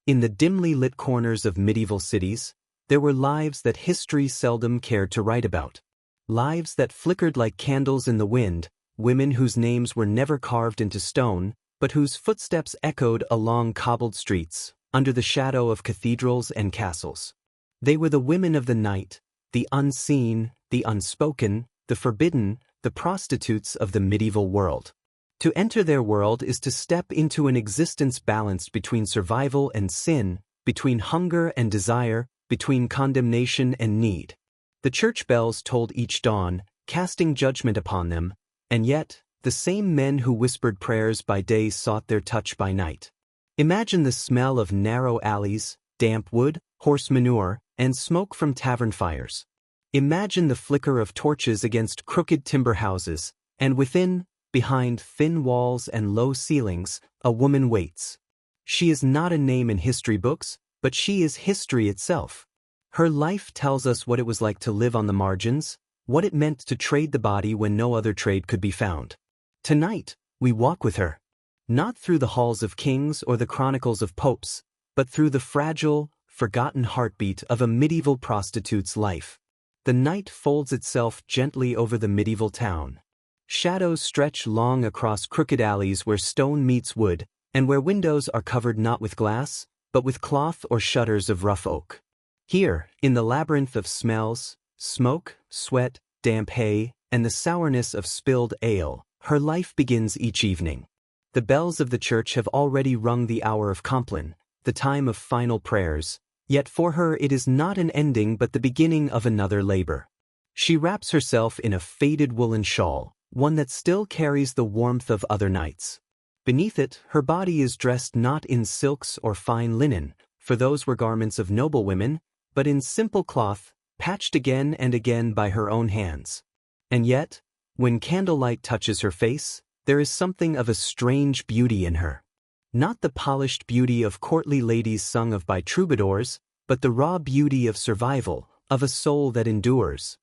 In the dimly lit corners of medieval cities, there were lives that history seldom cared to write about. Lives that flickered like candles in the wind, women whose names were never carved into stone, but whose footsteps echoed along cobbled streets, under the shadow of cathedrals and castles. They were the women of the night, the unseen, the unspoken, the forbidden, the prostitutes of the medieval world. To enter their world is to step into an existence balanced between survival and sin, between hunger and desire, between condemnation and need. The church bells tolled each dawn, casting judgment upon them, and yet, the same men who whispered prayers by day sought their touch by night. Imagine the smell of narrow alleys, damp wood, horse manure, and smoke from tavern fires. Imagine the flicker of torches against crooked timber houses, and within, behind thin walls and low ceilings, a woman waits. She is not a name in history books, but she is history itself. Her life tells us what it was like to live on the margins, what it meant to trade the body when no other trade could be found. Tonight, we walk with her. Not through the halls of kings or the chronicles of popes, but through the fragile, forgotten heartbeat of a medieval prostitute's life. The night folds itself gently over the medieval town. Shadows stretch long across crooked alleys where stone meets wood, and where windows are covered not with glass, but with cloth or shutters of rough oak. Here, in the labyrinth of smells, smoke, sweat, damp hay, and the sourness of spilled ale, her life begins each evening. The bells of the church have already rung the hour of Compline, the time of final prayers, yet for her it is not an ending but the beginning of another labor. She wraps herself in a faded woolen shawl, one that still carries the warmth of other nights. Beneath it, her body is dressed not in silks or fine linen, for those were garments of noble women, but in simple cloth, patched again and again by her own hands. And yet, when candlelight touches her face, there is something of a strange beauty in her. Not the polished beauty of courtly ladies sung of by troubadours, but the raw beauty of survival, of a soul that endures.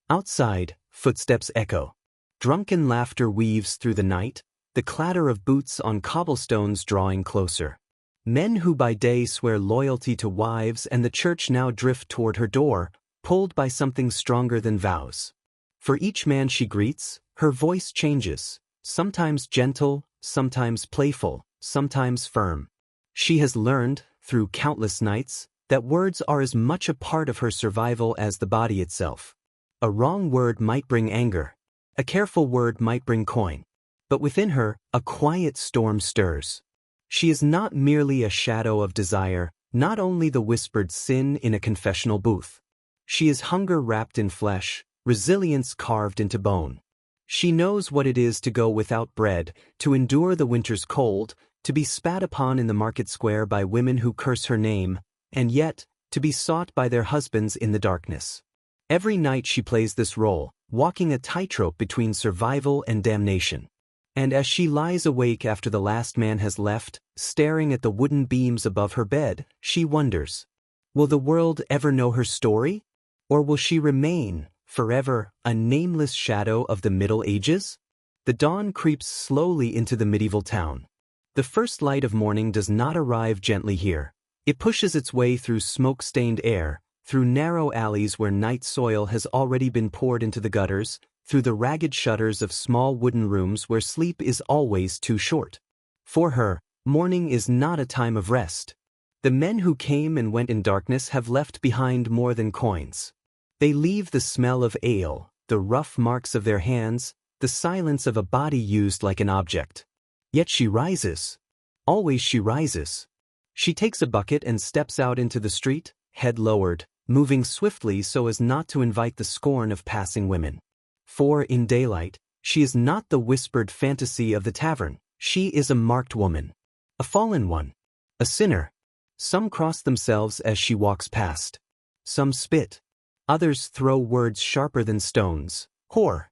Outside, footsteps echo. Drunken laughter weaves through the night, the clatter of boots on cobblestones drawing closer. Men who by day swear loyalty to wives and the church now drift toward her door, pulled by something stronger than vows. For each man she greets, her voice changes, sometimes gentle, sometimes playful, sometimes firm. She has learned, through countless nights, that words are as much a part of her survival as the body itself. A wrong word might bring anger. A careful word might bring coin. But within her, a quiet storm stirs. She is not merely a shadow of desire, not only the whispered sin in a confessional booth. She is hunger wrapped in flesh, resilience carved into bone. She knows what it is to go without bread, to endure the winter's cold, to be spat upon in the market square by women who curse her name, and yet, to be sought by their husbands in the darkness. Every night she plays this role, walking a tightrope between survival and damnation. And as she lies awake after the last man has left, staring at the wooden beams above her bed, she wonders, will the world ever know her story? Or will she remain, forever, a nameless shadow of the Middle Ages? The dawn creeps slowly into the medieval town. The first light of morning does not arrive gently here. It pushes its way through smoke-stained air, through narrow alleys where night soil has already been poured into the gutters, through the ragged shutters of small wooden rooms where sleep is always too short. For her, morning is not a time of rest. The men who came and went in darkness have left behind more than coins. They leave the smell of ale, the rough marks of their hands, the silence of a body used like an object. Yet she rises. Always she rises. She takes a bucket and steps out into the street, head lowered, moving swiftly so as not to invite the scorn of passing women. For, in daylight, she is not the whispered fantasy of the tavern. She is a marked woman. A fallen one. A sinner. Some cross themselves as she walks past. Some spit. Others throw words sharper than stones. Whore.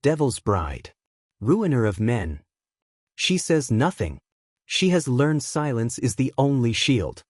Devil's bride. Ruiner of men. She says nothing. She has learned silence is the only shield.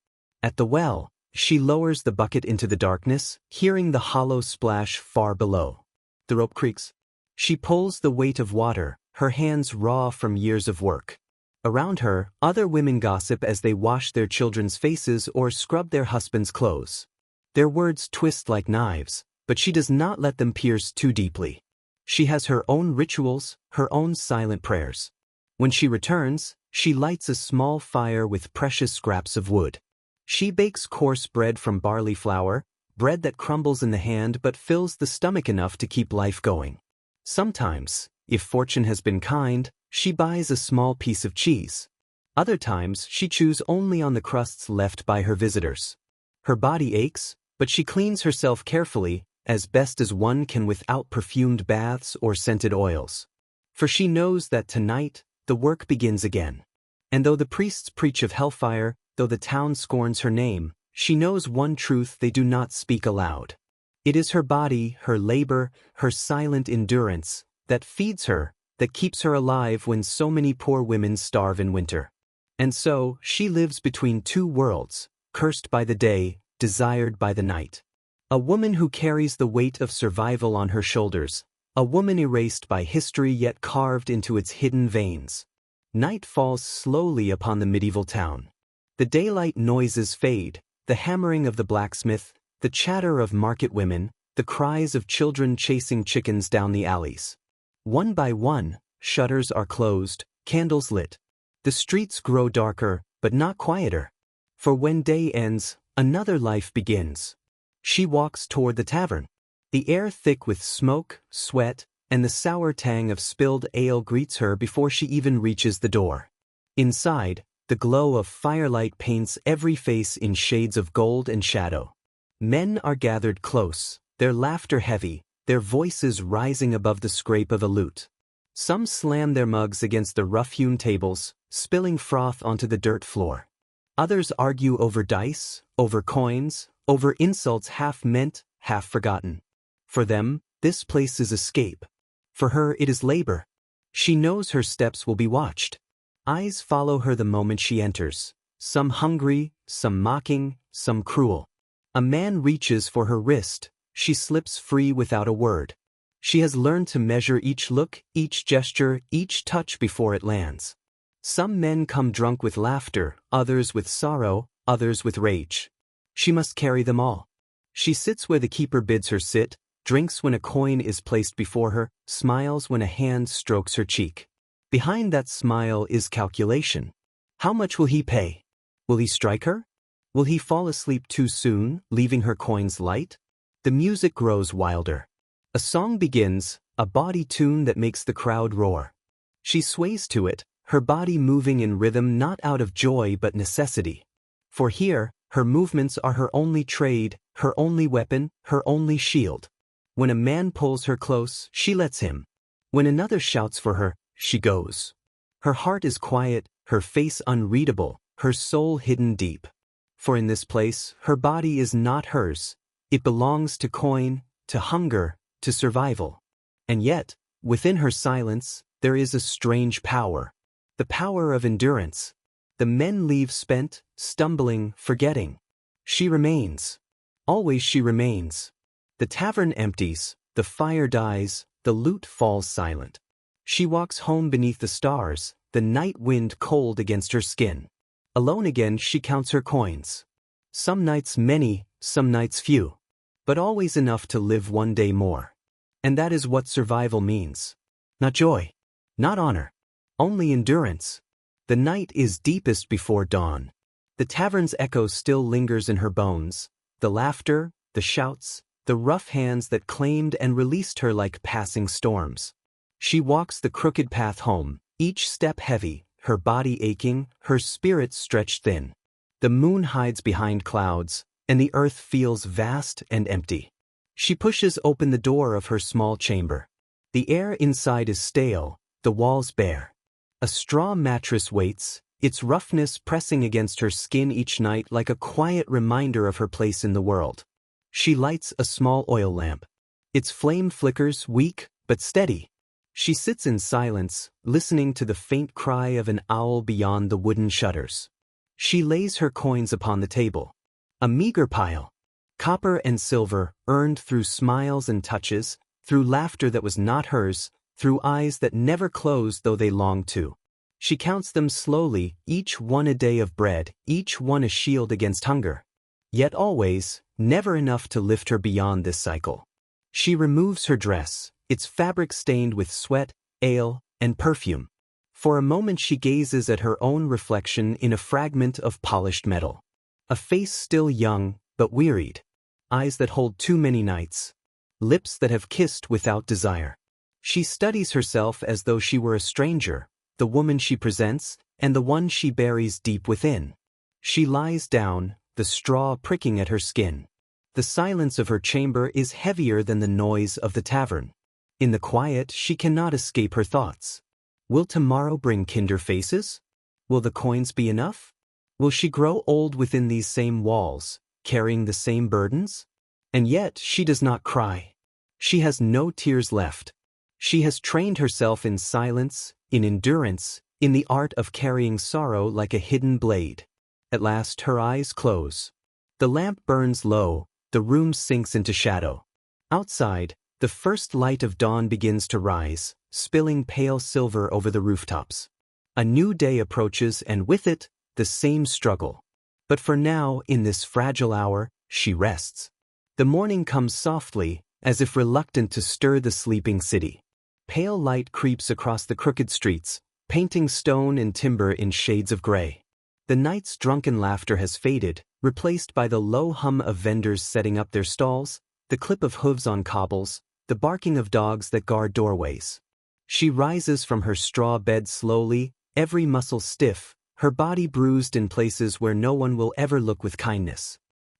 At the well, she lowers the bucket into the darkness, hearing the hollow splash far below. The rope creaks. She pulls the weight of water, her hands raw from years of work. Around her, other women gossip as they wash their children's faces or scrub their husbands' clothes. Their words twist like knives, but she does not let them pierce too deeply. She has her own rituals, her own silent prayers. When she returns, she lights a small fire with precious scraps of wood. She bakes coarse bread from barley flour, bread that crumbles in the hand but fills the stomach enough to keep life going. Sometimes, if fortune has been kind, she buys a small piece of cheese. Other times, she chews only on the crusts left by her visitors. Her body aches, but she cleans herself carefully, as best as one can without perfumed baths or scented oils. For she knows that tonight, the work begins again. And though the priests preach of hellfire, though the town scorns her name, she knows one truth they do not speak aloud. It is her body, her labor, her silent endurance, that feeds her, that keeps her alive when so many poor women starve in winter. And so, she lives between two worlds, cursed by the day, desired by the night. A woman who carries the weight of survival on her shoulders, a woman erased by history yet carved into its hidden veins. Night falls slowly upon the medieval town. The daylight noises fade, the hammering of the blacksmith, the chatter of market women, the cries of children chasing chickens down the alleys. One by one, shutters are closed, candles lit. The streets grow darker, but not quieter. For when day ends, another life begins. She walks toward the tavern. The air thick with smoke, sweat, and the sour tang of spilled ale greets her before she even reaches the door. Inside, the glow of firelight paints every face in shades of gold and shadow. Men are gathered close, their laughter heavy, their voices rising above the scrape of a lute. Some slam their mugs against the rough-hewn tables, spilling froth onto the dirt floor. Others argue over dice, over coins, over insults half meant, half forgotten. For them, this place is escape. For her it is labor. She knows her steps will be watched. Eyes follow her the moment she enters, some hungry, some mocking, some cruel. A man reaches for her wrist. She slips free without a word. She has learned to measure each look, each gesture, each touch before it lands. Some men come drunk with laughter, others with sorrow, others with rage. She must carry them all. She sits where the keeper bids her sit, drinks when a coin is placed before her, smiles when a hand strokes her cheek. Behind that smile is calculation. How much will he pay? Will he strike her? Will he fall asleep too soon, leaving her coins light? The music grows wilder. A song begins, a bawdy tune that makes the crowd roar. She sways to it, her body moving in rhythm not out of joy but necessity. For here, her movements are her only trade, her only weapon, her only shield. When a man pulls her close, she lets him. When another shouts for her, she goes. Her heart is quiet, her face unreadable, her soul hidden deep. For in this place, her body is not hers. It belongs to coin, to hunger, to survival. And yet, within her silence, there is a strange power. The power of endurance. The men leave spent, stumbling, forgetting. She remains. Always she remains. The tavern empties, the fire dies, the lute falls silent. She walks home beneath the stars, the night wind cold against her skin. Alone again she counts her coins. Some nights many, some nights few. But always enough to live one day more. And that is what survival means. Not joy. Not honor. Only endurance. The night is deepest before dawn. The tavern's echo still lingers in her bones. The laughter, the shouts, the rough hands that claimed and released her like passing storms. She walks the crooked path home, each step heavy, her body aching, her spirit stretched thin. The moon hides behind clouds, and the earth feels vast and empty. She pushes open the door of her small chamber. The air inside is stale, the walls bare. A straw mattress waits, its roughness pressing against her skin each night like a quiet reminder of her place in the world. She lights a small oil lamp. Its flame flickers, weak but steady. She sits in silence, listening to the faint cry of an owl beyond the wooden shutters. She lays her coins upon the table. A meager pile. Copper and silver, earned through smiles and touches, through laughter that was not hers, through eyes that never closed though they longed to. She counts them slowly, each one a day of bread, each one a shield against hunger. Yet always, never enough to lift her beyond this cycle. She removes her dress, its fabric stained with sweat, ale, and perfume. For a moment she gazes at her own reflection in a fragment of polished metal. A face still young, but wearied. Eyes that hold too many nights. Lips that have kissed without desire. She studies herself as though she were a stranger, the woman she presents, and the one she buries deep within. She lies down, the straw pricking at her skin. The silence of her chamber is heavier than the noise of the tavern. In the quiet, she cannot escape her thoughts. Will tomorrow bring kinder faces? Will the coins be enough? Will she grow old within these same walls, carrying the same burdens? And yet she does not cry. She has no tears left. She has trained herself in silence, in endurance, in the art of carrying sorrow like a hidden blade. At last her eyes close. The lamp burns low, the room sinks into shadow. Outside, the first light of dawn begins to rise, spilling pale silver over the rooftops. A new day approaches and with it, the same struggle. But for now, in this fragile hour, she rests. The morning comes softly, as if reluctant to stir the sleeping city. Pale light creeps across the crooked streets, painting stone and timber in shades of gray. The night's drunken laughter has faded, replaced by the low hum of vendors setting up their stalls, the clip of hooves on cobbles, the barking of dogs that guard doorways. She rises from her straw bed slowly, every muscle stiff, her body bruised in places where no one will ever look with kindness.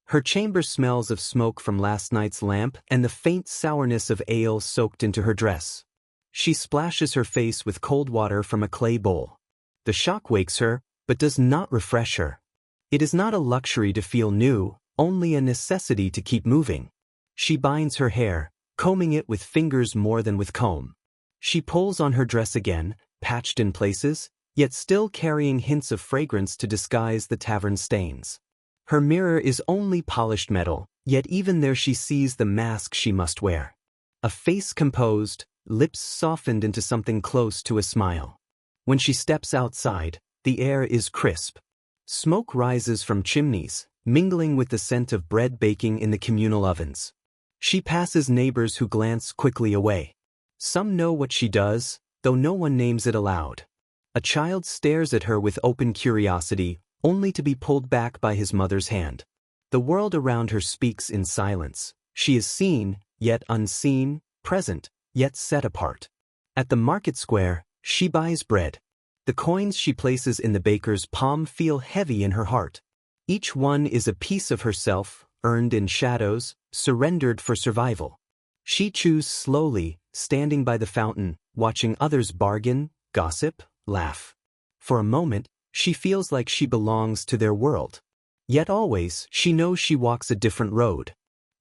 Her chamber smells of smoke from last night's lamp and the faint sourness of ale soaked into her dress. She splashes her face with cold water from a clay bowl. The shock wakes her, but does not refresh her. It is not a luxury to feel new, only a necessity to keep moving. She binds her hair, combing it with fingers more than with comb. She pulls on her dress again, patched in places, yet still carrying hints of fragrance to disguise the tavern stains. Her mirror is only polished metal, yet even there she sees the mask she must wear. A face composed, lips softened into something close to a smile. When she steps outside, the air is crisp. Smoke rises from chimneys, mingling with the scent of bread baking in the communal ovens. She passes neighbors who glance quickly away. Some know what she does, though no one names it aloud. A child stares at her with open curiosity, only to be pulled back by his mother's hand. The world around her speaks in silence. She is seen, yet unseen, present, yet set apart. At the market square, she buys bread. The coins she places in the baker's palm feel heavy in her heart. Each one is a piece of herself, earned in shadows, surrendered for survival. She chews slowly, standing by the fountain, watching others bargain, gossip, laugh. For a moment, she feels like she belongs to their world. Yet always, she knows she walks a different road.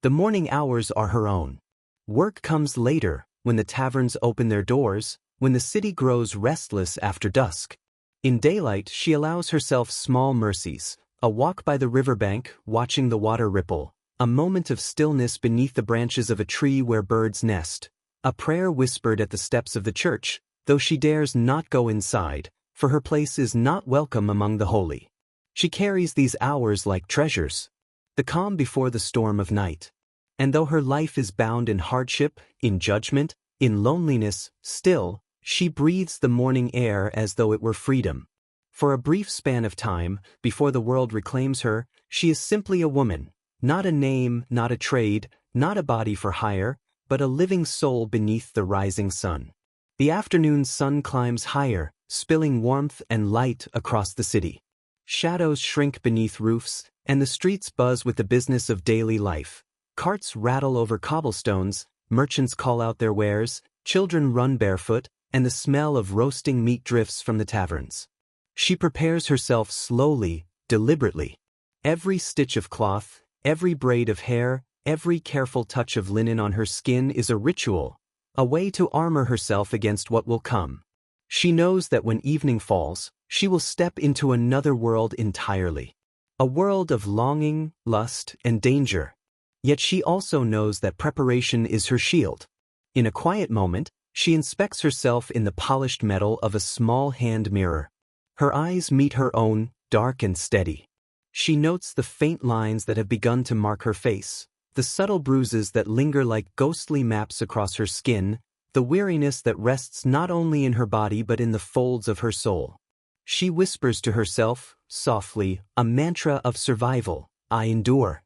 The morning hours are her own. Work comes later, when the taverns open their doors, when the city grows restless after dusk. In daylight, she allows herself small mercies, a walk by the riverbank, watching the water ripple, a moment of stillness beneath the branches of a tree where birds nest, a prayer whispered at the steps of the church, though she dares not go inside, for her place is not welcome among the holy. She carries these hours like treasures, the calm before the storm of night. And though her life is bound in hardship, in judgment, in loneliness, still, she breathes the morning air as though it were freedom. For a brief span of time, before the world reclaims her, she is simply a woman, not a name, not a trade, not a body for hire, but a living soul beneath the rising sun. The afternoon sun climbs higher, spilling warmth and light across the city. Shadows shrink beneath roofs, and the streets buzz with the business of daily life. Carts rattle over cobblestones, merchants call out their wares, children run barefoot, and the smell of roasting meat drifts from the taverns. She prepares herself slowly, deliberately. Every stitch of cloth, every braid of hair, every careful touch of linen on her skin is a ritual, a way to armor herself against what will come. She knows that when evening falls, she will step into another world entirely. A world of longing, lust, and danger. Yet she also knows that preparation is her shield. In a quiet moment, She inspects herself in the polished metal of a small hand mirror. Her eyes meet her own, dark and steady. She notes the faint lines that have begun to mark her face, the subtle bruises that linger like ghostly maps across her skin, the weariness that rests not only in her body but in the folds of her soul. She whispers to herself, softly, a mantra of survival. I endure.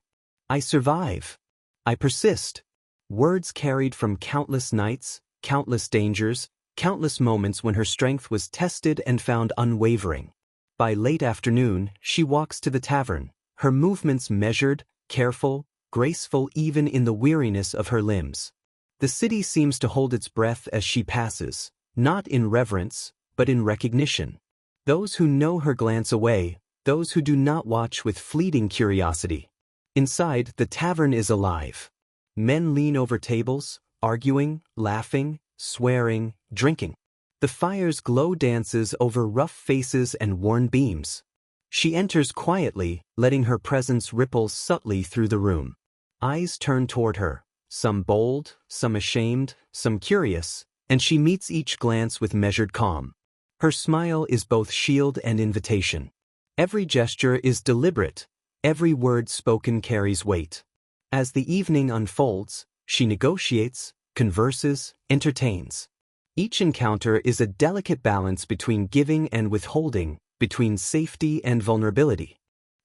I survive. I persist. Words carried from countless nights, countless dangers, countless moments when her strength was tested and found unwavering. By late afternoon, she walks to the tavern, her movements measured, careful, graceful even in the weariness of her limbs. The city seems to hold its breath as she passes, not in reverence, but in recognition. Those who know her glance away, those who do not watch with fleeting curiosity. Inside, the tavern is alive. Men lean over tables, arguing, laughing, swearing, drinking. The fire's glow dances over rough faces and worn beams. She enters quietly, letting her presence ripple subtly through the room. Eyes turn toward her, some bold, some ashamed, some curious, and she meets each glance with measured calm. Her smile is both shield and invitation. Every gesture is deliberate, every word spoken carries weight. As the evening unfolds, she negotiates, converses, entertains. Each encounter is a delicate balance between giving and withholding, between safety and vulnerability.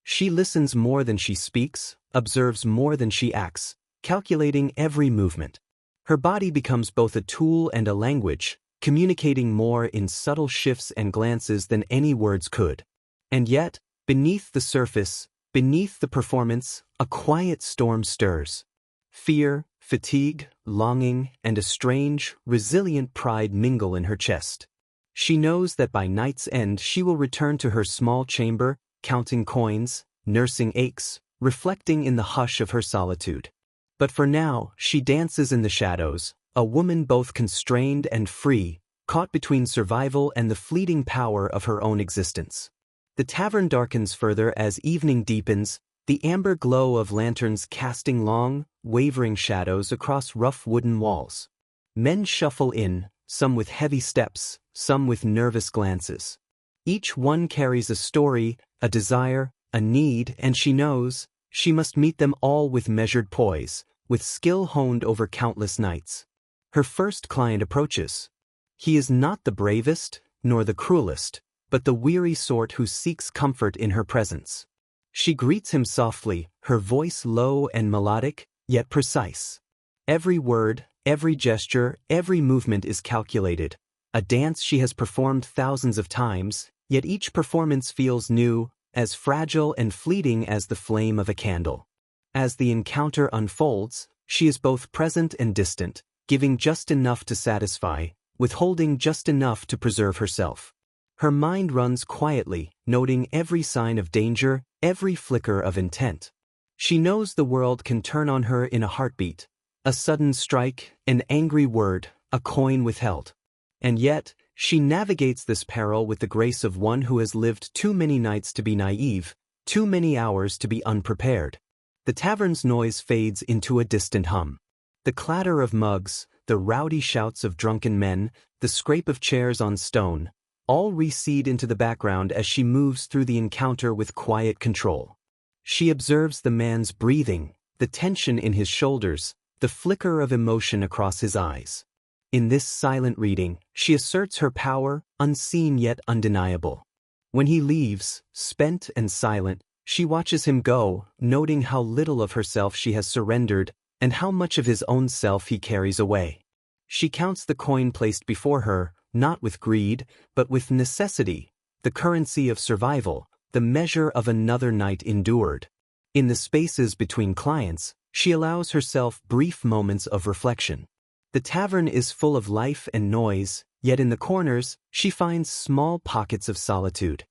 She listens more than she speaks, observes more than she acts, calculating every movement. Her body becomes both a tool and a language, communicating more in subtle shifts and glances than any words could. And yet, beneath the surface, beneath the performance, a quiet storm stirs. Fear, fatigue, longing, and a strange, resilient pride mingle in her chest. She knows that by night's end she will return to her small chamber, counting coins, nursing aches, reflecting in the hush of her solitude. But for now, she dances in the shadows, a woman both constrained and free, caught between survival and the fleeting power of her own existence. The tavern darkens further as evening deepens, the amber glow of lanterns casting long, wavering shadows across rough wooden walls. Men shuffle in, some with heavy steps, some with nervous glances. Each one carries a story, a desire, a need, and she knows she must meet them all with measured poise, with skill honed over countless nights. Her first client approaches. He is not the bravest, nor the cruelest, but the weary sort who seeks comfort in her presence. She greets him softly, her voice low and melodic, yet precise. Every word, every gesture, every movement is calculated, a dance she has performed thousands of times, yet each performance feels new, as fragile and fleeting as the flame of a candle. As the encounter unfolds, she is both present and distant, giving just enough to satisfy, withholding just enough to preserve herself. Her mind runs quietly, noting every sign of danger, every flicker of intent. She knows the world can turn on her in a heartbeat, a sudden strike, an angry word, a coin withheld. And yet, she navigates this peril with the grace of one who has lived too many nights to be naive, too many hours to be unprepared. The tavern's noise fades into a distant hum. The clatter of mugs, the rowdy shouts of drunken men, the scrape of chairs on stone, all recede into the background as she moves through the encounter with quiet control. She observes the man's breathing, the tension in his shoulders, the flicker of emotion across his eyes. In this silent reading, she asserts her power, unseen yet undeniable. When he leaves, spent and silent, she watches him go, noting how little of herself she has surrendered and how much of his own self he carries away. She counts the coin placed before her, not with greed, but with necessity, the currency of survival, the measure of another night endured. In the spaces between clients, she allows herself brief moments of reflection. The tavern is full of life and noise, yet in the corners, she finds small pockets of solitude.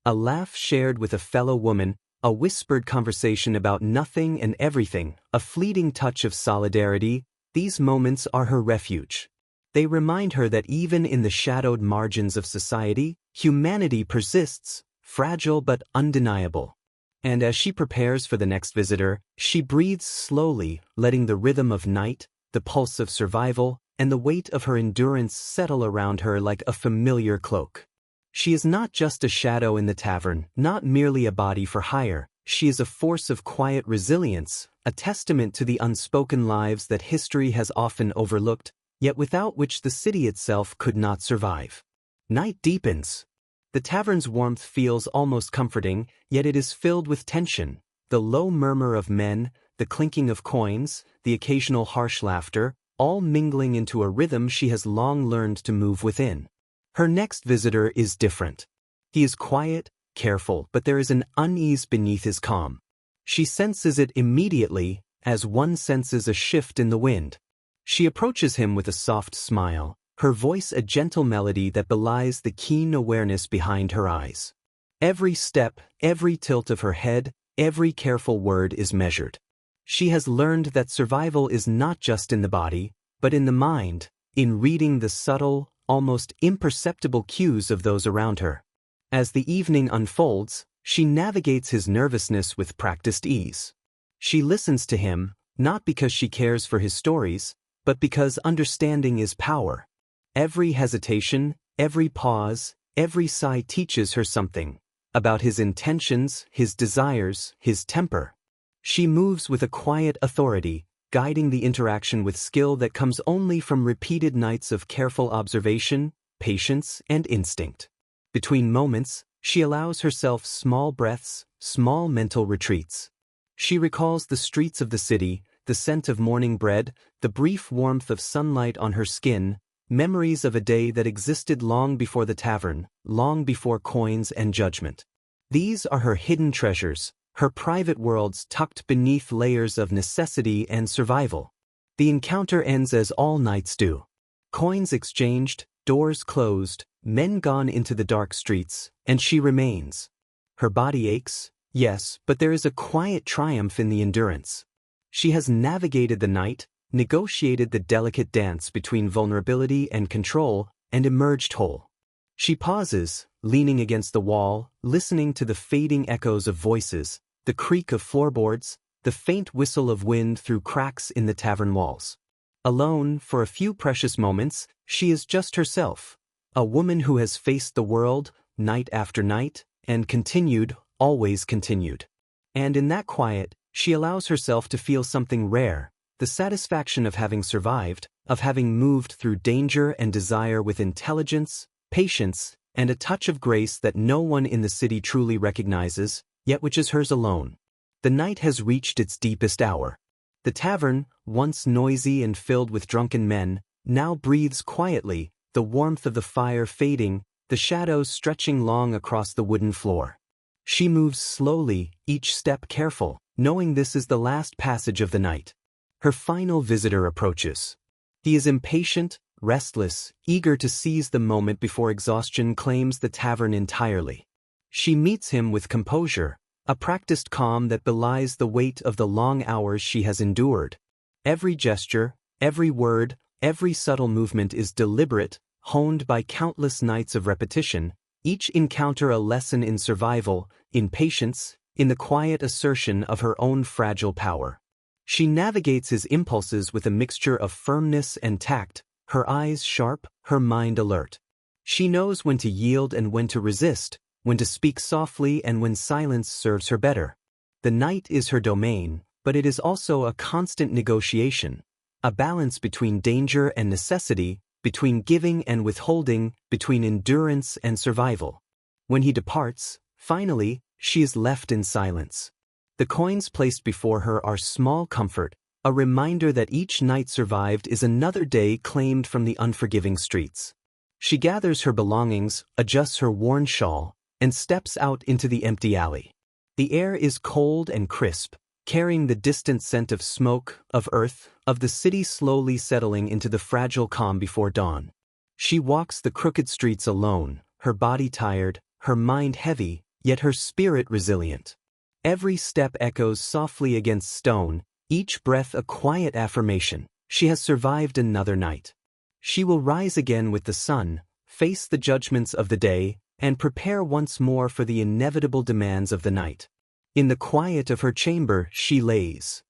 A laugh shared with a fellow woman, a whispered conversation about nothing and everything, a fleeting touch of solidarity, these moments are her refuge. They remind her that even in the shadowed margins of society, humanity persists, fragile but undeniable. And as she prepares for the next visitor, she breathes slowly, letting the rhythm of night, the pulse of survival, and the weight of her endurance settle around her like a familiar cloak. She is not just a shadow in the tavern, not merely a body for hire. She is a force of quiet resilience, a testament to the unspoken lives that history has often overlooked, yet without which the city itself could not survive. Night deepens. The tavern's warmth feels almost comforting, yet it is filled with tension. The low murmur of men, the clinking of coins, the occasional harsh laughter, all mingling into a rhythm she has long learned to move within. Her next visitor is different. He is quiet, careful, but there is an unease beneath his calm. She senses it immediately, as one senses a shift in the wind. She approaches him with a soft smile, her voice a gentle melody that belies the keen awareness behind her eyes. Every step, every tilt of her head, every careful word is measured. She has learned that survival is not just in the body, but in the mind, in reading the subtle, almost imperceptible cues of those around her. As the evening unfolds, she navigates his nervousness with practiced ease. She listens to him, not because she cares for his stories, but because understanding is power. Every hesitation, every pause, every sigh teaches her something about his intentions, his desires, his temper. She moves with a quiet authority, guiding the interaction with skill that comes only from repeated nights of careful observation, patience, and instinct. Between moments, she allows herself small breaths, small mental retreats. She recalls the streets of the city, the scent of morning bread, the brief warmth of sunlight on her skin, memories of a day that existed long before the tavern, long before coins and judgment. These are her hidden treasures, her private worlds tucked beneath layers of necessity and survival. The encounter ends as all nights do. Coins exchanged, doors closed, men gone into the dark streets, and she remains. Her body aches, yes, but there is a quiet triumph in the endurance. She has navigated the night, negotiated the delicate dance between vulnerability and control, and emerged whole. She pauses, leaning against the wall, listening to the fading echoes of voices, the creak of floorboards, the faint whistle of wind through cracks in the tavern walls. Alone, for a few precious moments, she is just herself, a woman who has faced the world, night after night, and continued, always continued. And in that quiet, she allows herself to feel something rare, the satisfaction of having survived, of having moved through danger and desire with intelligence, patience, and a touch of grace that no one in the city truly recognizes, yet which is hers alone. The night has reached its deepest hour. The tavern, once noisy and filled with drunken men, now breathes quietly, the warmth of the fire fading, the shadows stretching long across the wooden floor. She moves slowly, each step careful, knowing this is the last passage of the night. Her final visitor approaches. He is impatient, restless, eager to seize the moment before exhaustion claims the tavern entirely. She meets him with composure, a practiced calm that belies the weight of the long hours she has endured. Every gesture, every word, every subtle movement is deliberate, honed by countless nights of repetition, each encounter a lesson in survival, in patience, in the quiet assertion of her own fragile power. She navigates his impulses with a mixture of firmness and tact, her eyes sharp, her mind alert. She knows when to yield and when to resist, when to speak softly and when silence serves her better. The night is her domain, but it is also a constant negotiation, a balance between danger and necessity, between giving and withholding, between endurance and survival. When he departs, finally, she is left in silence. The coins placed before her are small comfort, a reminder that each night survived is another day claimed from the unforgiving streets. She gathers her belongings, adjusts her worn shawl, and steps out into the empty alley. The air is cold and crisp, carrying the distant scent of smoke, of earth, of the city slowly settling into the fragile calm before dawn. She walks the crooked streets alone, her body tired, her mind heavy, yet her spirit resilient. Every step echoes softly against stone, each breath a quiet affirmation. She has survived another night. She will rise again with the sun, face the judgments of the day, and prepare once more for the inevitable demands of the night. In the quiet of her chamber she lays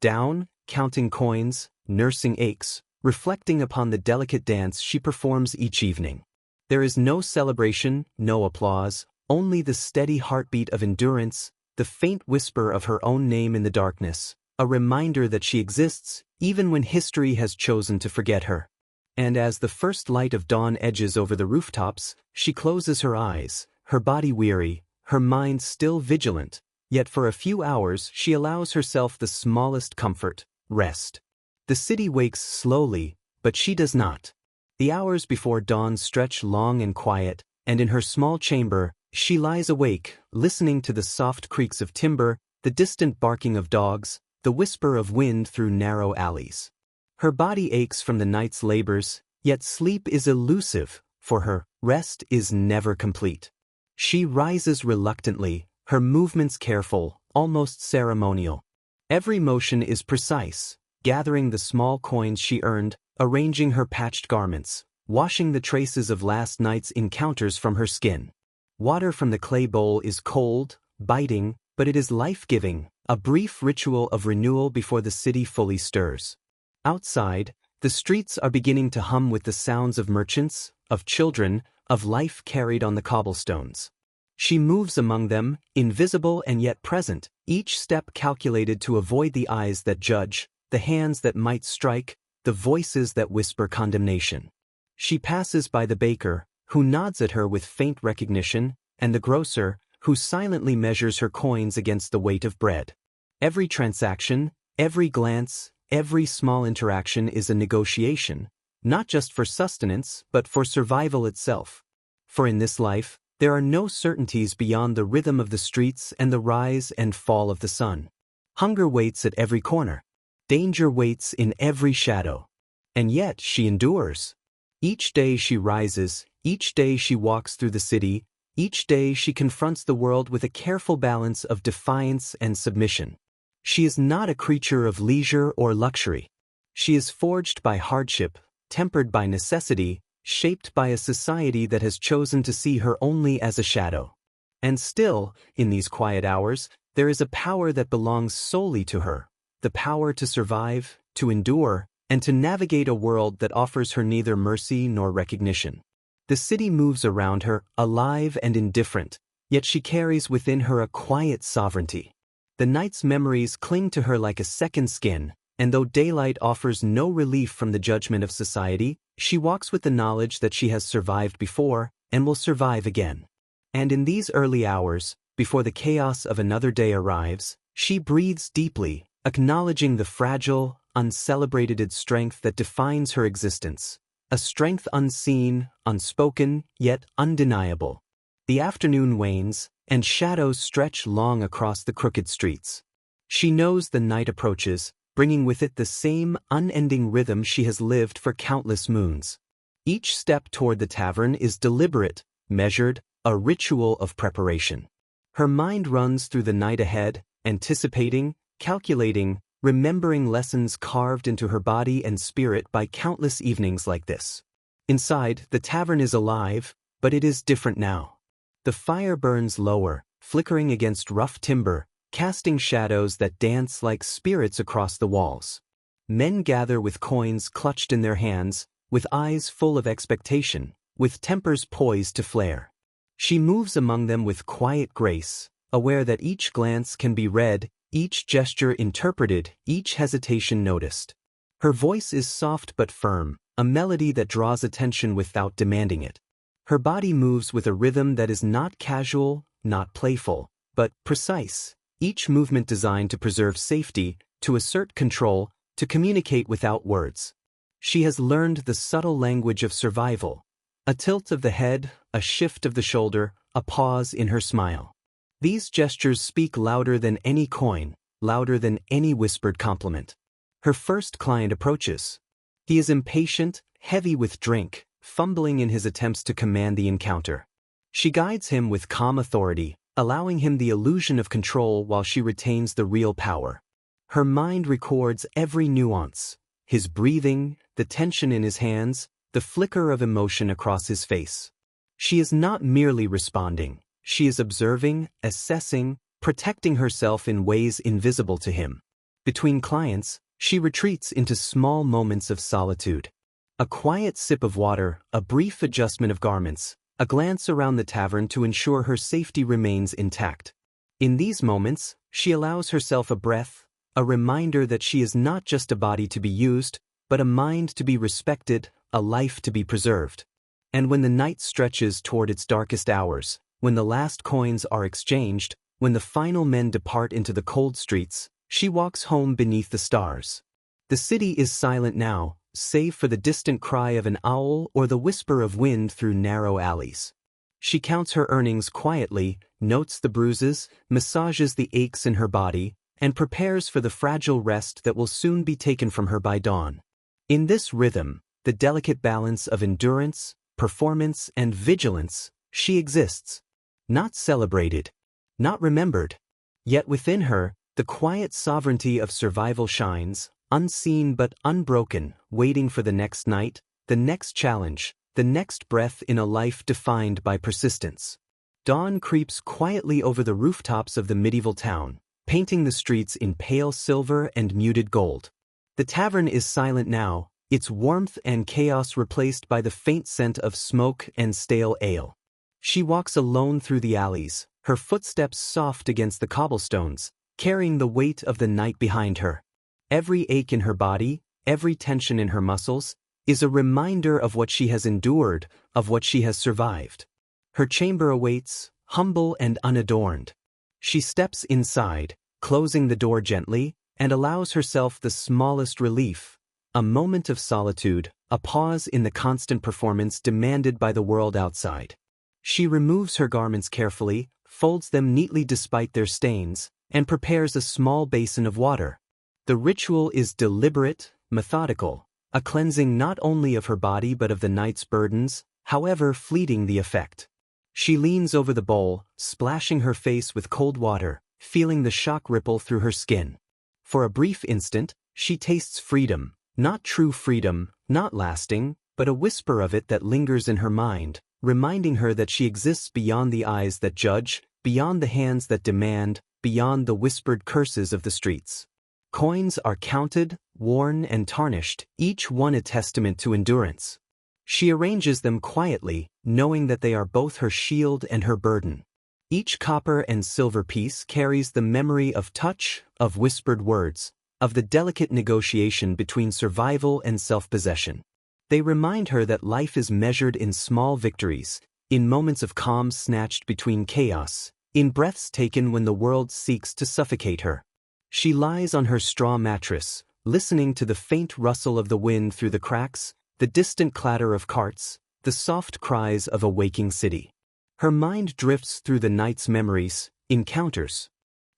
down, counting coins, nursing aches, reflecting upon the delicate dance she performs each evening. There is no celebration, no applause, only the steady heartbeat of endurance, the faint whisper of her own name in the darkness, a reminder that she exists, even when history has chosen to forget her. And as the first light of dawn edges over the rooftops, she closes her eyes, her body weary, her mind still vigilant, yet for a few hours she allows herself the smallest comfort, rest. The city wakes slowly, but she does not. The hours before dawn stretch long and quiet, and in her small chamber, she lies awake, listening to the soft creaks of timber, the distant barking of dogs, the whisper of wind through narrow alleys. Her body aches from the night's labors, yet sleep is elusive, for her, rest is never complete. She rises reluctantly, her movements careful, almost ceremonial. Every motion is precise, gathering the small coins she earned, arranging her patched garments, washing the traces of last night's encounters from her skin. Water from the clay bowl is cold, biting, but it is life-giving, a brief ritual of renewal before the city fully stirs. Outside, the streets are beginning to hum with the sounds of merchants, of children, of life carried on the cobblestones. She moves among them, invisible and yet present, each step calculated to avoid the eyes that judge, the hands that might strike, the voices that whisper condemnation. She passes by the baker, who nods at her with faint recognition, and the grocer, who silently measures her coins against the weight of bread. Every transaction, every glance, every small interaction is a negotiation, not just for sustenance, but for survival itself. For in this life, there are no certainties beyond the rhythm of the streets and the rise and fall of the sun. Hunger waits at every corner. Danger waits in every shadow. And yet she endures. Each day she rises, each day she walks through the city, each day she confronts the world with a careful balance of defiance and submission. She is not a creature of leisure or luxury. She is forged by hardship, tempered by necessity, shaped by a society that has chosen to see her only as a shadow. And still, in these quiet hours, there is a power that belongs solely to her, the power to survive, to endure, and to navigate a world that offers her neither mercy nor recognition. The city moves around her, alive and indifferent, yet she carries within her a quiet sovereignty. The night's memories cling to her like a second skin, and though daylight offers no relief from the judgment of society, she walks with the knowledge that she has survived before and will survive again. And in these early hours, before the chaos of another day arrives, she breathes deeply, acknowledging the fragile, uncelebrated strength that defines her existence, a strength unseen, unspoken, yet undeniable. The afternoon wanes, and shadows stretch long across the crooked streets. She knows the night approaches, bringing with it the same unending rhythm she has lived for countless moons. Each step toward the tavern is deliberate, measured, a ritual of preparation. Her mind runs through the night ahead, anticipating, calculating, remembering lessons carved into her body and spirit by countless evenings like this. Inside, the tavern is alive, but it is different now. The fire burns lower, flickering against rough timber, casting shadows that dance like spirits across the walls. Men gather with coins clutched in their hands, with eyes full of expectation, with tempers poised to flare. She moves among them with quiet grace, aware that each glance can be read, each gesture interpreted, each hesitation noticed. Her voice is soft but firm, a melody that draws attention without demanding it. Her body moves with a rhythm that is not casual, not playful, but precise, each movement designed to preserve safety, to assert control, to communicate without words. She has learned the subtle language of survival, a tilt of the head, a shift of the shoulder, a pause in her smile. These gestures speak louder than any coin, louder than any whispered compliment. Her first client approaches. He is impatient, heavy with drink, fumbling in his attempts to command the encounter. She guides him with calm authority, allowing him the illusion of control while she retains the real power. Her mind records every nuance, his breathing, the tension in his hands, the flicker of emotion across his face. She is not merely responding, she is observing, assessing, protecting herself in ways invisible to him. Between clients, She retreats into small moments of solitude. A quiet sip of water, a brief adjustment of garments, a glance around the tavern to ensure her safety remains intact. In these moments, she allows herself a breath, a reminder that she is not just a body to be used, but a mind to be respected, a life to be preserved. And when the night stretches toward its darkest hours, when the last coins are exchanged, when the final men depart into the cold streets, she walks home beneath the stars. The city is silent now, save for the distant cry of an owl or the whisper of wind through narrow alleys. She counts her earnings quietly, notes the bruises, massages the aches in her body, and prepares for the fragile rest that will soon be taken from her by dawn. In this rhythm, the delicate balance of endurance, performance, and vigilance, she exists. Not celebrated, not remembered. Yet within her, the quiet sovereignty of survival shines, unseen but unbroken, waiting for the next night, the next challenge, the next breath in a life defined by persistence. Dawn creeps quietly over the rooftops of the medieval town, painting the streets in pale silver and muted gold. The tavern is silent now, its warmth and chaos replaced by the faint scent of smoke and stale ale. She walks alone through the alleys, her footsteps soft against the cobblestones, carrying the weight of the night behind her. Every ache in her body, every tension in her muscles, is a reminder of what she has endured, of what she has survived. Her chamber awaits, humble and unadorned. She steps inside, closing the door gently, and allows herself the smallest relief, a moment of solitude, a pause in the constant performance demanded by the world outside. She removes her garments carefully, folds them neatly despite their stains, and prepares a small basin of water. The ritual is deliberate, methodical, a cleansing not only of her body but of the night's burdens, however fleeting the effect. She leans over the bowl, splashing her face with cold water, feeling the shock ripple through her skin. For a brief instant, she tastes freedom, not true freedom, not lasting, but a whisper of it that lingers in her mind, reminding her that she exists beyond the eyes that judge, beyond the hands that demand, beyond the whispered curses of the streets. Coins are counted, worn, and tarnished, each one a testament to endurance. She arranges them quietly, knowing that they are both her shield and her burden. Each copper and silver piece carries the memory of touch, of whispered words, of the delicate negotiation between survival and self-possession. They remind her that life is measured in small victories, in moments of calm snatched between chaos, in breaths taken when the world seeks to suffocate her. She lies on her straw mattress, listening to the faint rustle of the wind through the cracks, the distant clatter of carts, the soft cries of a waking city. Her mind drifts through the night's memories, encounters,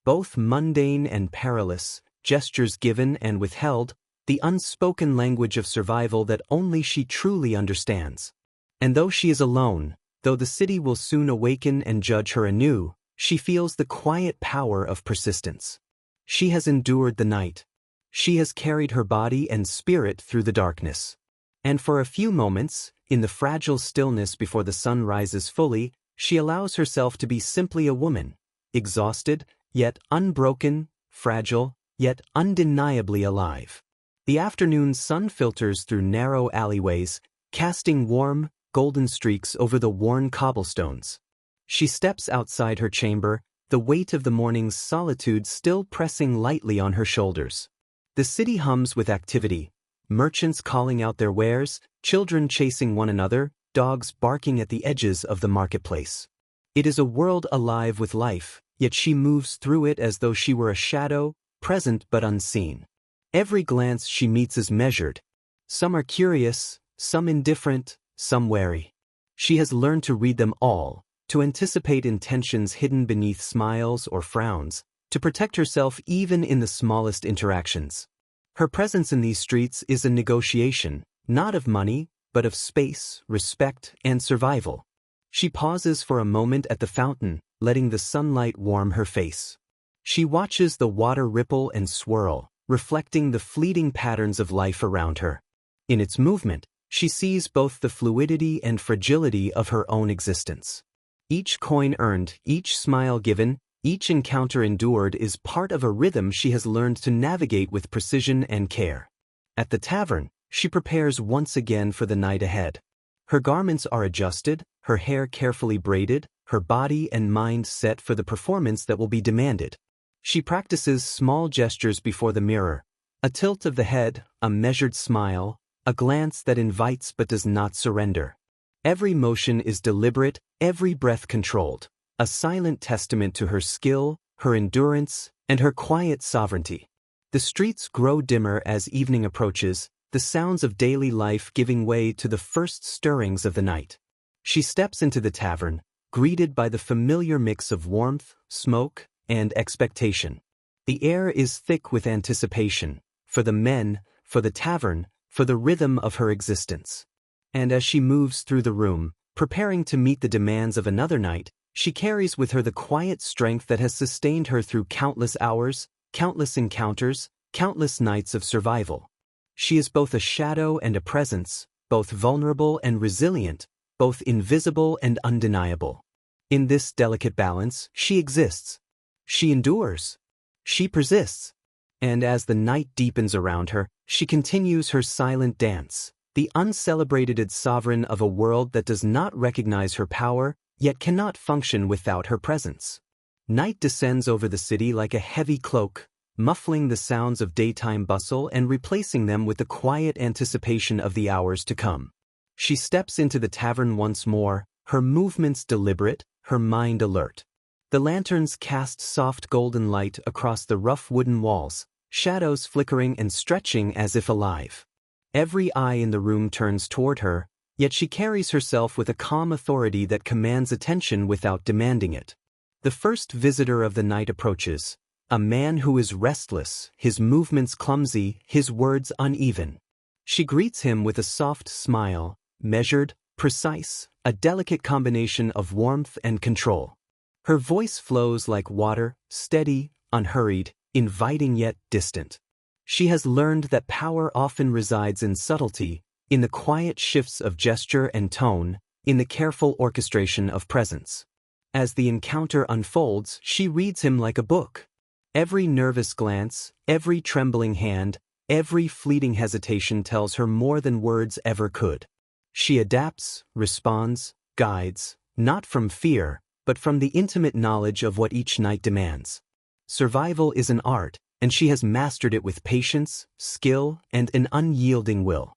both mundane and perilous, gestures given and withheld, the unspoken language of survival that only she truly understands. And though she is alone, though the city will soon awaken and judge her anew, she feels the quiet power of persistence. She has endured the night. She has carried her body and spirit through the darkness. And for a few moments, in the fragile stillness before the sun rises fully, she allows herself to be simply a woman, exhausted, yet unbroken, fragile, yet undeniably alive. The afternoon sun filters through narrow alleyways, casting warm, golden streaks over the worn cobblestones. She steps outside her chamber, the weight of the morning's solitude still pressing lightly on her shoulders. The city hums with activity, merchants calling out their wares, children chasing one another, dogs barking at the edges of the marketplace. It is a world alive with life, yet she moves through it as though she were a shadow, present but unseen. Every glance she meets is measured. Some are curious, some indifferent, some wary. She has learned to read them all, to anticipate intentions hidden beneath smiles or frowns, to protect herself even in the smallest interactions. Her presence in these streets is a negotiation, not of money, but of space, respect, and survival. She pauses for a moment at the fountain, letting the sunlight warm her face. She watches the water ripple and swirl, reflecting the fleeting patterns of life around her. In its movement, she sees both the fluidity and fragility of her own existence. Each coin earned, each smile given, Each encounter endured is part of a rhythm she has learned to navigate with precision and care. At the tavern, she prepares once again for the night ahead. Her garments are adjusted, her hair carefully braided, her body and mind set for the performance that will be demanded. She practices small gestures before the mirror, a tilt of the head, a measured smile, a glance that invites but does not surrender. Every motion is deliberate, every breath controlled, a silent testament to her skill, her endurance, and her quiet sovereignty. The streets grow dimmer as evening approaches, the sounds of daily life giving way to the first stirrings of the night. She steps into the tavern, greeted by the familiar mix of warmth, smoke, and expectation. The air is thick with anticipation, for the men, for the tavern, for the rhythm of her existence. And as she moves through the room, preparing to meet the demands of another night, she carries with her the quiet strength that has sustained her through countless hours, countless encounters, countless nights of survival. She is both a shadow and a presence, both vulnerable and resilient, both invisible and undeniable. In this delicate balance, she exists. She endures. She persists. And as the night deepens around her, she continues her silent dance, the uncelebrated sovereign of a world that does not recognize her power, yet cannot function without her presence. Night descends over the city like a heavy cloak, muffling the sounds of daytime bustle and replacing them with the quiet anticipation of the hours to come. She steps into the tavern once more, her movements deliberate, her mind alert. The lanterns cast soft golden light across the rough wooden walls, shadows flickering and stretching as if alive. Every eye in the room turns toward her, yet she carries herself with a calm authority that commands attention without demanding it. The first visitor of the night approaches, a man who is restless, his movements clumsy, his words uneven. She greets him with a soft smile, measured, precise, a delicate combination of warmth and control. Her voice flows like water, steady, unhurried, inviting yet distant. She has learned that power often resides in subtlety, in the quiet shifts of gesture and tone, in the careful orchestration of presence. As the encounter unfolds, she reads him like a book. Every nervous glance, every trembling hand, every fleeting hesitation tells her more than words ever could. She adapts, responds, guides, not from fear, but from the intimate knowledge of what each night demands. Survival is an art, and she has mastered it with patience, skill, and an unyielding will.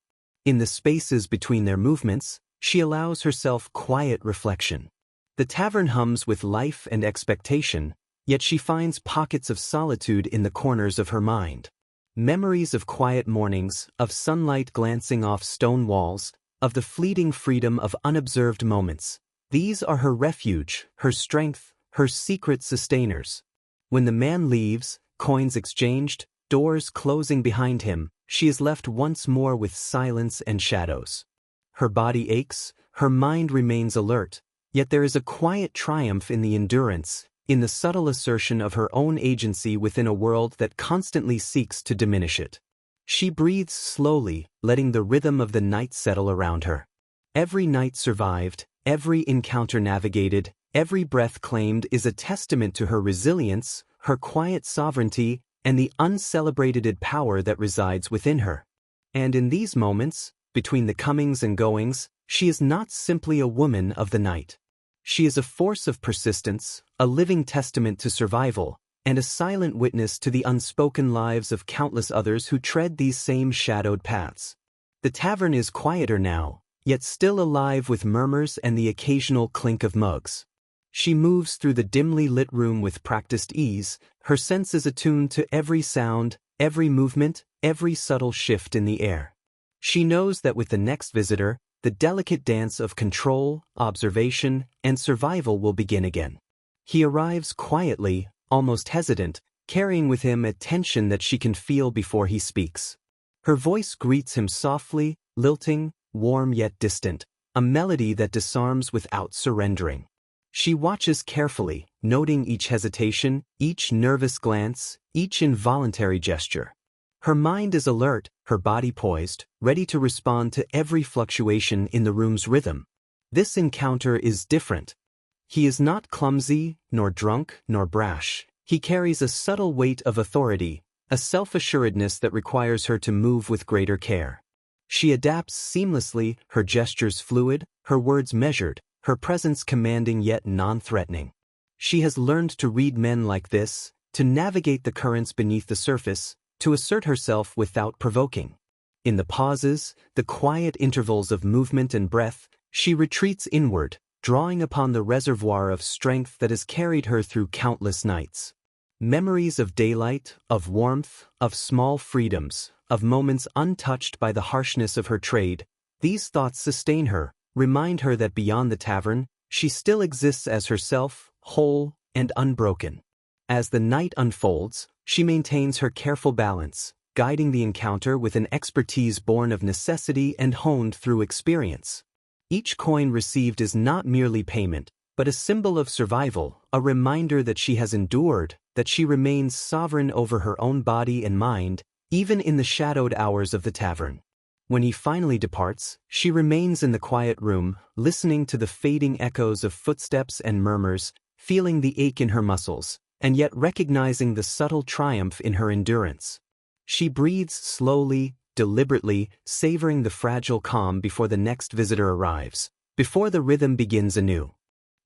In the spaces between their movements, she allows herself quiet reflection. The tavern hums with life and expectation, yet she finds pockets of solitude in the corners of her mind. Memories of quiet mornings, of sunlight glancing off stone walls, of the fleeting freedom of unobserved moments. These are her refuge, her strength, her secret sustainers. When the man leaves, coins exchanged, doors closing behind him, she is left once more with silence and shadows. Her body aches, her mind remains alert, yet there is a quiet triumph in the endurance, in the subtle assertion of her own agency within a world that constantly seeks to diminish it. She breathes slowly, letting the rhythm of the night settle around her. Every night survived, every encounter navigated, every breath claimed is a testament to her resilience, her quiet sovereignty, and the uncelebrated power that resides within her. And in these moments, between the comings and goings, she is not simply a woman of the night. She is a force of persistence, a living testament to survival, and a silent witness to the unspoken lives of countless others who tread these same shadowed paths. The tavern is quieter now, yet still alive with murmurs and the occasional clink of mugs. She moves through the dimly lit room with practiced ease, her senses attuned to every sound, every movement, every subtle shift in the air. She knows that with the next visitor, the delicate dance of control, observation, and survival will begin again. He arrives quietly, almost hesitant, carrying with him a tension that she can feel before he speaks. Her voice greets him softly, lilting, warm yet distant, a melody that disarms without surrendering. She watches carefully, noting each hesitation, each nervous glance, each involuntary gesture. Her mind is alert, her body poised, ready to respond to every fluctuation in the room's rhythm. This encounter is different. He is not clumsy, nor drunk, nor brash. He carries a subtle weight of authority, a self-assuredness that requires her to move with greater care. She adapts seamlessly, her gestures fluid, her words measured, her presence commanding yet non-threatening. She has learned to read men like this, to navigate the currents beneath the surface, to assert herself without provoking. In the pauses, the quiet intervals of movement and breath, she retreats inward, drawing upon the reservoir of strength that has carried her through countless nights. Memories of daylight, of warmth, of small freedoms, of moments untouched by the harshness of her trade, these thoughts sustain her, remind her that beyond the tavern, she still exists as herself, whole and unbroken. As the night unfolds, she maintains her careful balance, guiding the encounter with an expertise born of necessity and honed through experience. Each coin received is not merely payment, but a symbol of survival, a reminder that she has endured, that she remains sovereign over her own body and mind, even in the shadowed hours of the tavern. When he finally departs, she remains in the quiet room, listening to the fading echoes of footsteps and murmurs, feeling the ache in her muscles, and yet recognizing the subtle triumph in her endurance. She breathes slowly, deliberately, savoring the fragile calm before the next visitor arrives, before the rhythm begins anew.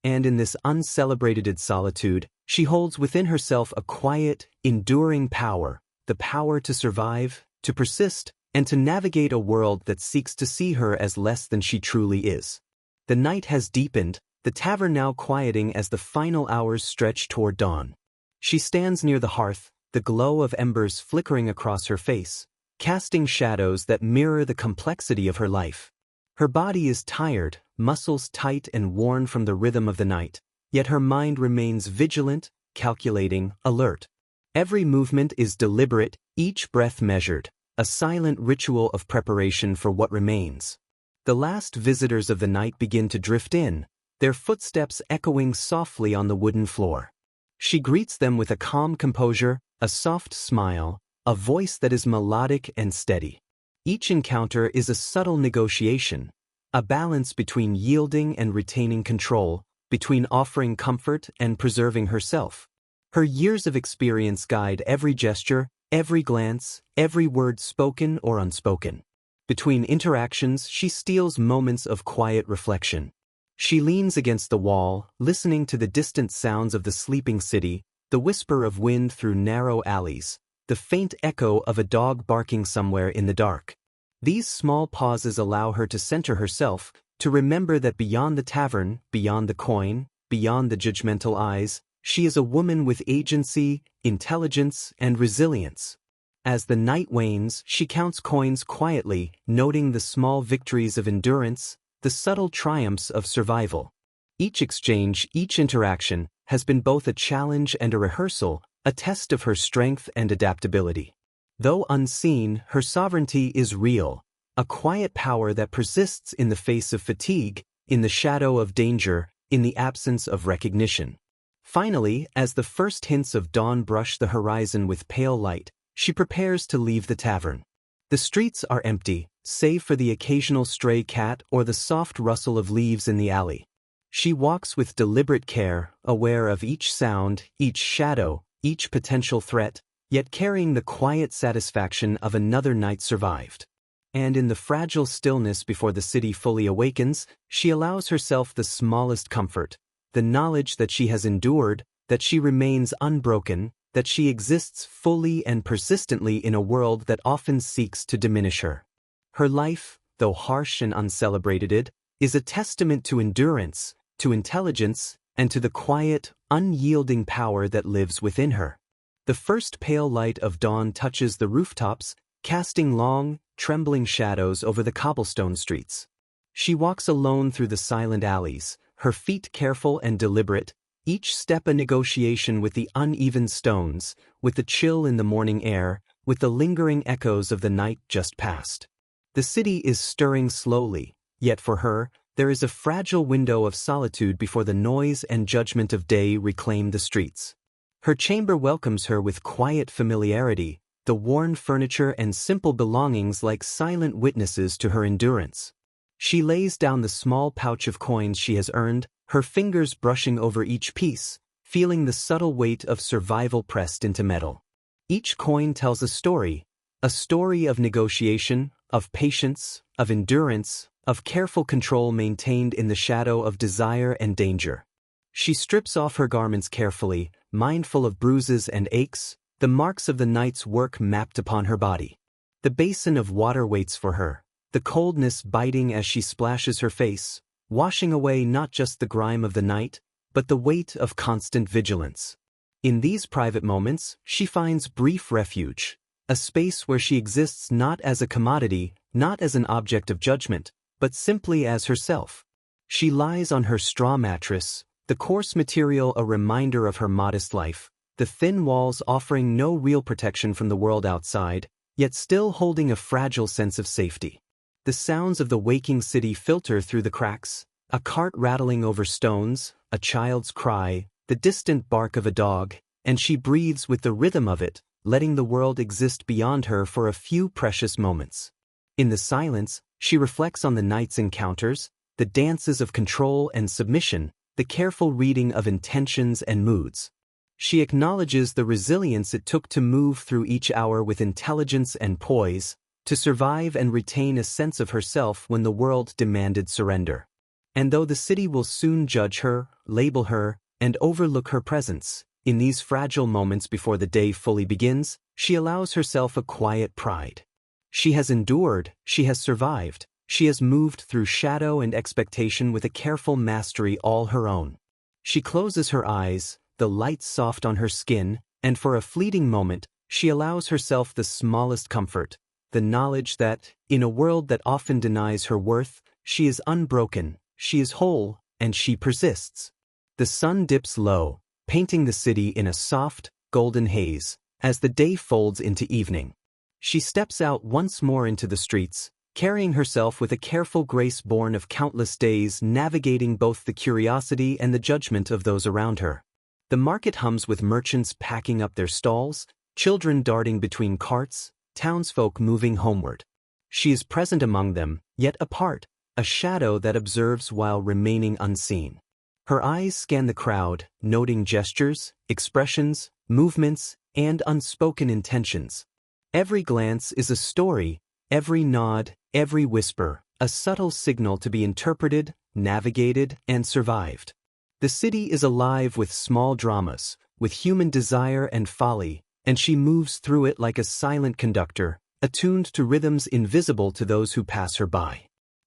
And in this uncelebrated solitude, she holds within herself a quiet, enduring power, the power to survive, to persist, and to navigate a world that seeks to see her as less than she truly is. The night has deepened, the tavern now quieting as the final hours stretch toward dawn. She stands near the hearth, the glow of embers flickering across her face, casting shadows that mirror the complexity of her life. Her body is tired, muscles tight and worn from the rhythm of the night, yet her mind remains vigilant, calculating, alert. Every movement is deliberate, each breath measured, a silent ritual of preparation for what remains. The last visitors of the night begin to drift in, their footsteps echoing softly on the wooden floor. She greets them with a calm composure, a soft smile, a voice that is melodic and steady. Each encounter is a subtle negotiation, a balance between yielding and retaining control, between offering comfort and preserving herself. Her years of experience guide every gesture, every glance, every word spoken or unspoken. Between interactions, she steals moments of quiet reflection. She leans against the wall, listening to the distant sounds of the sleeping city, the whisper of wind through narrow alleys, the faint echo of a dog barking somewhere in the dark. These small pauses allow her to center herself, to remember that beyond the tavern, beyond the coin, beyond the judgmental eyes, she is a woman with agency, intelligence, and resilience. As the night wanes, she counts coins quietly, noting the small victories of endurance, the subtle triumphs of survival. Each exchange, each interaction, has been both a challenge and a rehearsal, a test of her strength and adaptability. Though unseen, her sovereignty is real, a quiet power that persists in the face of fatigue, in the shadow of danger, in the absence of recognition. Finally, as the first hints of dawn brush the horizon with pale light, she prepares to leave the tavern. The streets are empty, save for the occasional stray cat or the soft rustle of leaves in the alley. She walks with deliberate care, aware of each sound, each shadow, each potential threat, yet carrying the quiet satisfaction of another night survived. And in the fragile stillness before the city fully awakens, she allows herself the smallest comfort, the knowledge that she has endured, that she remains unbroken, that she exists fully and persistently in a world that often seeks to diminish her. Her life, though harsh and uncelebrated, is a testament to endurance, to intelligence, and to the quiet, unyielding power that lives within her. The first pale light of dawn touches the rooftops, casting long, trembling shadows over the cobblestone streets. She walks alone through the silent alleys, her feet careful and deliberate, each step a negotiation with the uneven stones, with the chill in the morning air, with the lingering echoes of the night just past. The city is stirring slowly, yet for her, there is a fragile window of solitude before the noise and judgment of day reclaim the streets. Her chamber welcomes her with quiet familiarity, the worn furniture and simple belongings like silent witnesses to her endurance. She lays down the small pouch of coins she has earned, her fingers brushing over each piece, feeling the subtle weight of survival pressed into metal. Each coin tells a story of negotiation, of patience, of endurance, of careful control maintained in the shadow of desire and danger. She strips off her garments carefully, mindful of bruises and aches, the marks of the night's work mapped upon her body. The basin of water waits for her, the coldness biting as she splashes her face, washing away not just the grime of the night, but the weight of constant vigilance. In these private moments, she finds brief refuge, a space where she exists not as a commodity, not as an object of judgment, but simply as herself. She lies on her straw mattress, the coarse material a reminder of her modest life, the thin walls offering no real protection from the world outside, yet still holding a fragile sense of safety. The sounds of the waking city filter through the cracks, a cart rattling over stones, a child's cry, the distant bark of a dog, and she breathes with the rhythm of it, letting the world exist beyond her for a few precious moments. In the silence, she reflects on the night's encounters, the dances of control and submission, the careful reading of intentions and moods. She acknowledges the resilience it took to move through each hour with intelligence and poise, to survive and retain a sense of herself when the world demanded surrender. And though the city will soon judge her, label her, and overlook her presence, in these fragile moments before the day fully begins, she allows herself a quiet pride. She has endured, she has survived, she has moved through shadow and expectation with a careful mastery all her own. She closes her eyes, the light soft on her skin, and for a fleeting moment, she allows herself the smallest comfort, the knowledge that, in a world that often denies her worth, she is unbroken, she is whole, and she persists. The sun dips low, painting the city in a soft, golden haze, as the day folds into evening. She steps out once more into the streets, carrying herself with a careful grace born of countless days navigating both the curiosity and the judgment of those around her. The market hums with merchants packing up their stalls, children darting between carts, townsfolk moving homeward. She is present among them, yet apart, a shadow that observes while remaining unseen. Her eyes scan the crowd, noting gestures, expressions, movements, and unspoken intentions. Every glance is a story, every nod, every whisper, a subtle signal to be interpreted, navigated, and survived. The city is alive with small dramas, with human desire and folly, and she moves through it like a silent conductor, attuned to rhythms invisible to those who pass her by.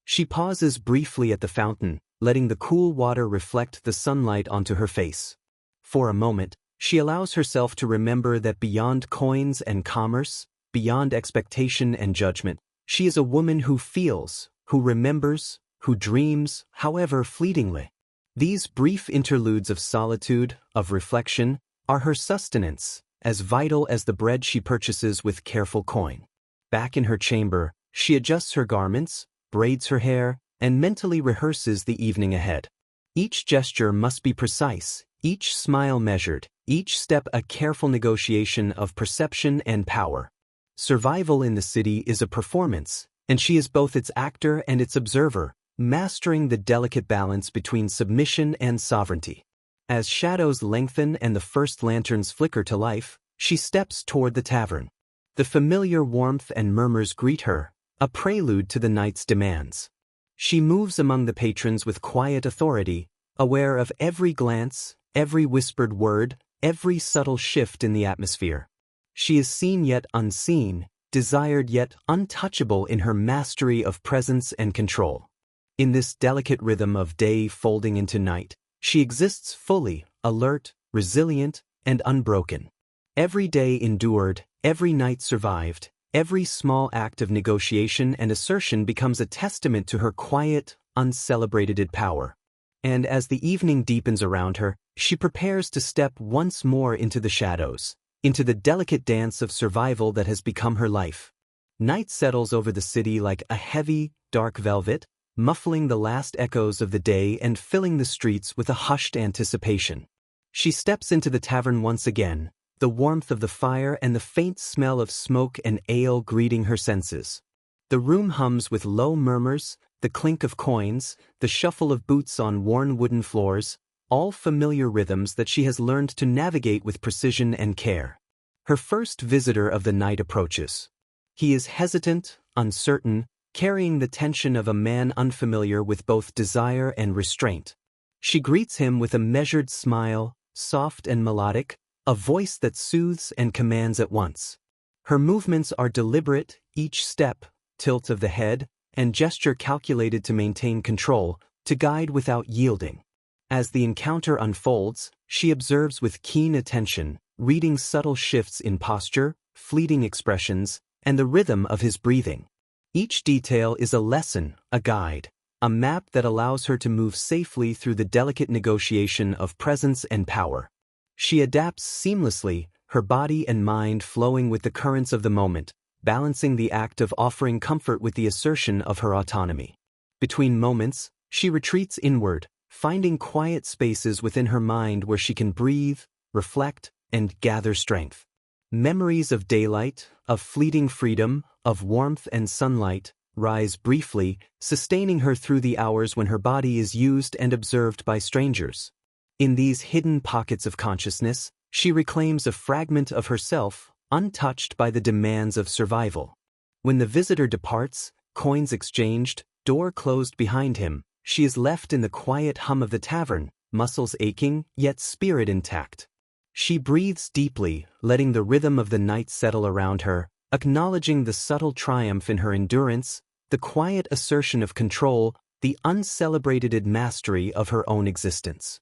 She pauses briefly at the fountain, letting the cool water reflect the sunlight onto her face. For a moment, she allows herself to remember that beyond coins and commerce, beyond expectation and judgment, she is a woman who feels, who remembers, who dreams, however fleetingly. These brief interludes of solitude, of reflection, are her sustenance, as vital as the bread she purchases with careful coin. Back in her chamber, she adjusts her garments, braids her hair, and mentally rehearses the evening ahead. Each gesture must be precise, each smile measured, each step a careful negotiation of perception and power. Survival in the city is a performance, and she is both its actor and its observer, mastering the delicate balance between submission and sovereignty. As shadows lengthen and the first lanterns flicker to life, she steps toward the tavern. The familiar warmth and murmurs greet her, a prelude to the night's demands. She moves among the patrons with quiet authority, aware of every glance, every whispered word, every subtle shift in the atmosphere. She is seen yet unseen, desired yet untouchable in her mastery of presence and control. In this delicate rhythm of day folding into night, she exists fully, alert, resilient, and unbroken. Every day endured, every night survived, every small act of negotiation and assertion becomes a testament to her quiet, uncelebrated power. And as the evening deepens around her, she prepares to step once more into the shadows, into the delicate dance of survival that has become her life. Night settles over the city like a heavy, dark velvet, muffling the last echoes of the day and filling the streets with a hushed anticipation. She steps into the tavern once again, the warmth of the fire and the faint smell of smoke and ale greeting her senses. The room hums with low murmurs, the clink of coins, the shuffle of boots on worn wooden floors, all familiar rhythms that she has learned to navigate with precision and care. Her first visitor of the night approaches. He is hesitant, uncertain, carrying the tension of a man unfamiliar with both desire and restraint. She greets him with a measured smile, soft and melodic, a voice that soothes and commands at once. Her movements are deliberate, each step, tilt of the head, and gesture calculated to maintain control, to guide without yielding. As the encounter unfolds, she observes with keen attention, reading subtle shifts in posture, fleeting expressions, and the rhythm of his breathing. Each detail is a lesson, a guide, a map that allows her to move safely through the delicate negotiation of presence and power. She adapts seamlessly, her body and mind flowing with the currents of the moment, balancing the act of offering comfort with the assertion of her autonomy. Between moments, she retreats inward, finding quiet spaces within her mind where she can breathe, reflect, and gather strength. Memories of daylight, of fleeting freedom, of warmth and sunlight, rise briefly, sustaining her through the hours when her body is used and observed by strangers. In these hidden pockets of consciousness, she reclaims a fragment of herself, untouched by the demands of survival. When the visitor departs, coins exchanged, door closed behind him, she is left in the quiet hum of the tavern, muscles aching, yet spirit intact. She breathes deeply, letting the rhythm of the night settle around her, acknowledging the subtle triumph in her endurance, the quiet assertion of control, the uncelebrated mastery of her own existence.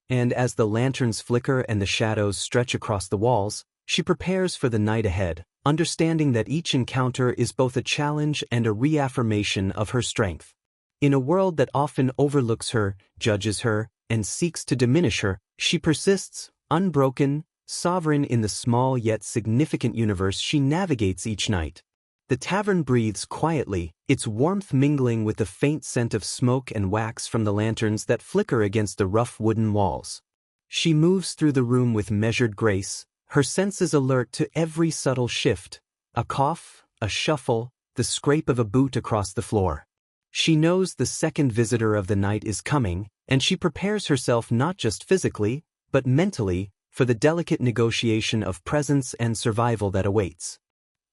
And as the lanterns flicker and the shadows stretch across the walls, she prepares for the night ahead, understanding that each encounter is both a challenge and a reaffirmation of her strength. In a world that often overlooks her, judges her, and seeks to diminish her, she persists, unbroken, sovereign in the small yet significant universe she navigates each night. The tavern breathes quietly, its warmth mingling with the faint scent of smoke and wax from the lanterns that flicker against the rough wooden walls. She moves through the room with measured grace, her senses alert to every subtle shift, a cough, a shuffle, the scrape of a boot across the floor. She knows the second visitor of the night is coming, and she prepares herself not just physically, but mentally, for the delicate negotiation of presence and survival that awaits.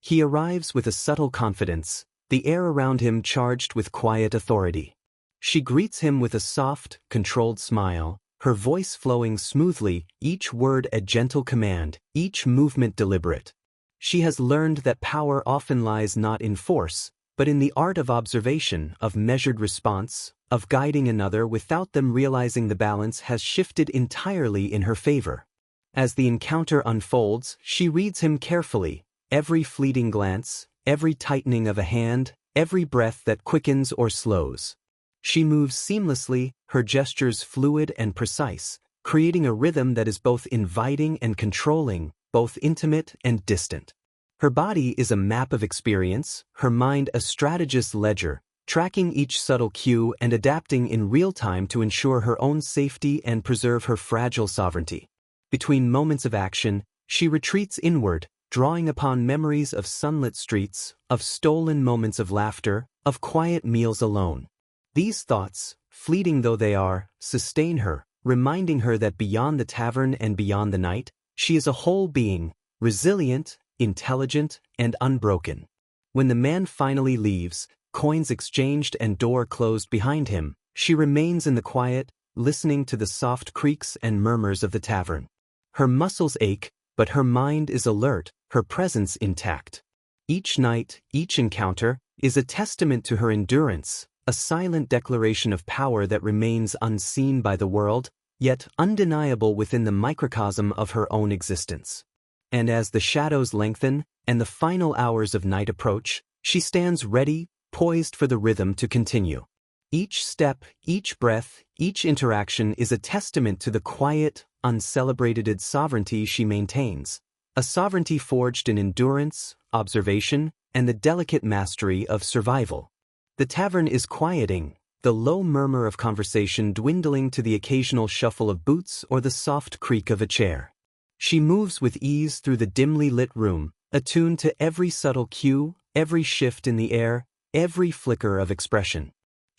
He arrives with a subtle confidence, the air around him charged with quiet authority. She greets him with a soft, controlled smile, her voice flowing smoothly, each word a gentle command, each movement deliberate. She has learned that power often lies not in force, but in the art of observation, of measured response, of guiding another without them realizing the balance has shifted entirely in her favor. As the encounter unfolds, she reads him carefully, every fleeting glance, every tightening of a hand, every breath that quickens or slows. She moves seamlessly, her gestures fluid and precise, creating a rhythm that is both inviting and controlling, both intimate and distant. Her body is a map of experience, her mind a strategist's ledger, tracking each subtle cue and adapting in real time to ensure her own safety and preserve her fragile sovereignty. Between moments of action, she retreats inward, drawing upon memories of sunlit streets, of stolen moments of laughter, of quiet meals alone. These thoughts, fleeting though they are, sustain her, reminding her that beyond the tavern and beyond the night, she is a whole being, resilient, intelligent, and unbroken. When the man finally leaves, coins exchanged and door closed behind him, she remains in the quiet, listening to the soft creaks and murmurs of the tavern. Her muscles ache, but her mind is alert, her presence intact. Each night, each encounter, is a testament to her endurance, a silent declaration of power that remains unseen by the world, yet undeniable within the microcosm of her own existence. And as the shadows lengthen, and the final hours of night approach, she stands ready, poised for the rhythm to continue. Each step, each breath, each interaction is a testament to the quiet, uncelebrated sovereignty she maintains, a sovereignty forged in endurance, observation, and the delicate mastery of survival. The tavern is quieting, the low murmur of conversation dwindling to the occasional shuffle of boots or the soft creak of a chair. She moves with ease through the dimly lit room, attuned to every subtle cue, every shift in the air, every flicker of expression.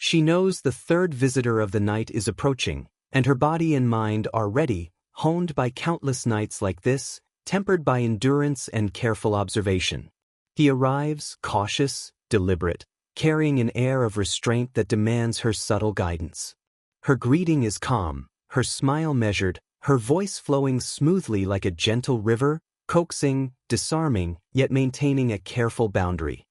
She knows the third visitor of the night is approaching, and her body and mind are ready, honed by countless nights like this, tempered by endurance and careful observation. He arrives, cautious, deliberate, carrying an air of restraint that demands her subtle guidance. Her greeting is calm, her smile measured, her voice flowing smoothly like a gentle river, coaxing, disarming, yet maintaining a careful boundary.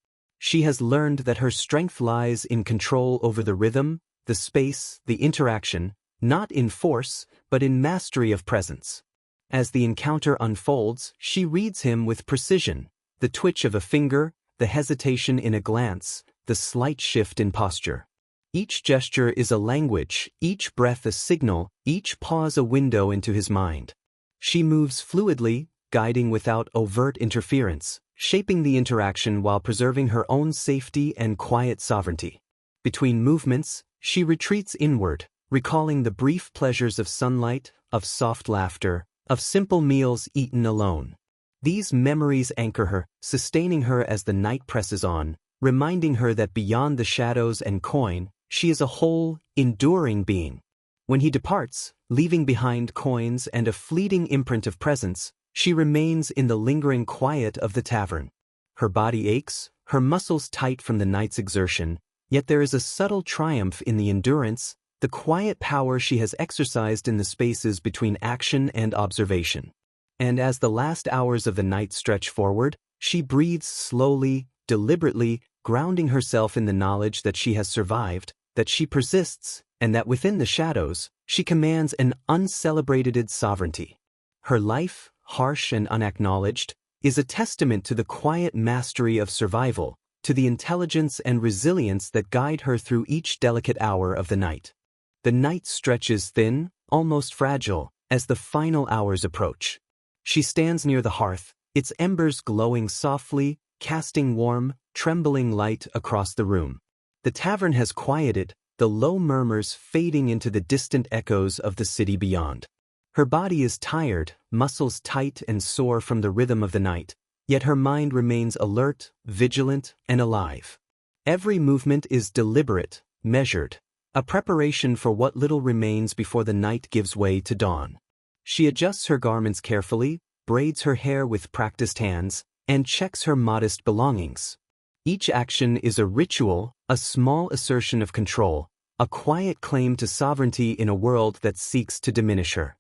She has learned that her strength lies in control over the rhythm, the space, the interaction, not in force, but in mastery of presence. As the encounter unfolds, she reads him with precision, the twitch of a finger, the hesitation in a glance, the slight shift in posture. Each gesture is a language, each breath a signal, each pause a window into his mind. She moves fluidly, guiding without overt interference, shaping the interaction while preserving her own safety and quiet sovereignty. Between movements, she retreats inward, recalling the brief pleasures of sunlight, of soft laughter, of simple meals eaten alone. These memories anchor her, sustaining her as the night presses on, reminding her that beyond the shadows and coin, she is a whole, enduring being. When he departs, leaving behind coins and a fleeting imprint of presence, she remains in the lingering quiet of the tavern. Her body aches, her muscles tight from the night's exertion, yet there is a subtle triumph in the endurance, the quiet power she has exercised in the spaces between action and observation. And as the last hours of the night stretch forward, she breathes slowly, deliberately, grounding herself in the knowledge that she has survived, that she persists, and that within the shadows, she commands an uncelebrated sovereignty. Her life, harsh and unacknowledged, is a testament to the quiet mastery of survival, to the intelligence and resilience that guide her through each delicate hour of the night. The night stretches thin, almost fragile, as the final hours approach. She stands near the hearth, its embers glowing softly, casting warm, trembling light across the room. The tavern has quieted, the low murmurs fading into the distant echoes of the city beyond. Her body is tired, muscles tight and sore from the rhythm of the night, yet her mind remains alert, vigilant, and alive. Every movement is deliberate, measured, a preparation for what little remains before the night gives way to dawn. She adjusts her garments carefully, braids her hair with practiced hands, and checks her modest belongings. Each action is a ritual, a small assertion of control, a quiet claim to sovereignty in a world that seeks to diminish her.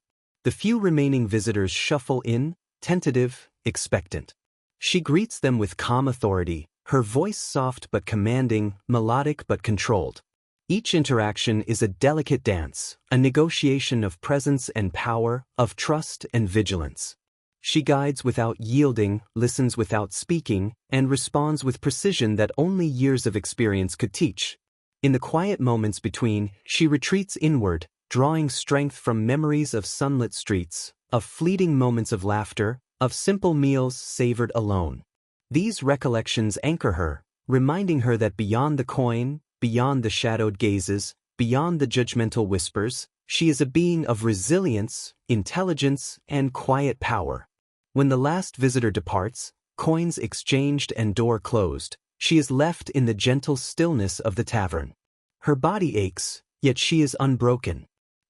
The few remaining visitors shuffle in, tentative, expectant. She greets them with calm authority, her voice soft but commanding, melodic but controlled. Each interaction is a delicate dance, a negotiation of presence and power, of trust and vigilance. She guides without yielding, listens without speaking, and responds with precision that only years of experience could teach. In the quiet moments between, she retreats inward, drawing strength from memories of sunlit streets, of fleeting moments of laughter, of simple meals savored alone. These recollections anchor her, reminding her that beyond the coin, beyond the shadowed gazes, beyond the judgmental whispers, she is a being of resilience, intelligence, and quiet power. When the last visitor departs, coins exchanged and door closed, she is left in the gentle stillness of the tavern. Her body aches, yet she is unbroken.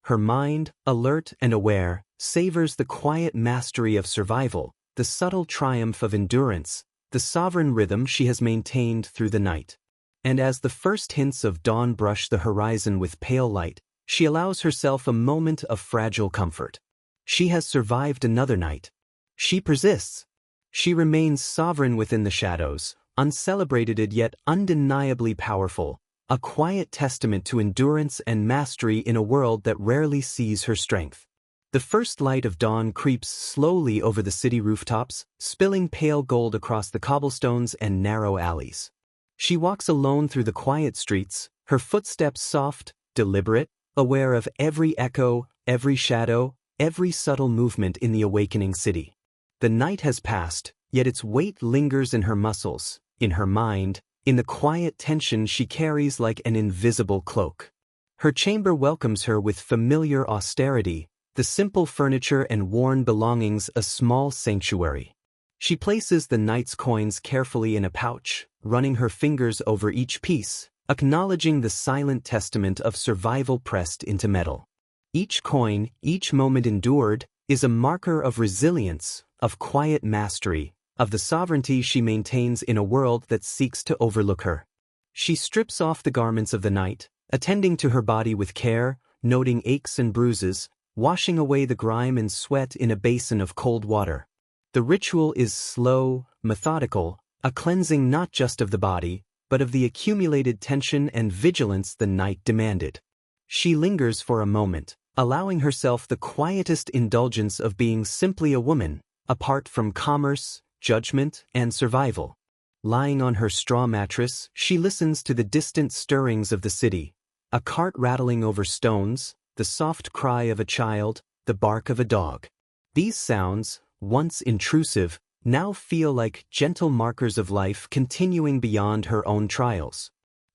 Her mind, alert and aware, savors the quiet mastery of survival, the subtle triumph of endurance, the sovereign rhythm she has maintained through the night. And as the first hints of dawn brush the horizon with pale light, she allows herself a moment of fragile comfort. She has survived another night. She persists. She remains sovereign within the shadows, uncelebrated yet undeniably powerful, a quiet testament to endurance and mastery in a world that rarely sees her strength. The first light of dawn creeps slowly over the city rooftops, spilling pale gold across the cobblestones and narrow alleys. She walks alone through the quiet streets, her footsteps soft, deliberate, aware of every echo, every shadow, every subtle movement in the awakening city. The night has passed, yet its weight lingers in her muscles, in her mind, in the quiet tension she carries like an invisible cloak. Her chamber welcomes her with familiar austerity, the simple furniture and worn belongings a small sanctuary. She places the night's coins carefully in a pouch, running her fingers over each piece, acknowledging the silent testament of survival pressed into metal. Each coin, each moment endured, is a marker of resilience, of quiet mastery, of the sovereignty she maintains in a world that seeks to overlook her. She strips off the garments of the night, attending to her body with care, noting aches and bruises, washing away the grime and sweat in a basin of cold water. The ritual is slow, methodical, a cleansing not just of the body, but of the accumulated tension and vigilance the night demanded. She lingers for a moment, allowing herself the quietest indulgence of being simply a woman, apart from commerce, judgment, and survival. Lying on her straw mattress, she listens to the distant stirrings of the city, a cart rattling over stones, the soft cry of a child, the bark of a dog. These sounds, once intrusive, now feel like gentle markers of life continuing beyond her own trials.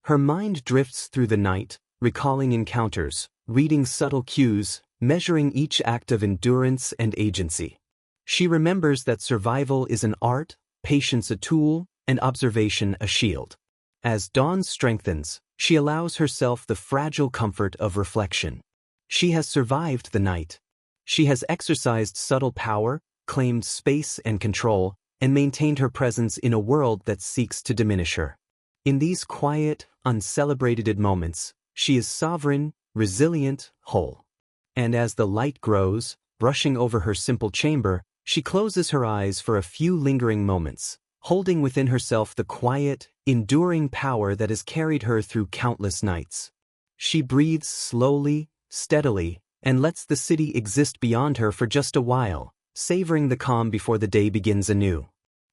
Her mind drifts through the night, recalling encounters, reading subtle cues, measuring each act of endurance and agency. She remembers that survival is an art, patience a tool, and observation a shield. As dawn strengthens, she allows herself the fragile comfort of reflection. She has survived the night. She has exercised subtle power, claimed space and control, and maintained her presence in a world that seeks to diminish her. In these quiet, uncelebrated moments, she is sovereign, resilient, whole. And as the light grows, brushing over her simple chamber, she closes her eyes for a few lingering moments, holding within herself the quiet, enduring power that has carried her through countless nights. She breathes slowly, steadily, and lets the city exist beyond her for just a while, savoring the calm before the day begins anew.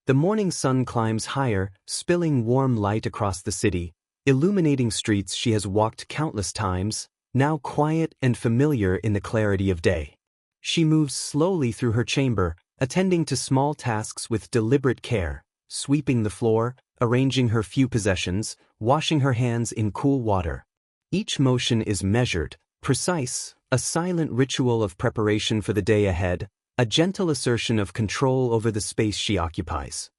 The morning sun climbs higher, spilling warm light across the city, illuminating streets she has walked countless times, now quiet and familiar in the clarity of day. She moves slowly through her chamber, attending to small tasks with deliberate care, sweeping the floor, arranging her few possessions, washing her hands in cool water. Each motion is measured, precise, a silent ritual of preparation for the day ahead, a gentle assertion of control over the space she occupies.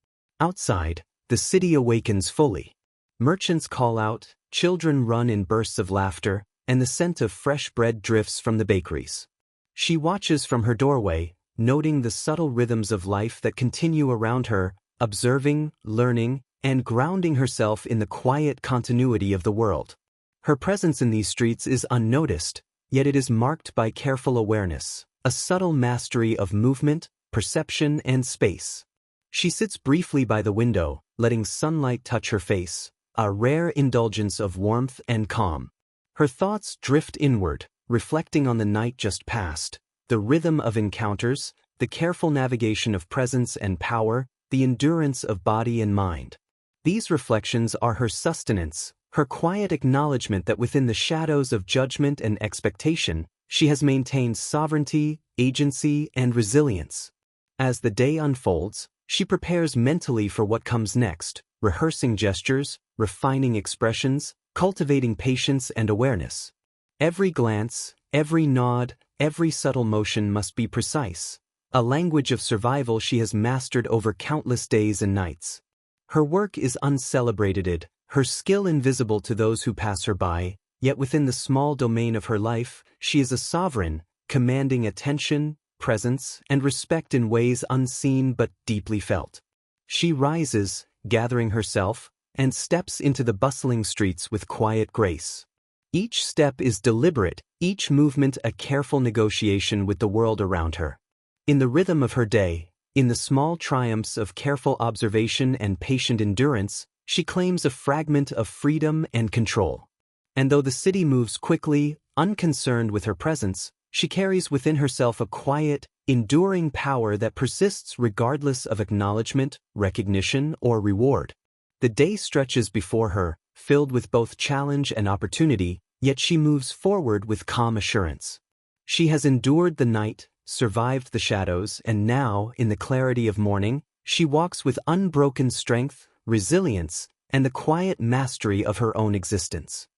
Outside, the city awakens fully. Merchants call out, children run in bursts of laughter, and the scent of fresh bread drifts from the bakeries. She watches from her doorway, noting the subtle rhythms of life that continue around her, observing, learning, and grounding herself in the quiet continuity of the world. Her presence in these streets is unnoticed, yet it is marked by careful awareness, a subtle mastery of movement, perception, and space. She sits briefly by the window, letting sunlight touch her face, a rare indulgence of warmth and calm. Her thoughts drift inward, reflecting on the night just past, the rhythm of encounters, the careful navigation of presence and power, the endurance of body and mind. These reflections are her sustenance, her quiet acknowledgement that within the shadows of judgment and expectation, she has maintained sovereignty, agency, and resilience. As the day unfolds, she prepares mentally for what comes next, rehearsing gestures, refining expressions, cultivating patience and awareness. Every glance, every nod, every subtle motion must be precise, a language of survival she has mastered over countless days and nights. Her work is uncelebrated, her skill invisible to those who pass her by, yet within the small domain of her life, she is a sovereign, commanding attention, presence, and respect in ways unseen but deeply felt. She rises, gathering herself, and steps into the bustling streets with quiet grace. Each step is deliberate, each movement a careful negotiation with the world around her. In the rhythm of her day, in the small triumphs of careful observation and patient endurance, she claims a fragment of freedom and control. And though the city moves quickly, unconcerned with her presence, she carries within herself a quiet, enduring power that persists regardless of acknowledgement, recognition, or reward. The day stretches before her, filled with both challenge and opportunity, yet she moves forward with calm assurance. She has endured the night, survived the shadows, and now, in the clarity of morning, she walks with unbroken strength, resilience, and the quiet mastery of her own existence.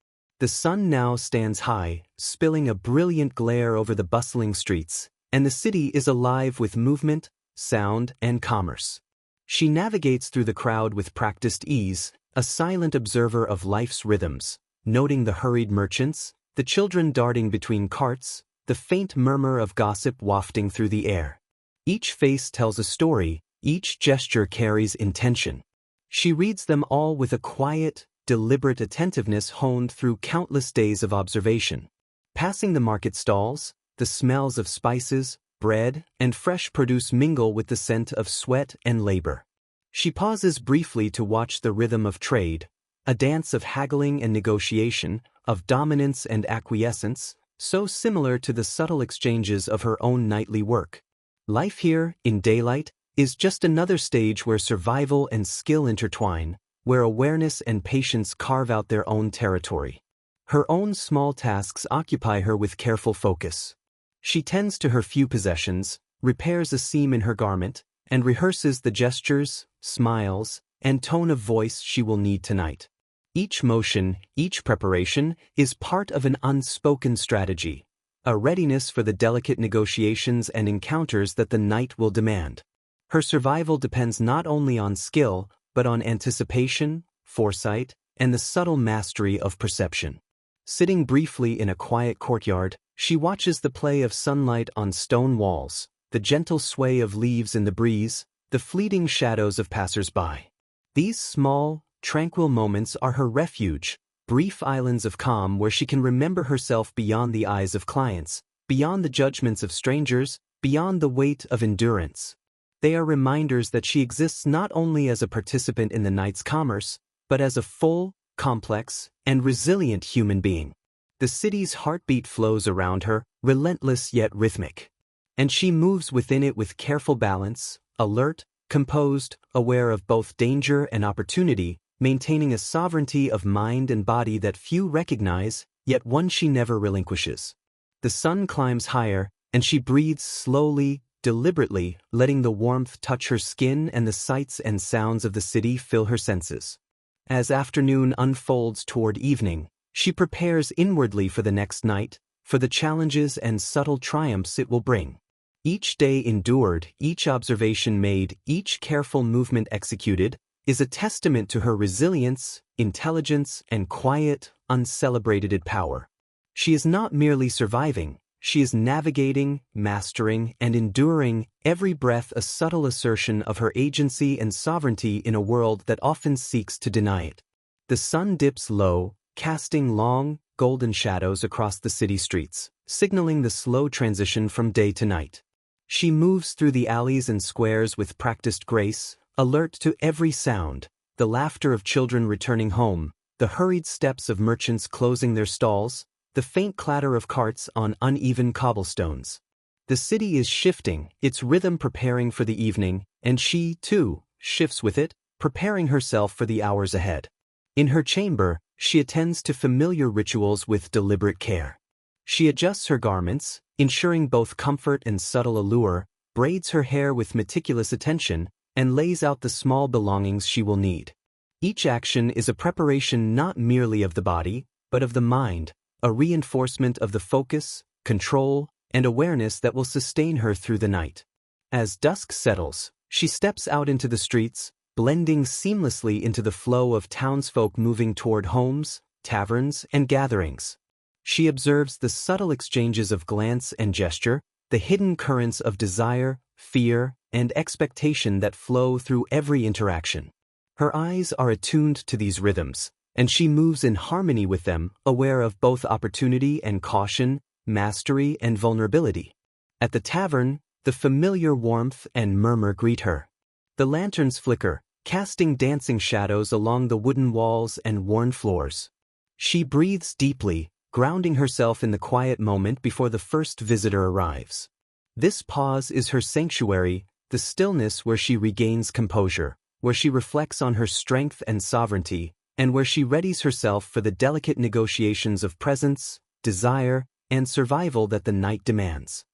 The sun now stands high, spilling a brilliant glare over the bustling streets, and the city is alive with movement, sound, and commerce. She navigates through the crowd with practiced ease, a silent observer of life's rhythms, noting the hurried merchants, the children darting between carts, the faint murmur of gossip wafting through the air. Each face tells a story, each gesture carries intention. She reads them all with a quiet, deliberate attentiveness honed through countless days of observation. Passing the market stalls, the smells of spices, bread, and fresh produce mingle with the scent of sweat and labor. She pauses briefly to watch the rhythm of trade, a dance of haggling and negotiation, of dominance and acquiescence, so similar to the subtle exchanges of her own nightly work. Life here, in daylight, is just another stage where survival and skill intertwine, where awareness and patience carve out their own territory. Her own small tasks occupy her with careful focus. She tends to her few possessions, repairs a seam in her garment, and rehearses the gestures, smiles, and tone of voice she will need tonight. Each motion, each preparation, is part of an unspoken strategy, a readiness for the delicate negotiations and encounters that the night will demand. Her survival depends not only on skill, but on anticipation, foresight, and the subtle mastery of perception. Sitting briefly in a quiet courtyard, she watches the play of sunlight on stone walls, the gentle sway of leaves in the breeze, the fleeting shadows of passers-by. These small, tranquil moments are her refuge, brief islands of calm where she can remember herself beyond the eyes of clients, beyond the judgments of strangers, beyond the weight of endurance. They are reminders that she exists not only as a participant in the night's commerce, but as a full, complex, and resilient human being. The city's heartbeat flows around her, relentless yet rhythmic. And she moves within it with careful balance, alert, composed, aware of both danger and opportunity, maintaining a sovereignty of mind and body that few recognize, yet one she never relinquishes. The sun climbs higher, and she breathes slowly, deliberately, letting the warmth touch her skin and the sights and sounds of the city fill her senses. As afternoon unfolds toward evening, she prepares inwardly for the next night, for the challenges and subtle triumphs it will bring. Each day endured, each observation made, each careful movement executed, is a testament to her resilience, intelligence, and quiet, uncelebrated power. She is not merely surviving, she is navigating, mastering, and enduring, every breath a subtle assertion of her agency and sovereignty in a world that often seeks to deny it. The sun dips low, casting long, golden shadows across the city streets, signaling the slow transition from day to night. She moves through the alleys and squares with practiced grace, alert to every sound, the laughter of children returning home, the hurried steps of merchants closing their stalls, the faint clatter of carts on uneven cobblestones. The city is shifting, its rhythm preparing for the evening, and she, too, shifts with it, preparing herself for the hours ahead. In her chamber, she attends to familiar rituals with deliberate care. She adjusts her garments, ensuring both comfort and subtle allure, braids her hair with meticulous attention, and lays out the small belongings she will need. Each action is a preparation not merely of the body, but of the mind, a reinforcement of the focus, control, and awareness that will sustain her through the night. As dusk settles, she steps out into the streets, blending seamlessly into the flow of townsfolk moving toward homes, taverns, and gatherings. She observes the subtle exchanges of glance and gesture, the hidden currents of desire, fear, and expectation that flow through every interaction. Her eyes are attuned to these rhythms, and she moves in harmony with them, aware of both opportunity and caution, mastery and vulnerability. At the tavern, the familiar warmth and murmur greet her. The lanterns flicker, casting dancing shadows along the wooden walls and worn floors. She breathes deeply, grounding herself in the quiet moment before the first visitor arrives. This pause is her sanctuary, the stillness where she regains composure, where she reflects on her strength and sovereignty, and where she readies herself for the delicate negotiations of presence, desire, and survival that the night demands.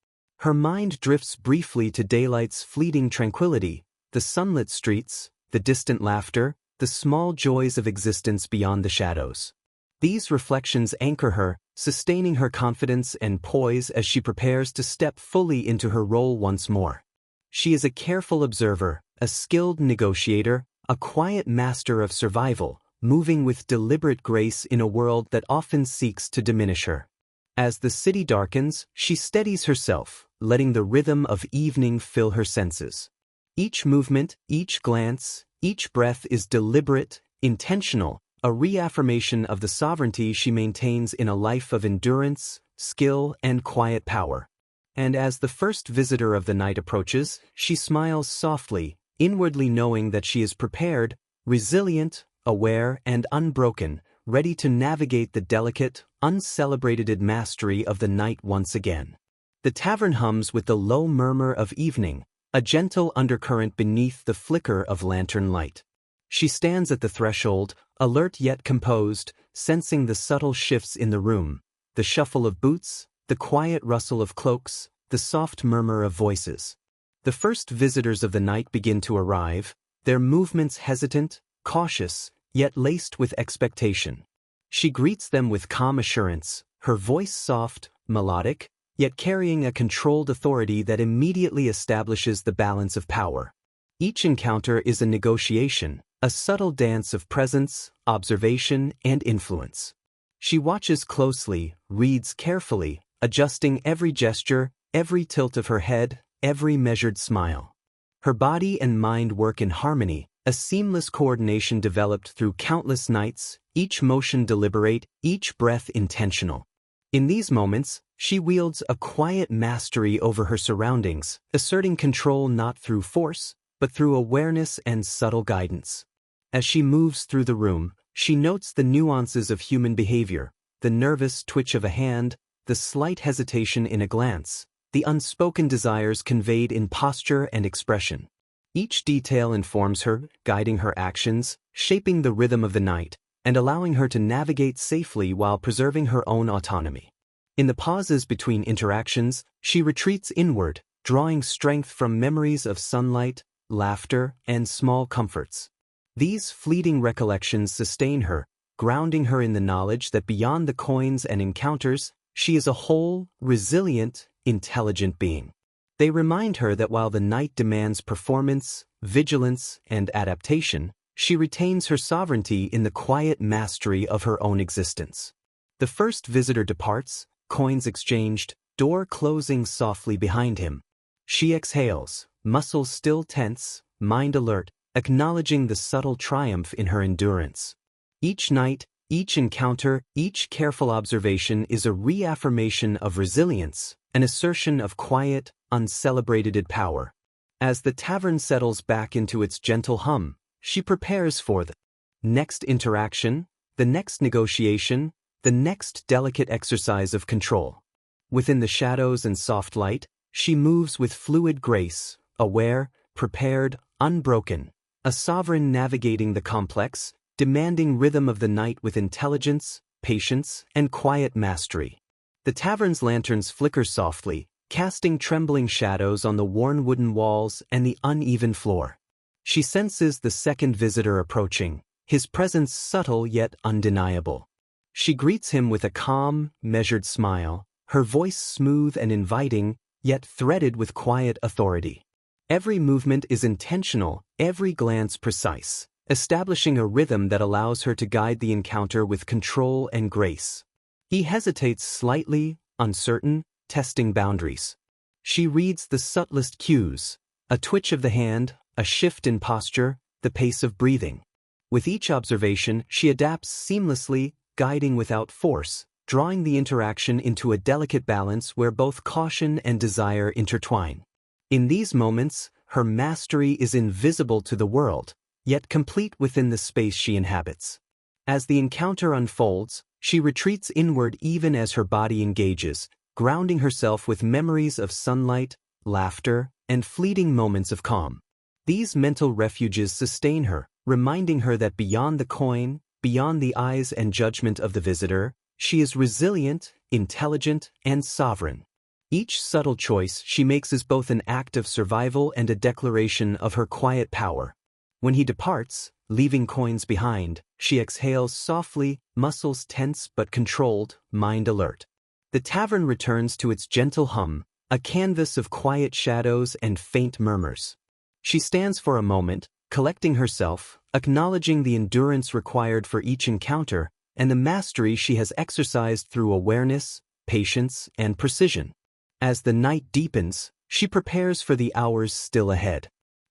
Her mind drifts briefly to daylight's fleeting tranquility, the sunlit streets, the distant laughter, the small joys of existence beyond the shadows. These reflections anchor her, sustaining her confidence and poise as she prepares to step fully into her role once more. She is a careful observer, a skilled negotiator, a quiet master of survival, moving with deliberate grace in a world that often seeks to diminish her. As the city darkens, she steadies herself, letting the rhythm of evening fill her senses. Each movement, each glance, each breath is deliberate, intentional, a reaffirmation of the sovereignty she maintains in a life of endurance, skill, and quiet power. And as the first visitor of the night approaches, she smiles softly, inwardly knowing that she is prepared, resilient, aware, and unbroken, ready to navigate the delicate, uncelebrated mastery of the night once again. The tavern hums with the low murmur of evening, a gentle undercurrent beneath the flicker of lantern light. She stands at the threshold, alert yet composed, sensing the subtle shifts in the room, the shuffle of boots, the quiet rustle of cloaks, the soft murmur of voices. The first visitors of the night begin to arrive, their movements hesitant, cautious, yet laced with expectation. She greets them with calm assurance, her voice soft, melodic, yet carrying a controlled authority that immediately establishes the balance of power. Each encounter is a negotiation, a subtle dance of presence, observation, and influence. She watches closely, reads carefully, adjusting every gesture, every tilt of her head, every measured smile. Her body and mind work in harmony, a seamless coordination developed through countless nights, each motion deliberate, each breath intentional. In these moments, she wields a quiet mastery over her surroundings, asserting control not through force, but through awareness and subtle guidance. As she moves through the room, she notes the nuances of human behavior, the nervous twitch of a hand, the slight hesitation in a glance, the unspoken desires conveyed in posture and expression. Each detail informs her, guiding her actions, shaping the rhythm of the night, and allowing her to navigate safely while preserving her own autonomy. In the pauses between interactions, she retreats inward, drawing strength from memories of sunlight, laughter, and small comforts. These fleeting recollections sustain her, grounding her in the knowledge that beyond the coins and encounters, she is a whole, resilient, intelligent being. They remind her that while the night demands performance, vigilance, and adaptation, she retains her sovereignty in the quiet mastery of her own existence. The first visitor departs, coins exchanged, door closing softly behind him. She exhales, muscles still tense, mind alert, acknowledging the subtle triumph in her endurance. Each night, each encounter, each careful observation is a reaffirmation of resilience, an assertion of quiet, uncelebrated power. As the tavern settles back into its gentle hum, she prepares for the next interaction, the next negotiation, the next delicate exercise of control. Within the shadows and soft light, she moves with fluid grace, aware, prepared, unbroken, a sovereign navigating the complex, demanding rhythm of the night with intelligence, patience, and quiet mastery. The tavern's lanterns flicker softly, casting trembling shadows on the worn wooden walls and the uneven floor. She senses the second visitor approaching, his presence subtle yet undeniable. She greets him with a calm, measured smile, her voice smooth and inviting, yet threaded with quiet authority. Every movement is intentional, every glance precise, establishing a rhythm that allows her to guide the encounter with control and grace. He hesitates slightly, uncertain, testing boundaries. She reads the subtlest cues, a twitch of the hand, a shift in posture, the pace of breathing. With each observation, she adapts seamlessly, guiding without force, drawing the interaction into a delicate balance where both caution and desire intertwine. In these moments, her mastery is invisible to the world, yet complete within the space she inhabits. As the encounter unfolds, she retreats inward even as her body engages, grounding herself with memories of sunlight, laughter, and fleeting moments of calm. These mental refuges sustain her, reminding her that beyond the coin, beyond the eyes and judgment of the visitor, she is resilient, intelligent, and sovereign. Each subtle choice she makes is both an act of survival and a declaration of her quiet power. When he departs, leaving coins behind, she exhales softly, muscles tense but controlled, mind alert. The tavern returns to its gentle hum, a canvas of quiet shadows and faint murmurs. She stands for a moment, collecting herself, acknowledging the endurance required for each encounter, and the mastery she has exercised through awareness, patience, and precision. As the night deepens, she prepares for the hours still ahead.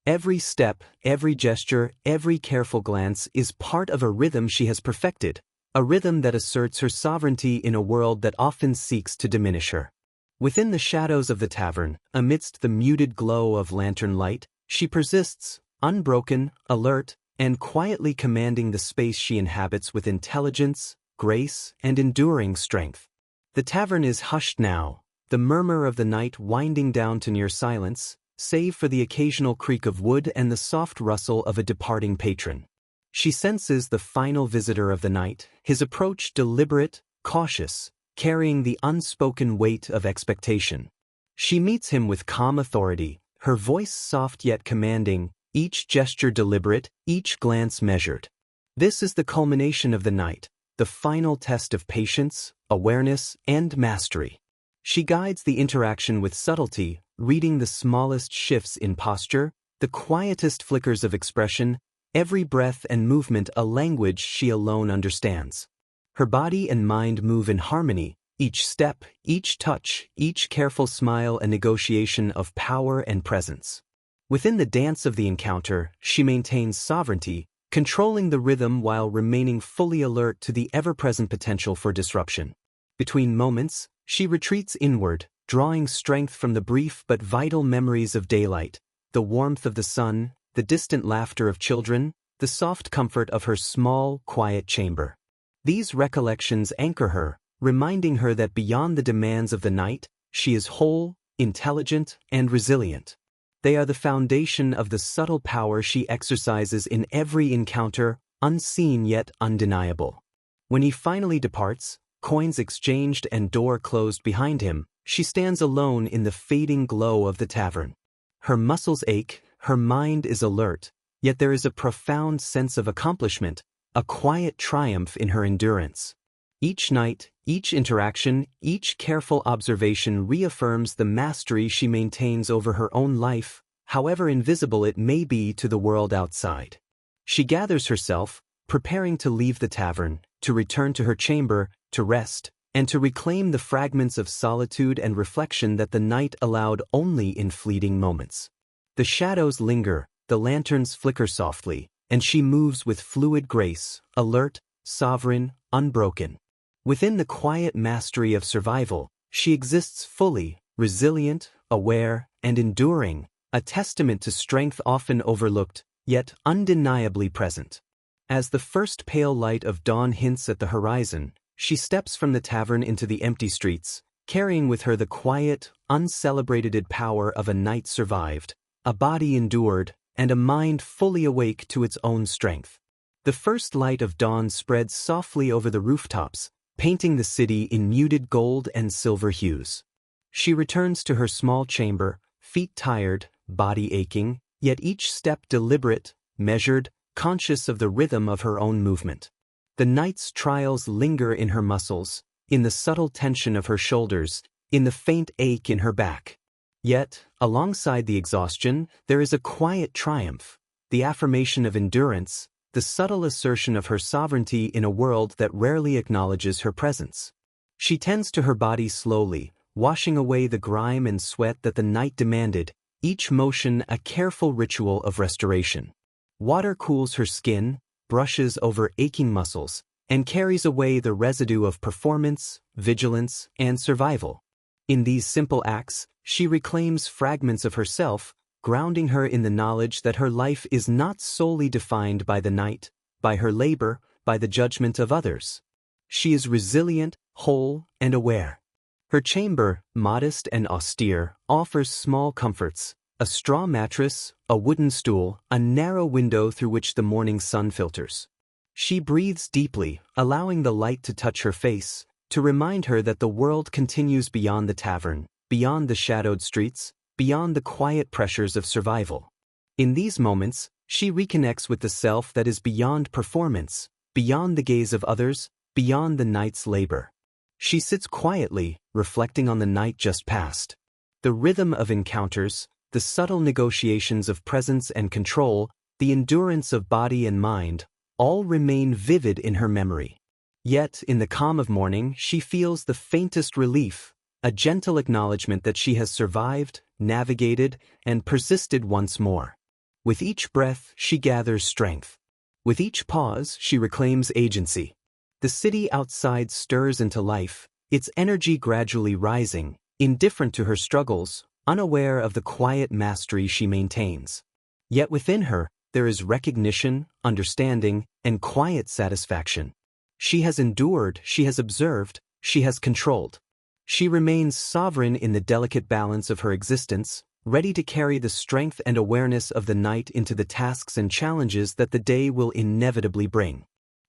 Every step, every gesture, every careful glance is part of a rhythm she has perfected, a rhythm that asserts her sovereignty in a world that often seeks to diminish her. Within the shadows of the tavern, amidst the muted glow of lantern light, she persists, unbroken, alert, and quietly commanding the space she inhabits with intelligence, grace, and enduring strength. The tavern is hushed now, the murmur of the night winding down to near silence, save for the occasional creak of wood and the soft rustle of a departing patron. She senses the final visitor of the night, his approach deliberate, cautious, carrying the unspoken weight of expectation. She meets him with calm authority, her voice soft yet commanding, each gesture deliberate, each glance measured. This is the culmination of the night, the final test of patience, awareness, and mastery. She guides the interaction with subtlety, reading the smallest shifts in posture, the quietest flickers of expression, every breath and movement a language she alone understands. Her body and mind move in harmony, each step, each touch, each careful smile a negotiation of power and presence. Within the dance of the encounter, she maintains sovereignty, controlling the rhythm while remaining fully alert to the ever-present potential for disruption. Between moments, she retreats inward, drawing strength from the brief but vital memories of daylight, the warmth of the sun, the distant laughter of children, the soft comfort of her small, quiet chamber. These recollections anchor her, reminding her that beyond the demands of the night, she is whole, intelligent, and resilient. They are the foundation of the subtle power she exercises in every encounter, unseen yet undeniable. When he finally departs, coins exchanged and door closed behind him, she stands alone in the fading glow of the tavern. Her muscles ache, her mind is alert, yet there is a profound sense of accomplishment, a quiet triumph in her endurance. Each night, each interaction, each careful observation reaffirms the mastery she maintains over her own life, however invisible it may be to the world outside. She gathers herself, preparing to leave the tavern, to return to her chamber, to rest, and to reclaim the fragments of solitude and reflection that the night allowed only in fleeting moments. The shadows linger, the lanterns flicker softly, and she moves with fluid grace, alert, sovereign, unbroken. Within the quiet mastery of survival, she exists fully, resilient, aware, and enduring, a testament to strength often overlooked, yet undeniably present. As the first pale light of dawn hints at the horizon, she steps from the tavern into the empty streets, carrying with her the quiet, uncelebrated power of a night survived, a body endured, and a mind fully awake to its own strength. The first light of dawn spreads softly over the rooftops, painting the city in muted gold and silver hues. She returns to her small chamber, feet tired, body aching, yet each step deliberate, measured, conscious of the rhythm of her own movement. The night's trials linger in her muscles, in the subtle tension of her shoulders, in the faint ache in her back. Yet, alongside the exhaustion, there is a quiet triumph, the affirmation of endurance, the subtle assertion of her sovereignty in a world that rarely acknowledges her presence. She tends to her body slowly, washing away the grime and sweat that the night demanded, each motion a careful ritual of restoration. Water cools her skin, brushes over aching muscles, and carries away the residue of performance, vigilance, and survival. In these simple acts, she reclaims fragments of herself, grounding her in the knowledge that her life is not solely defined by the night, by her labor, by the judgment of others. She is resilient, whole, and aware. Her chamber, modest and austere, offers small comforts: a straw mattress, a wooden stool, a narrow window through which the morning sun filters. She breathes deeply, allowing the light to touch her face, to remind her that the world continues beyond the tavern, beyond the shadowed streets, beyond the quiet pressures of survival. In these moments, she reconnects with the self that is beyond performance, beyond the gaze of others, beyond the night's labor. She sits quietly, reflecting on the night just past. The rhythm of encounters, the subtle negotiations of presence and control, the endurance of body and mind, all remain vivid in her memory. Yet, in the calm of morning, she feels the faintest relief, a gentle acknowledgement that she has survived, navigated, and persisted once more. With each breath, she gathers strength. With each pause, she reclaims agency. The city outside stirs into life, its energy gradually rising, indifferent to her struggles, unaware of the quiet mastery she maintains. Yet within her, there is recognition, understanding, and quiet satisfaction. She has endured, she has observed, she has controlled. She remains sovereign in the delicate balance of her existence, ready to carry the strength and awareness of the night into the tasks and challenges that the day will inevitably bring.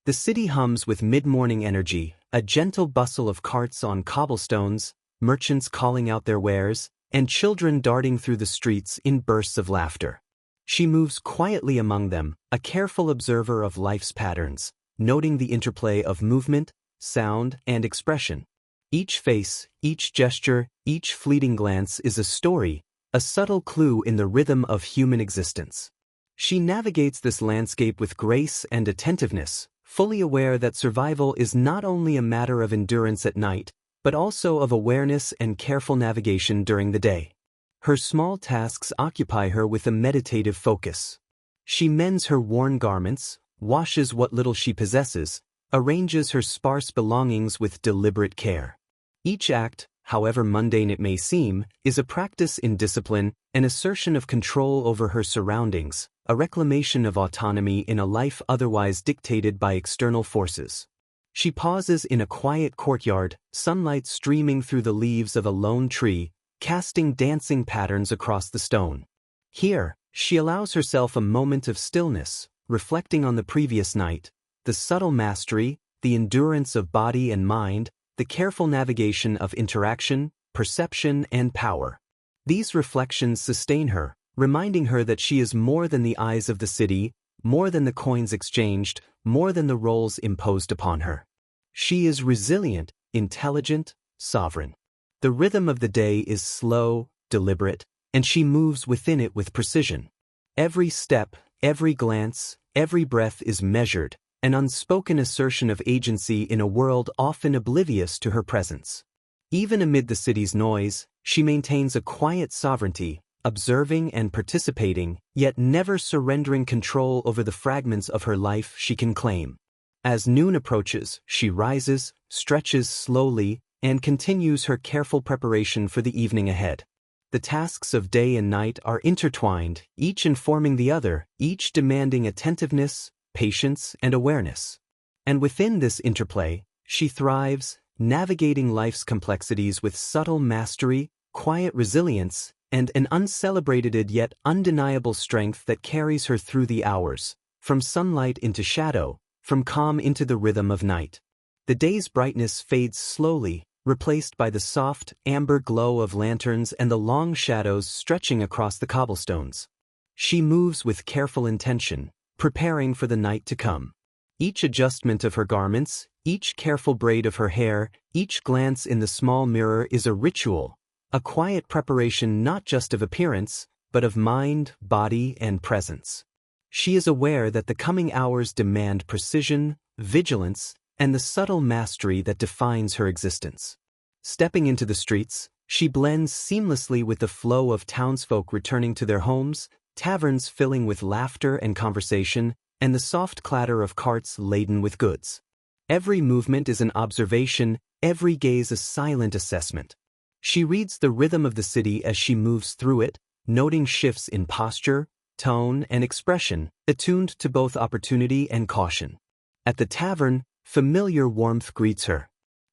The city hums with mid-morning energy, a gentle bustle of carts on cobblestones, merchants calling out their wares, and children darting through the streets in bursts of laughter. She moves quietly among them, a careful observer of life's patterns, noting the interplay of movement, sound, and expression. Each face, each gesture, each fleeting glance is a story, a subtle clue in the rhythm of human existence. She navigates this landscape with grace and attentiveness, fully aware that survival is not only a matter of endurance at night, but also of awareness and careful navigation during the day. Her small tasks occupy her with a meditative focus. She mends her worn garments, washes what little she possesses, arranges her sparse belongings with deliberate care. Each act, however mundane it may seem, is a practice in discipline, an assertion of control over her surroundings, a reclamation of autonomy in a life otherwise dictated by external forces. She pauses in a quiet courtyard, sunlight streaming through the leaves of a lone tree, casting dancing patterns across the stone. Here, she allows herself a moment of stillness, reflecting on the previous night, the subtle mastery, the endurance of body and mind, the careful navigation of interaction, perception, and power. These reflections sustain her, reminding her that she is more than the eyes of the city, more than the coins exchanged, more than the roles imposed upon her. She is resilient, intelligent, sovereign. The rhythm of the day is slow, deliberate, and she moves within it with precision. Every step, every glance, every breath is measured, an unspoken assertion of agency in a world often oblivious to her presence. Even amid the city's noise, she maintains a quiet sovereignty, observing and participating, yet never surrendering control over the fragments of her life she can claim. As noon approaches, she rises, stretches slowly, and continues her careful preparation for the evening ahead. The tasks of day and night are intertwined, each informing the other, each demanding attentiveness, patience, and awareness. And within this interplay, she thrives, navigating life's complexities with subtle mastery, quiet resilience, and an uncelebrated yet undeniable strength that carries her through the hours, from sunlight into shadow, from calm into the rhythm of night. The day's brightness fades slowly, replaced by the soft, amber glow of lanterns and the long shadows stretching across the cobblestones. She moves with careful intention, preparing for the night to come. Each adjustment of her garments, each careful braid of her hair, each glance in the small mirror is a ritual, a quiet preparation not just of appearance, but of mind, body, and presence. She is aware that the coming hours demand precision, vigilance, and the subtle mastery that defines her existence. Stepping into the streets, she blends seamlessly with the flow of townsfolk returning to their homes, taverns filling with laughter and conversation, and the soft clatter of carts laden with goods. Every movement is an observation, every gaze a silent assessment. She reads the rhythm of the city as she moves through it, noting shifts in posture, tone, and expression, attuned to both opportunity and caution. At the tavern, familiar warmth greets her.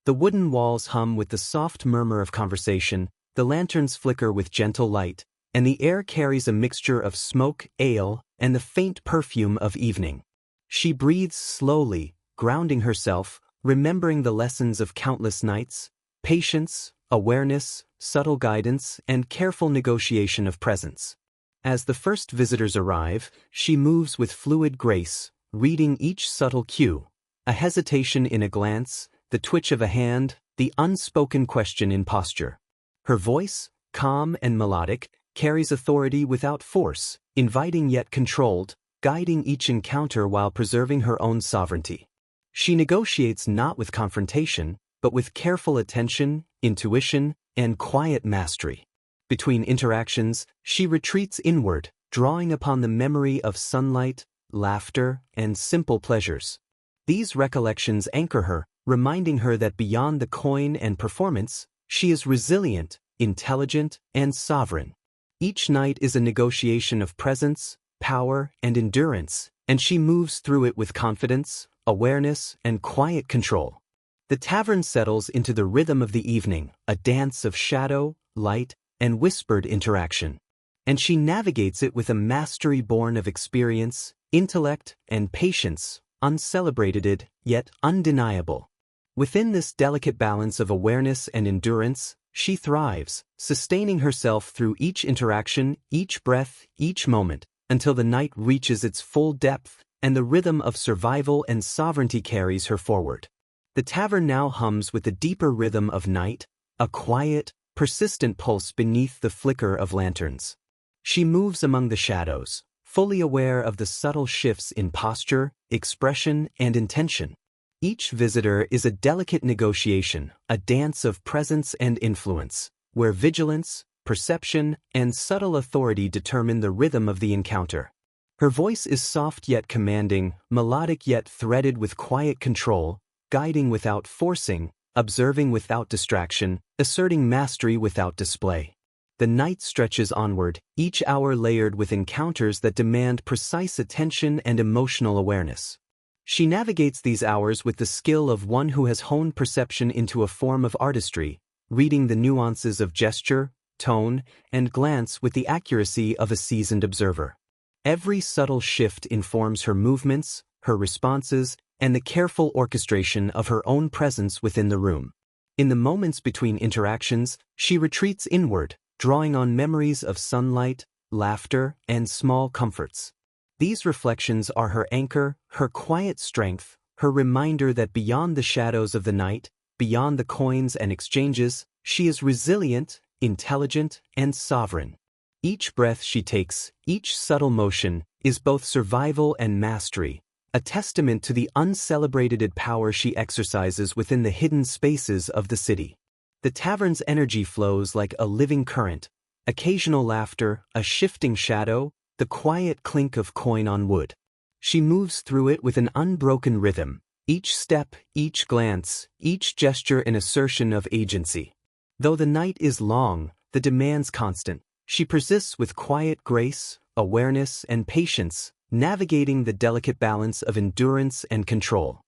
The wooden walls hum with the soft murmur of conversation, the lanterns flicker with gentle light, and the air carries a mixture of smoke, ale, and the faint perfume of evening. She breathes slowly, grounding herself, remembering the lessons of countless nights, patience, awareness, subtle guidance, and careful negotiation of presence. As the first visitors arrive, she moves with fluid grace, reading each subtle cue, a hesitation in a glance, the twitch of a hand, the unspoken question in posture. Her voice, calm and melodic, carries authority without force, inviting yet controlled, guiding each encounter while preserving her own sovereignty. She negotiates not with confrontation, but with careful attention, intuition, and quiet mastery. Between interactions, she retreats inward, drawing upon the memory of sunlight, laughter, and simple pleasures. These recollections anchor her, reminding her that beyond the coin and performance, she is resilient, intelligent, and sovereign. Each night is a negotiation of presence, power, and endurance, and she moves through it with confidence, awareness, and quiet control. The tavern settles into the rhythm of the evening, a dance of shadow, light, and whispered interaction. And she navigates it with a mastery born of experience, intellect, and patience, uncelebrated yet undeniable. Within this delicate balance of awareness and endurance, she thrives, sustaining herself through each interaction, each breath, each moment, until the night reaches its full depth and the rhythm of survival and sovereignty carries her forward. The tavern now hums with the deeper rhythm of night, a quiet, persistent pulse beneath the flicker of lanterns. She moves among the shadows, fully aware of the subtle shifts in posture, expression, and intention. Each visitor is a delicate negotiation, a dance of presence and influence, where vigilance, perception, and subtle authority determine the rhythm of the encounter. Her voice is soft yet commanding, melodic yet threaded with quiet control, guiding without forcing, observing without distraction, asserting mastery without display. The night stretches onward, each hour layered with encounters that demand precise attention and emotional awareness. She navigates these hours with the skill of one who has honed perception into a form of artistry, reading the nuances of gesture, tone, and glance with the accuracy of a seasoned observer. Every subtle shift informs her movements, her responses, and the careful orchestration of her own presence within the room. In the moments between interactions, she retreats inward, drawing on memories of sunlight, laughter, and small comforts. These reflections are her anchor, her quiet strength, her reminder that beyond the shadows of the night, beyond the coins and exchanges, she is resilient, intelligent, and sovereign. Each breath she takes, each subtle motion, is both survival and mastery, a testament to the uncelebrated power she exercises within the hidden spaces of the city. The tavern's energy flows like a living current, occasional laughter, a shifting shadow, the quiet clink of coin on wood. She moves through it with an unbroken rhythm, each step, each glance, each gesture an assertion of agency. Though the night is long, the demands constant, she persists with quiet grace, awareness, and patience, navigating the delicate balance of endurance and control.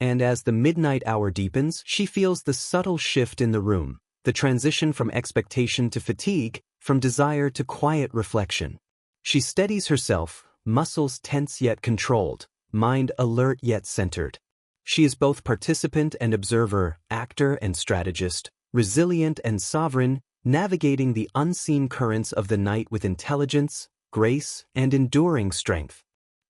And as the midnight hour deepens, she feels the subtle shift in the room, the transition from expectation to fatigue, from desire to quiet reflection. She steadies herself, muscles tense yet controlled, mind alert yet centered. She is both participant and observer, actor and strategist, resilient and sovereign, navigating the unseen currents of the night with intelligence, grace, and enduring strength.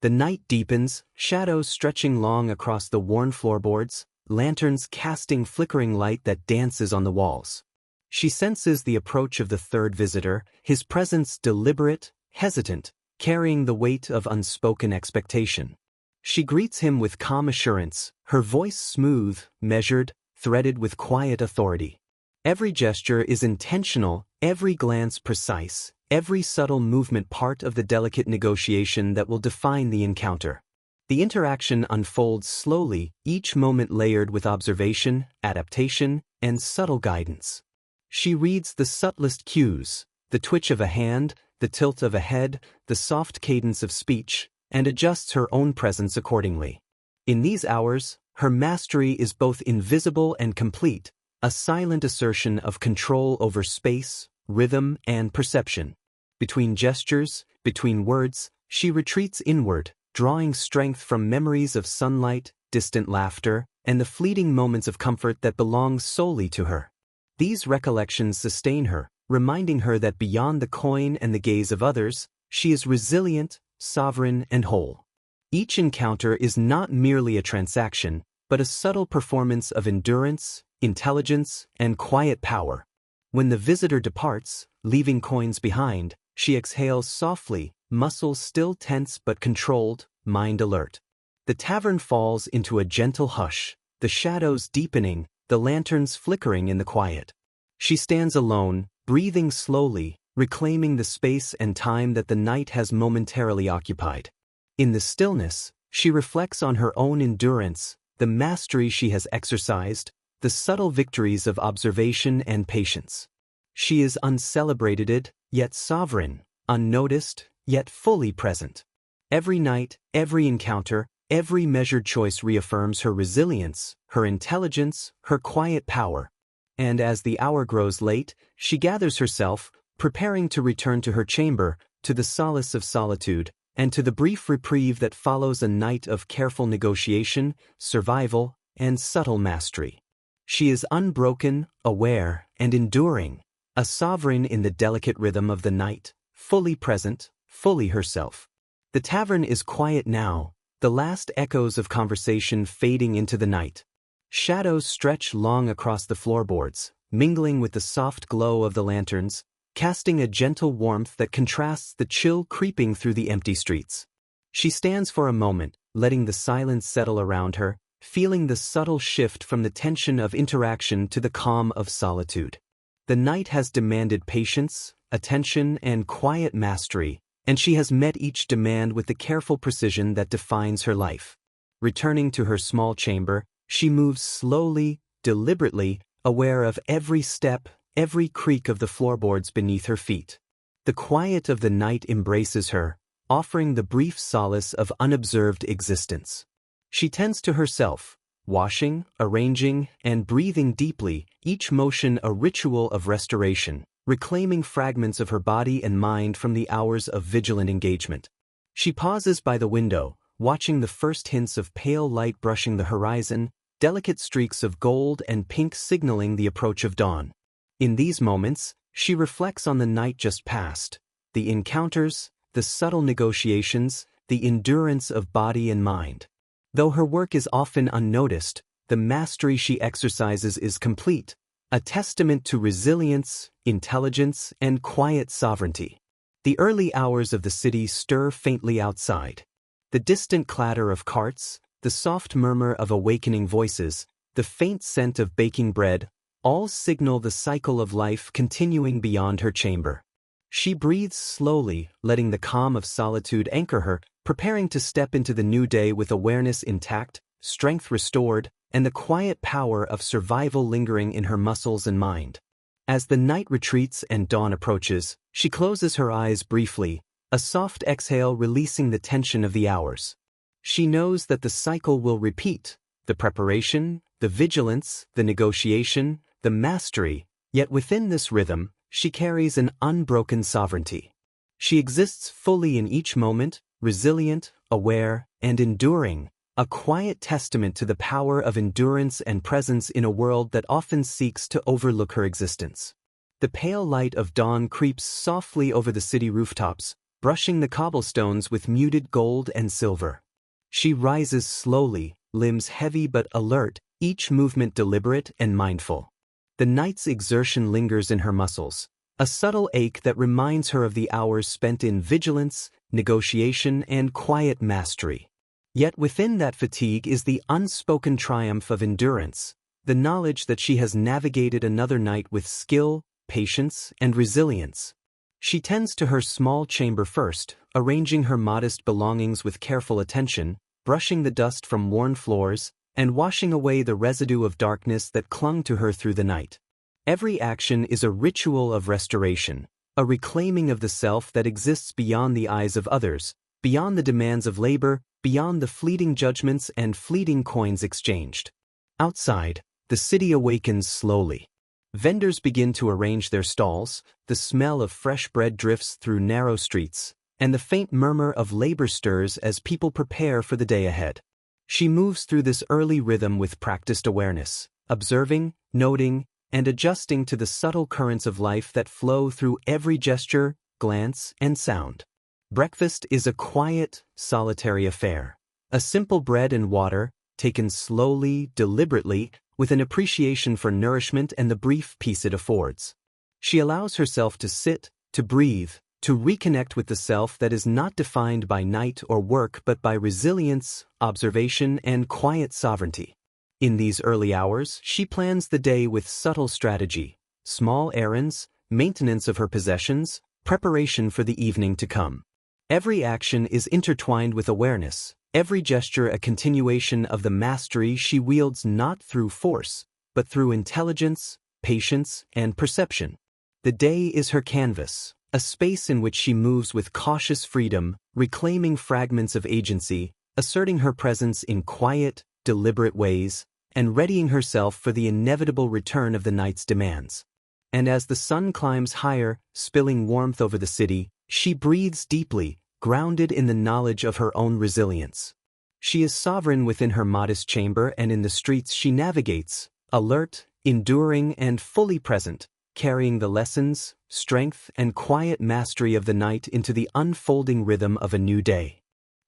The night deepens, shadows stretching long across the worn floorboards, lanterns casting flickering light that dances on the walls. She senses the approach of the third visitor, his presence deliberate, hesitant, carrying the weight of unspoken expectation. She greets him with calm assurance, her voice smooth, measured, threaded with quiet authority. Every gesture is intentional, every glance precise, every subtle movement part of the delicate negotiation that will define the encounter. The interaction unfolds slowly, each moment layered with observation, adaptation, and subtle guidance. She reads the subtlest cues, the twitch of a hand, the tilt of a head, the soft cadence of speech, and adjusts her own presence accordingly. In these hours, her mastery is both invisible and complete, a silent assertion of control over space, rhythm, and perception. Between gestures, between words, she retreats inward, drawing strength from memories of sunlight, distant laughter, and the fleeting moments of comfort that belong solely to her. These recollections sustain her, reminding her that beyond the coin and the gaze of others, she is resilient, sovereign, and whole. Each encounter is not merely a transaction, but a subtle performance of endurance, intelligence, and quiet power. When the visitor departs, leaving coins behind, she exhales softly, muscles still tense but controlled, mind alert. The tavern falls into a gentle hush, the shadows deepening, the lanterns flickering in the quiet. She stands alone, breathing slowly, reclaiming the space and time that the night has momentarily occupied. In the stillness, she reflects on her own endurance, the mastery she has exercised, the subtle victories of observation and patience. She is uncelebrated, yet sovereign, unnoticed, yet fully present. Every night, every encounter, every measured choice reaffirms her resilience, her intelligence, her quiet power. And as the hour grows late, she gathers herself, preparing to return to her chamber, to the solace of solitude, and to the brief reprieve that follows a night of careful negotiation, survival, and subtle mastery. She is unbroken, aware, and enduring, a sovereign in the delicate rhythm of the night, fully present, fully herself. The tavern is quiet now, the last echoes of conversation fading into the night. Shadows stretch long across the floorboards, mingling with the soft glow of the lanterns, casting a gentle warmth that contrasts the chill creeping through the empty streets. She stands for a moment, letting the silence settle around her, feeling the subtle shift from the tension of interaction to the calm of solitude. The night has demanded patience, attention, and quiet mastery, and she has met each demand with the careful precision that defines her life. Returning to her small chamber, she moves slowly, deliberately, aware of every step, every creak of the floorboards beneath her feet. The quiet of the night embraces her, offering the brief solace of unobserved existence. She tends to herself, washing, arranging, and breathing deeply, each motion a ritual of restoration, reclaiming fragments of her body and mind from the hours of vigilant engagement. She pauses by the window, watching the first hints of pale light brushing the horizon, delicate streaks of gold and pink signaling the approach of dawn. In these moments, she reflects on the night just past, the encounters, the subtle negotiations, the endurance of body and mind. Though her work is often unnoticed, the mastery she exercises is complete, a testament to resilience, intelligence, and quiet sovereignty. The early hours of the city stir faintly outside. The distant clatter of carts, the soft murmur of awakening voices, the faint scent of baking bread, all signal the cycle of life continuing beyond her chamber. She breathes slowly, letting the calm of solitude anchor her, preparing to step into the new day with awareness intact, strength restored, and the quiet power of survival lingering in her muscles and mind. As the night retreats and dawn approaches, she closes her eyes briefly, a soft exhale releasing the tension of the hours. She knows that the cycle will repeat, the preparation, the vigilance, the negotiation, the mastery, yet within this rhythm, she carries an unbroken sovereignty. She exists fully in each moment, resilient, aware, and enduring, a quiet testament to the power of endurance and presence in a world that often seeks to overlook her existence. The pale light of dawn creeps softly over the city rooftops, brushing the cobblestones with muted gold and silver. She rises slowly, limbs heavy but alert, each movement deliberate and mindful. The night's exertion lingers in her muscles, a subtle ache that reminds her of the hours spent in vigilance, negotiation, and quiet mastery. Yet within that fatigue is the unspoken triumph of endurance, the knowledge that she has navigated another night with skill, patience, and resilience. She tends to her small chamber first, arranging her modest belongings with careful attention, brushing the dust from worn floors, and washing away the residue of darkness that clung to her through the night. Every action is a ritual of restoration, a reclaiming of the self that exists beyond the eyes of others, beyond the demands of labor, beyond the fleeting judgments and fleeting coins exchanged. Outside, the city awakens slowly. Vendors begin to arrange their stalls, the smell of fresh bread drifts through narrow streets, and the faint murmur of labor stirs as people prepare for the day ahead. She moves through this early rhythm with practiced awareness, observing, noting, and adjusting to the subtle currents of life that flow through every gesture, glance, and sound. Breakfast is a quiet, solitary affair. A simple bread and water, taken slowly, deliberately, with an appreciation for nourishment and the brief peace it affords. She allows herself to sit, to breathe, to reconnect with the self that is not defined by night or work but by resilience, observation, and quiet sovereignty. In these early hours, she plans the day with subtle strategy, small errands, maintenance of her possessions, preparation for the evening to come. Every action is intertwined with awareness, every gesture a continuation of the mastery she wields not through force, but through intelligence, patience, and perception. The day is her canvas, a space in which she moves with cautious freedom, reclaiming fragments of agency, asserting her presence in quiet, deliberate ways, and readying herself for the inevitable return of the night's demands. And as the sun climbs higher, spilling warmth over the city, she breathes deeply, grounded in the knowledge of her own resilience. She is sovereign within her modest chamber and in the streets she navigates, alert, enduring, and fully present, carrying the lessons, strength, and quiet mastery of the night into the unfolding rhythm of a new day.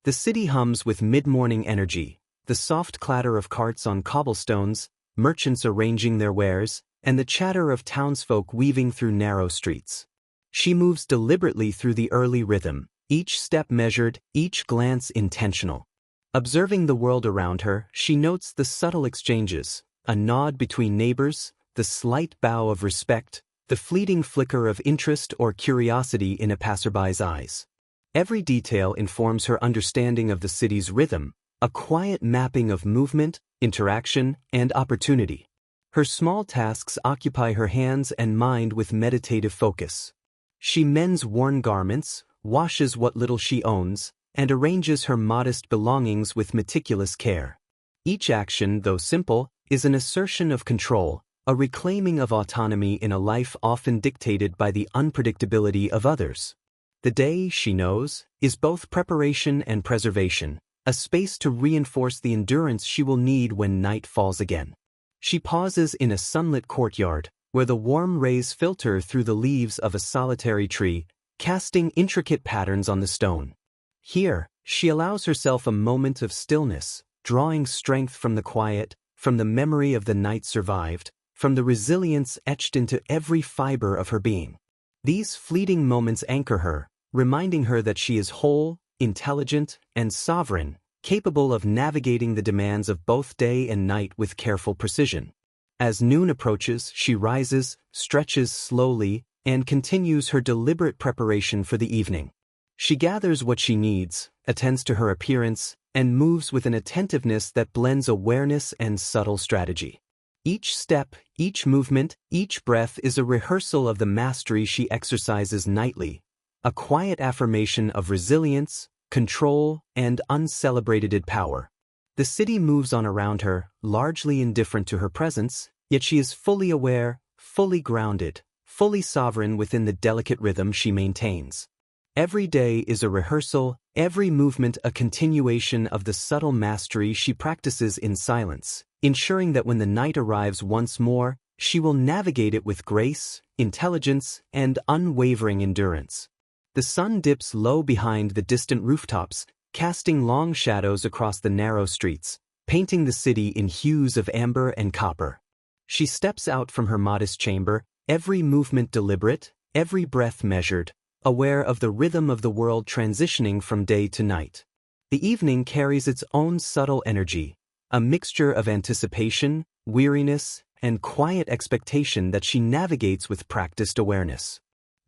The city hums with mid-morning energy, the soft clatter of carts on cobblestones, merchants arranging their wares, and the chatter of townsfolk weaving through narrow streets. She moves deliberately through the early rhythm, each step measured, each glance intentional. Observing the world around her, she notes the subtle exchanges, a nod between neighbors, the slight bow of respect, the fleeting flicker of interest or curiosity in a passerby's eyes. Every detail informs her understanding of the city's rhythm, a quiet mapping of movement, interaction, and opportunity. Her small tasks occupy her hands and mind with meditative focus. She mends worn garments, washes what little she owns, and arranges her modest belongings with meticulous care. Each action, though simple, is an assertion of control, a reclaiming of autonomy in a life often dictated by the unpredictability of others. The day, she knows, is both preparation and preservation, a space to reinforce the endurance she will need when night falls again. She pauses in a sunlit courtyard, where the warm rays filter through the leaves of a solitary tree, casting intricate patterns on the stone. Here, she allows herself a moment of stillness, drawing strength from the quiet, from the memory of the night survived, from the resilience etched into every fiber of her being. These fleeting moments anchor her, reminding her that she is whole, intelligent, and sovereign, capable of navigating the demands of both day and night with careful precision. As noon approaches, she rises, stretches slowly, and continues her deliberate preparation for the evening. She gathers what she needs, attends to her appearance, and moves with an attentiveness that blends awareness and subtle strategy. Each step, each movement, each breath is a rehearsal of the mastery she exercises nightly, a quiet affirmation of resilience, control, and uncelebrated power. The city moves on around her, largely indifferent to her presence, yet she is fully aware, fully grounded, fully sovereign within the delicate rhythm she maintains. Every day is a rehearsal, every movement a continuation of the subtle mastery she practices in silence, ensuring that when the night arrives once more, she will navigate it with grace, intelligence, and unwavering endurance. The sun dips low behind the distant rooftops, casting long shadows across the narrow streets, painting the city in hues of amber and copper. She steps out from her modest chamber, every movement deliberate, every breath measured, aware of the rhythm of the world transitioning from day to night. The evening carries its own subtle energy, a mixture of anticipation, weariness, and quiet expectation that she navigates with practiced awareness.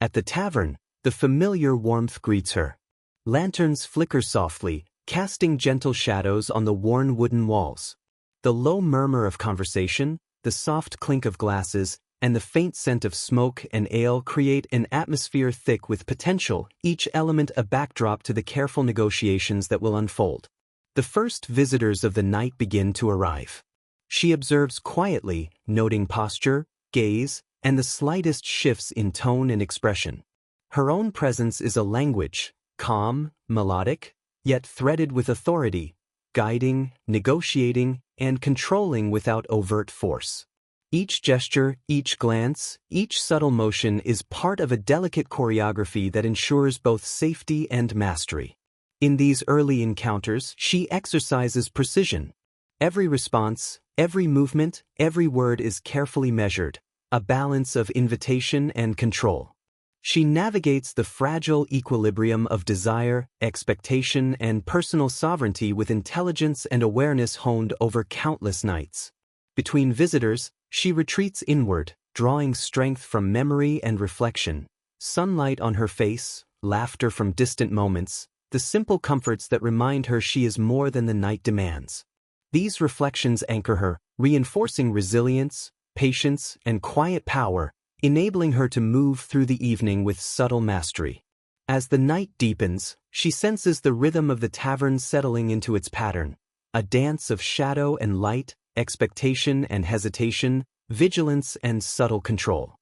At the tavern, the familiar warmth greets her. Lanterns flicker softly, casting gentle shadows on the worn wooden walls. The low murmur of conversation, the soft clink of glasses, and the faint scent of smoke and ale create an atmosphere thick with potential, each element a backdrop to the careful negotiations that will unfold. The first visitors of the night begin to arrive. She observes quietly, noting posture, gaze, and the slightest shifts in tone and expression. Her own presence is a language, calm, melodic, yet threaded with authority, guiding, negotiating, and controlling without overt force. Each gesture, each glance, each subtle motion is part of a delicate choreography that ensures both safety and mastery. In these early encounters, she exercises precision. Every response, every movement, every word is carefully measured, a balance of invitation and control. She navigates the fragile equilibrium of desire, expectation, and personal sovereignty with intelligence and awareness honed over countless nights. Between visitors, she retreats inward, drawing strength from memory and reflection. Sunlight on her face, laughter from distant moments, the simple comforts that remind her she is more than the night demands. These reflections anchor her, reinforcing resilience, patience, and quiet power, enabling her to move through the evening with subtle mastery. As the night deepens, she senses the rhythm of the tavern settling into its pattern, a dance of shadow and light, expectation and hesitation, vigilance and subtle control.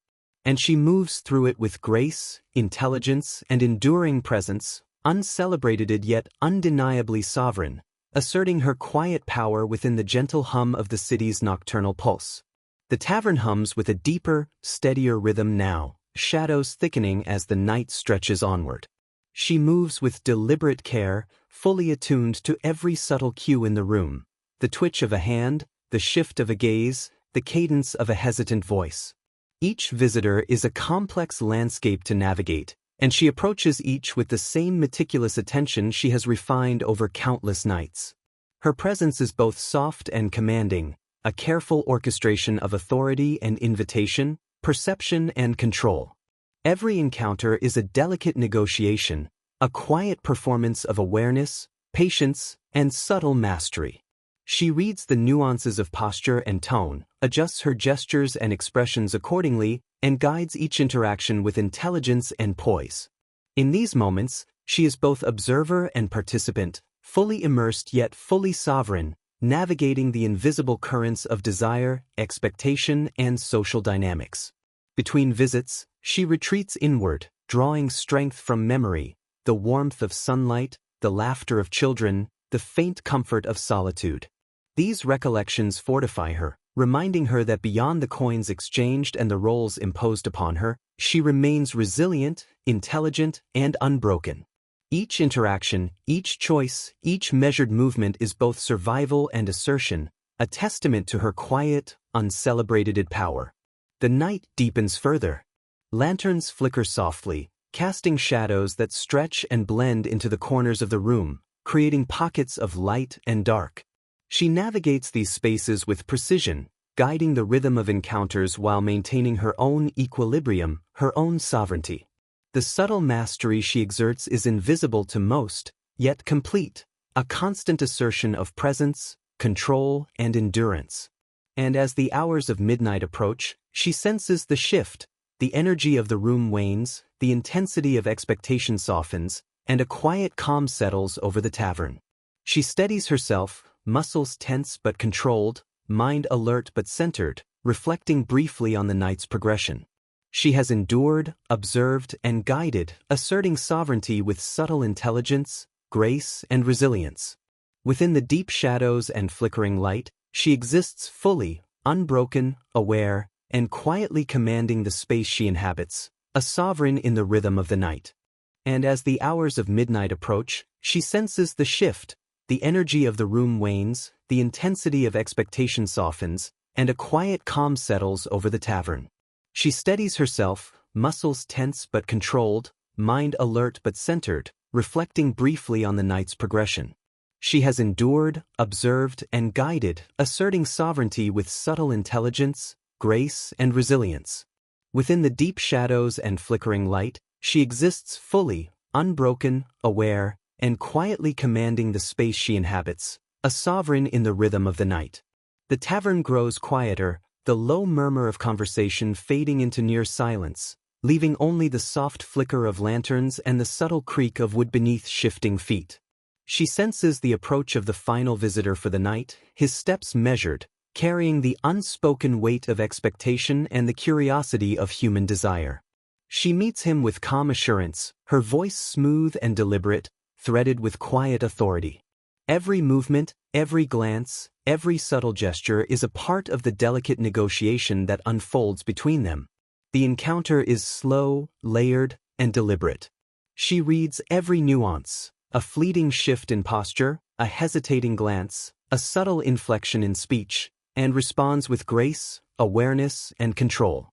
And she moves through it with grace, intelligence, and enduring presence, uncelebrated yet undeniably sovereign, asserting her quiet power within the gentle hum of the city's nocturnal pulse. The tavern hums with a deeper, steadier rhythm now, shadows thickening as the night stretches onward. She moves with deliberate care, fully attuned to every subtle cue in the room, the twitch of a hand, the shift of a gaze, the cadence of a hesitant voice. Each visitor is a complex landscape to navigate, and she approaches each with the same meticulous attention she has refined over countless nights. Her presence is both soft and commanding, a careful orchestration of authority and invitation, perception and control. Every encounter is a delicate negotiation, a quiet performance of awareness, patience, and subtle mastery. She reads the nuances of posture and tone, adjusts her gestures and expressions accordingly, and guides each interaction with intelligence and poise. In these moments, she is both observer and participant, fully immersed yet fully sovereign, navigating the invisible currents of desire, expectation, and social dynamics. Between visits, she retreats inward, drawing strength from memory, the warmth of sunlight, the laughter of children, the faint comfort of solitude. These recollections fortify her, reminding her that beyond the coins exchanged and the roles imposed upon her, she remains resilient, intelligent, and unbroken. Each interaction, each choice, each measured movement is both survival and assertion, a testament to her quiet, uncelebrated power. The night deepens further. Lanterns flicker softly, casting shadows that stretch and blend into the corners of the room, creating pockets of light and dark. She navigates these spaces with precision, guiding the rhythm of encounters while maintaining her own equilibrium, her own sovereignty. The subtle mastery she exerts is invisible to most, yet complete, a constant assertion of presence, control, and endurance. And as the hours of midnight approach, she senses the shift, the energy of the room wanes, the intensity of expectation softens, and a quiet calm settles over the tavern. She steadies herself, muscles tense but controlled, mind alert but centered, reflecting briefly on the night's progression. She has endured, observed, and guided, asserting sovereignty with subtle intelligence, grace, and resilience. Within the deep shadows and flickering light, she exists fully, unbroken, aware, and quietly commanding the space she inhabits, a sovereign in the rhythm of the night. And as the hours of midnight approach, she senses the shift, the energy of the room wanes, the intensity of expectation softens, and a quiet calm settles over the tavern. She steadies herself, muscles tense but controlled, mind alert but centered, reflecting briefly on the night's progression. She has endured, observed, and guided, asserting sovereignty with subtle intelligence, grace, and resilience. Within the deep shadows and flickering light, she exists fully, unbroken, aware, and quietly commanding the space she inhabits, a sovereign in the rhythm of the night. The tavern grows quieter, the low murmur of conversation fading into near silence, leaving only the soft flicker of lanterns and the subtle creak of wood beneath shifting feet. She senses the approach of the final visitor for the night, his steps measured, carrying the unspoken weight of expectation and the curiosity of human desire. She meets him with calm assurance, her voice smooth and deliberate, threaded with quiet authority. Every movement, every glance, every subtle gesture is a part of the delicate negotiation that unfolds between them. The encounter is slow, layered, and deliberate. She reads every nuance, a fleeting shift in posture, a hesitating glance, a subtle inflection in speech, and responds with grace, awareness, and control.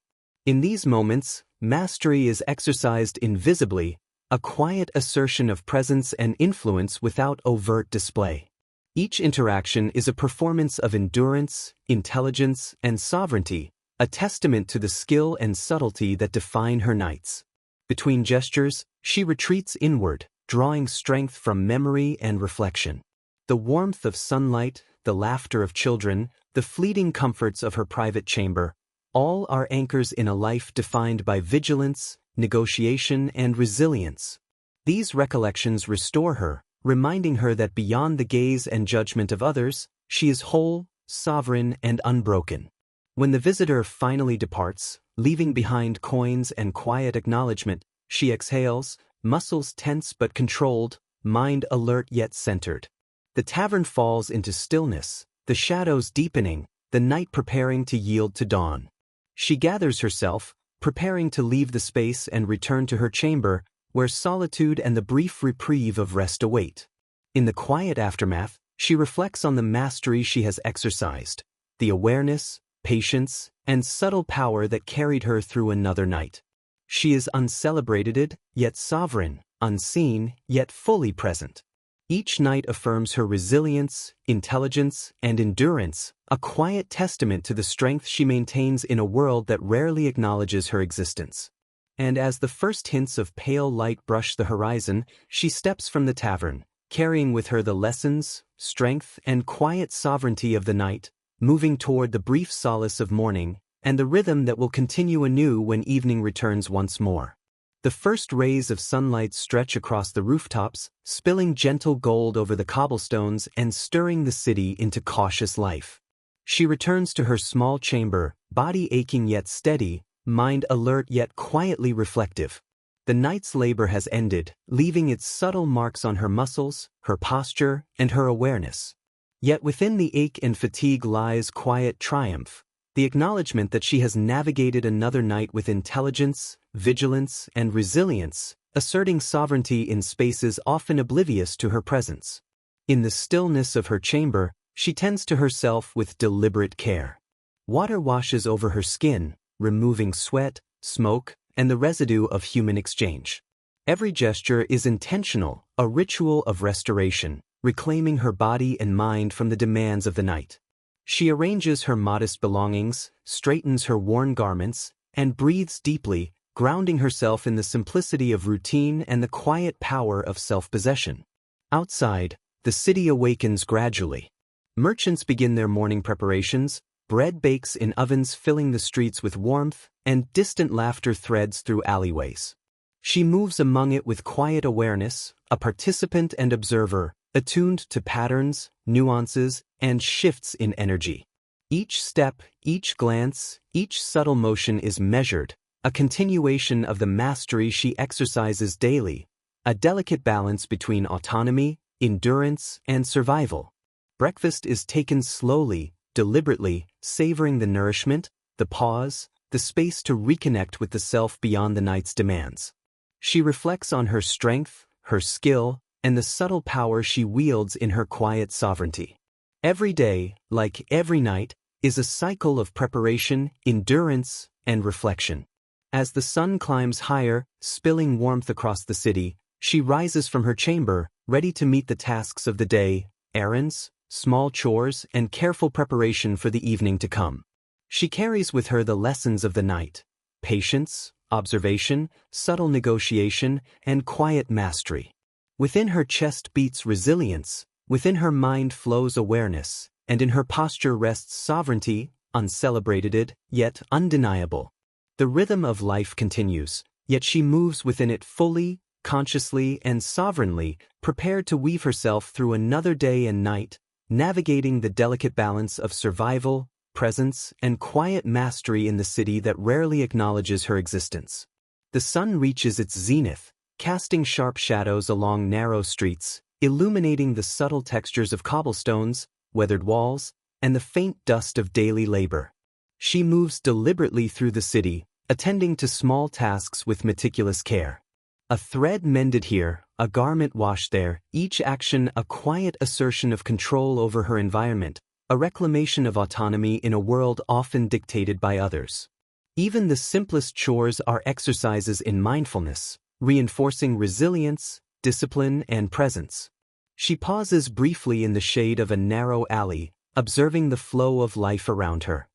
In these moments, Mastery is exercised invisibly, a quiet assertion of presence and influence without overt display. Each interaction is a performance of endurance, intelligence, and sovereignty, a testament to the skill and subtlety that define her knights. Between gestures, she retreats inward, drawing strength from memory and reflection. The warmth of sunlight, the laughter of children, the fleeting comforts of her private chamber, all are anchors in a life defined by vigilance, negotiation, and resilience. These recollections restore her, reminding her that beyond the gaze and judgment of others, she is whole, sovereign, and unbroken. When the visitor finally departs, leaving behind coins and quiet acknowledgement, she exhales, muscles tense but controlled, mind alert yet centered. The tavern falls into stillness, the shadows deepening, the night preparing to yield to dawn. She gathers herself, preparing to leave the space and return to her chamber, where solitude and the brief reprieve of rest await. In the quiet aftermath, she reflects on the mastery she has exercised, the awareness, patience, and subtle power that carried her through another night. She is uncelebrated, yet sovereign, unseen, yet fully present. Each night affirms her resilience, intelligence, and endurance, a quiet testament to the strength she maintains in a world that rarely acknowledges her existence. And as the first hints of pale light brush the horizon, she steps from the tavern, carrying with her the lessons, strength, and quiet sovereignty of the night, moving toward the brief solace of morning, and the rhythm that will continue anew when evening returns once more. The first rays of sunlight stretch across the rooftops, spilling gentle gold over the cobblestones and stirring the city into cautious life. She returns to her small chamber, body aching yet steady, mind alert yet quietly reflective. The night's labor has ended, leaving its subtle marks on her muscles, her posture, and her awareness. Yet within the ache and fatigue lies quiet triumph, the acknowledgement that she has navigated another night with intelligence, vigilance, and resilience, asserting sovereignty in spaces often oblivious to her presence. In the stillness of her chamber, she tends to herself with deliberate care. Water washes over her skin, removing sweat, smoke, and the residue of human exchange. Every gesture is intentional, a ritual of restoration, reclaiming her body and mind from the demands of the night. She arranges her modest belongings, straightens her worn garments, and breathes deeply, grounding herself in the simplicity of routine and the quiet power of self-possession. Outside, the city awakens gradually. Merchants begin their morning preparations, bread bakes in ovens filling the streets with warmth, and distant laughter threads through alleyways. She moves among it with quiet awareness, a participant and observer, attuned to patterns, nuances, and shifts in energy. Each step, each glance, each subtle motion is measured, a continuation of the mastery she exercises daily, a delicate balance between autonomy, endurance, and survival. Breakfast is taken slowly, deliberately, savoring the nourishment, the pause, the space to reconnect with the self beyond the night's demands. She reflects on her strength, her skill, and the subtle power she wields in her quiet sovereignty. Every day, like every night, is a cycle of preparation, endurance, and reflection. As the sun climbs higher, spilling warmth across the city, she rises from her chamber, ready to meet the tasks of the day, errands, small chores, and careful preparation for the evening to come. She carries with her the lessons of the night: patience, observation, subtle negotiation, and quiet mastery. Within her chest beats resilience, within her mind flows awareness, and in her posture rests sovereignty, uncelebrated, yet undeniable. The rhythm of life continues, yet she moves within it fully, consciously, and sovereignly, prepared to weave herself through another day and night, navigating the delicate balance of survival, presence, and quiet mastery in the city that rarely acknowledges her existence. The sun reaches its zenith, casting sharp shadows along narrow streets, illuminating the subtle textures of cobblestones, weathered walls, and the faint dust of daily labor. She moves deliberately through the city, attending to small tasks with meticulous care. A thread mended here, a garment washed there, each action a quiet assertion of control over her environment, a reclamation of autonomy in a world often dictated by others. Even the simplest chores are exercises in mindfulness, reinforcing resilience, discipline, and presence. She pauses briefly in the shade of a narrow alley, observing the flow of life around her.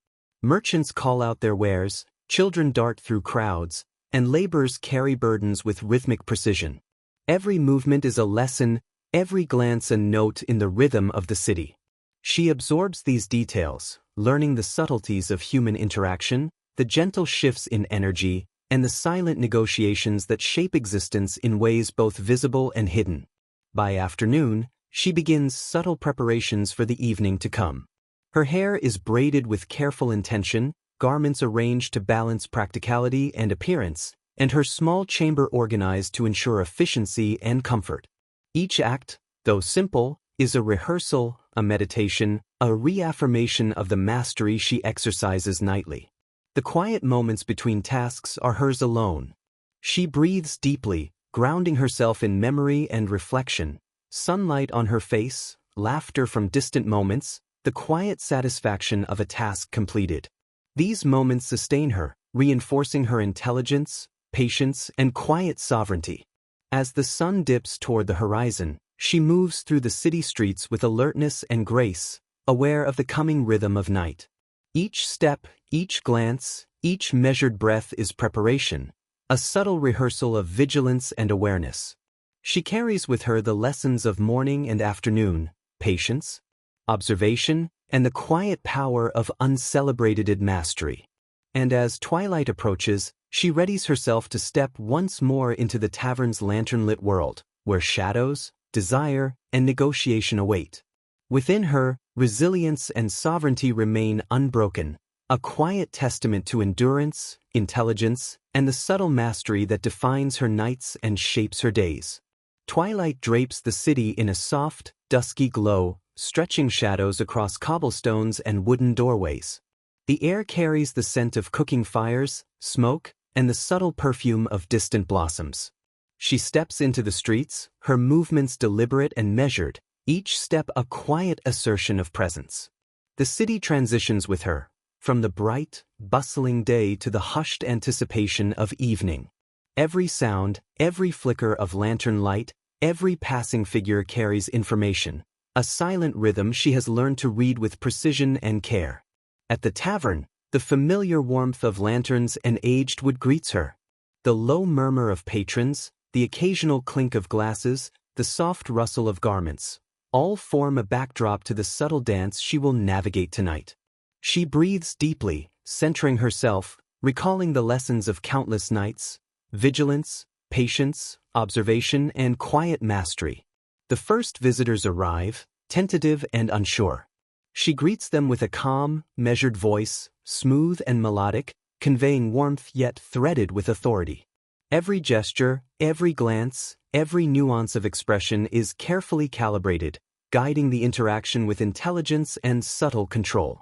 Merchants call out their wares, children dart through crowds, and laborers carry burdens with rhythmic precision. Every movement is a lesson, every glance a note in the rhythm of the city. She absorbs these details, learning the subtleties of human interaction, the gentle shifts in energy, and the silent negotiations that shape existence in ways both visible and hidden. By afternoon, she begins subtle preparations for the evening to come. Her hair is braided with careful intention, garments arranged to balance practicality and appearance, and her small chamber organized to ensure efficiency and comfort. Each act, though simple, is a rehearsal, a meditation, a reaffirmation of the mastery she exercises nightly. The quiet moments between tasks are hers alone. She breathes deeply, grounding herself in memory and reflection, sunlight on her face, laughter from distant moments, the quiet satisfaction of a task completed. These moments sustain her, reinforcing her intelligence, patience, and quiet sovereignty. As the sun dips toward the horizon, she moves through the city streets with alertness and grace, aware of the coming rhythm of night. Each step, each glance, each measured breath is preparation, a subtle rehearsal of vigilance and awareness. She carries with her the lessons of morning and afternoon, patience, observation, and the quiet power of uncelebrated mastery. And as twilight approaches, she readies herself to step once more into the tavern's lantern-lit world, where shadows, desire, and negotiation await. Within her, resilience and sovereignty remain unbroken, a quiet testament to endurance, intelligence, and the subtle mastery that defines her nights and shapes her days. Twilight drapes the city in a soft, dusky glow, stretching shadows across cobblestones and wooden doorways. The air carries the scent of cooking fires, smoke, and the subtle perfume of distant blossoms. She steps into the streets, her movements deliberate and measured, each step a quiet assertion of presence. The city transitions with her, from the bright, bustling day to the hushed anticipation of evening. Every sound, every flicker of lantern light, every passing figure carries information, a silent rhythm she has learned to read with precision and care. At the tavern, the familiar warmth of lanterns and aged wood greets her. The low murmur of patrons, the occasional clink of glasses, the soft rustle of garments, all form a backdrop to the subtle dance she will navigate tonight. She breathes deeply, centering herself, recalling the lessons of countless nights, vigilance, patience, observation, and quiet mastery. The first visitors arrive, tentative and unsure. She greets them with a calm, measured voice, smooth and melodic, conveying warmth yet threaded with authority. Every gesture, every glance, every nuance of expression is carefully calibrated, guiding the interaction with intelligence and subtle control.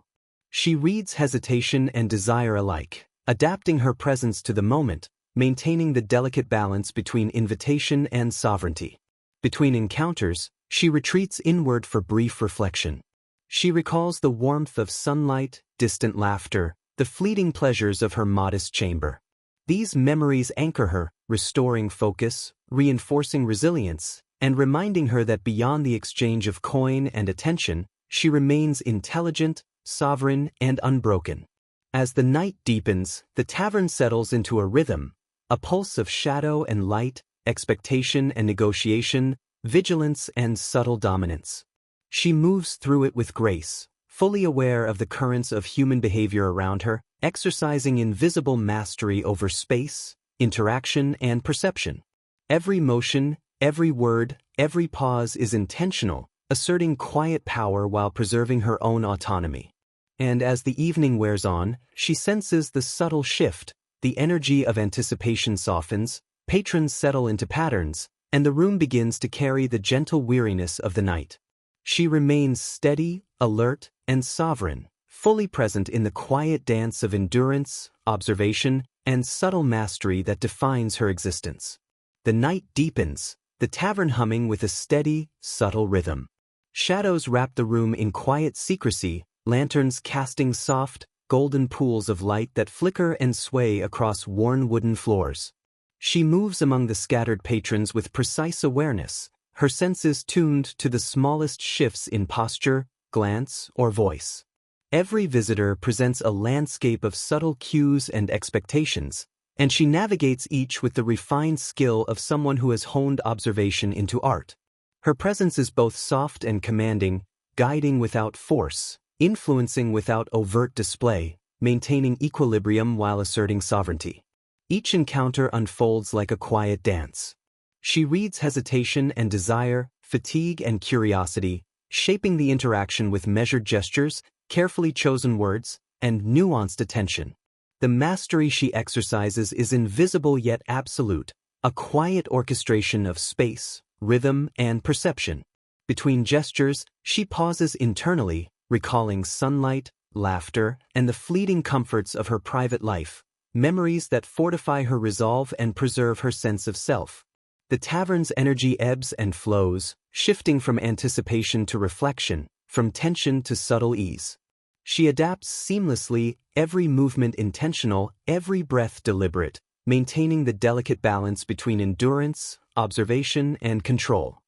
She reads hesitation and desire alike, adapting her presence to the moment, maintaining the delicate balance between invitation and sovereignty. Between encounters, she retreats inward for brief reflection. She recalls the warmth of sunlight, distant laughter, the fleeting pleasures of her modest chamber. These memories anchor her, restoring focus, reinforcing resilience, and reminding her that beyond the exchange of coin and attention, she remains intelligent, sovereign, and unbroken. As the night deepens, the tavern settles into a rhythm, a pulse of shadow and light, expectation and negotiation, vigilance and subtle dominance. She moves through it with grace, fully aware of the currents of human behavior around her, exercising invisible mastery over space, interaction, and perception. Every motion, every word, every pause is intentional, asserting quiet power while preserving her own autonomy. And as the evening wears on, she senses the subtle shift, the energy of anticipation softens, patrons settle into patterns, and the room begins to carry the gentle weariness of the night. She remains steady, alert, and sovereign, fully present in the quiet dance of endurance, observation, and subtle mastery that defines her existence. The night deepens, the tavern humming with a steady, subtle rhythm. Shadows wrap the room in quiet secrecy, lanterns casting soft, golden pools of light that flicker and sway across worn wooden floors. She moves among the scattered patrons with precise awareness, her senses tuned to the smallest shifts in posture, glance, or voice. Every visitor presents a landscape of subtle cues and expectations, and she navigates each with the refined skill of someone who has honed observation into art. Her presence is both soft and commanding, guiding without force, influencing without overt display, maintaining equilibrium while asserting sovereignty. Each encounter unfolds like a quiet dance. She reads hesitation and desire, fatigue and curiosity, shaping the interaction with measured gestures, carefully chosen words, and nuanced attention. The mastery she exercises is invisible yet absolute, a quiet orchestration of space, rhythm, and perception. Between gestures, she pauses internally, recalling sunlight, laughter, and the fleeting comforts of her private life, memories that fortify her resolve and preserve her sense of self. The tavern's energy ebbs and flows, shifting from anticipation to reflection, from tension to subtle ease. She adapts seamlessly, every movement intentional, every breath deliberate, maintaining the delicate balance between endurance, observation, and control.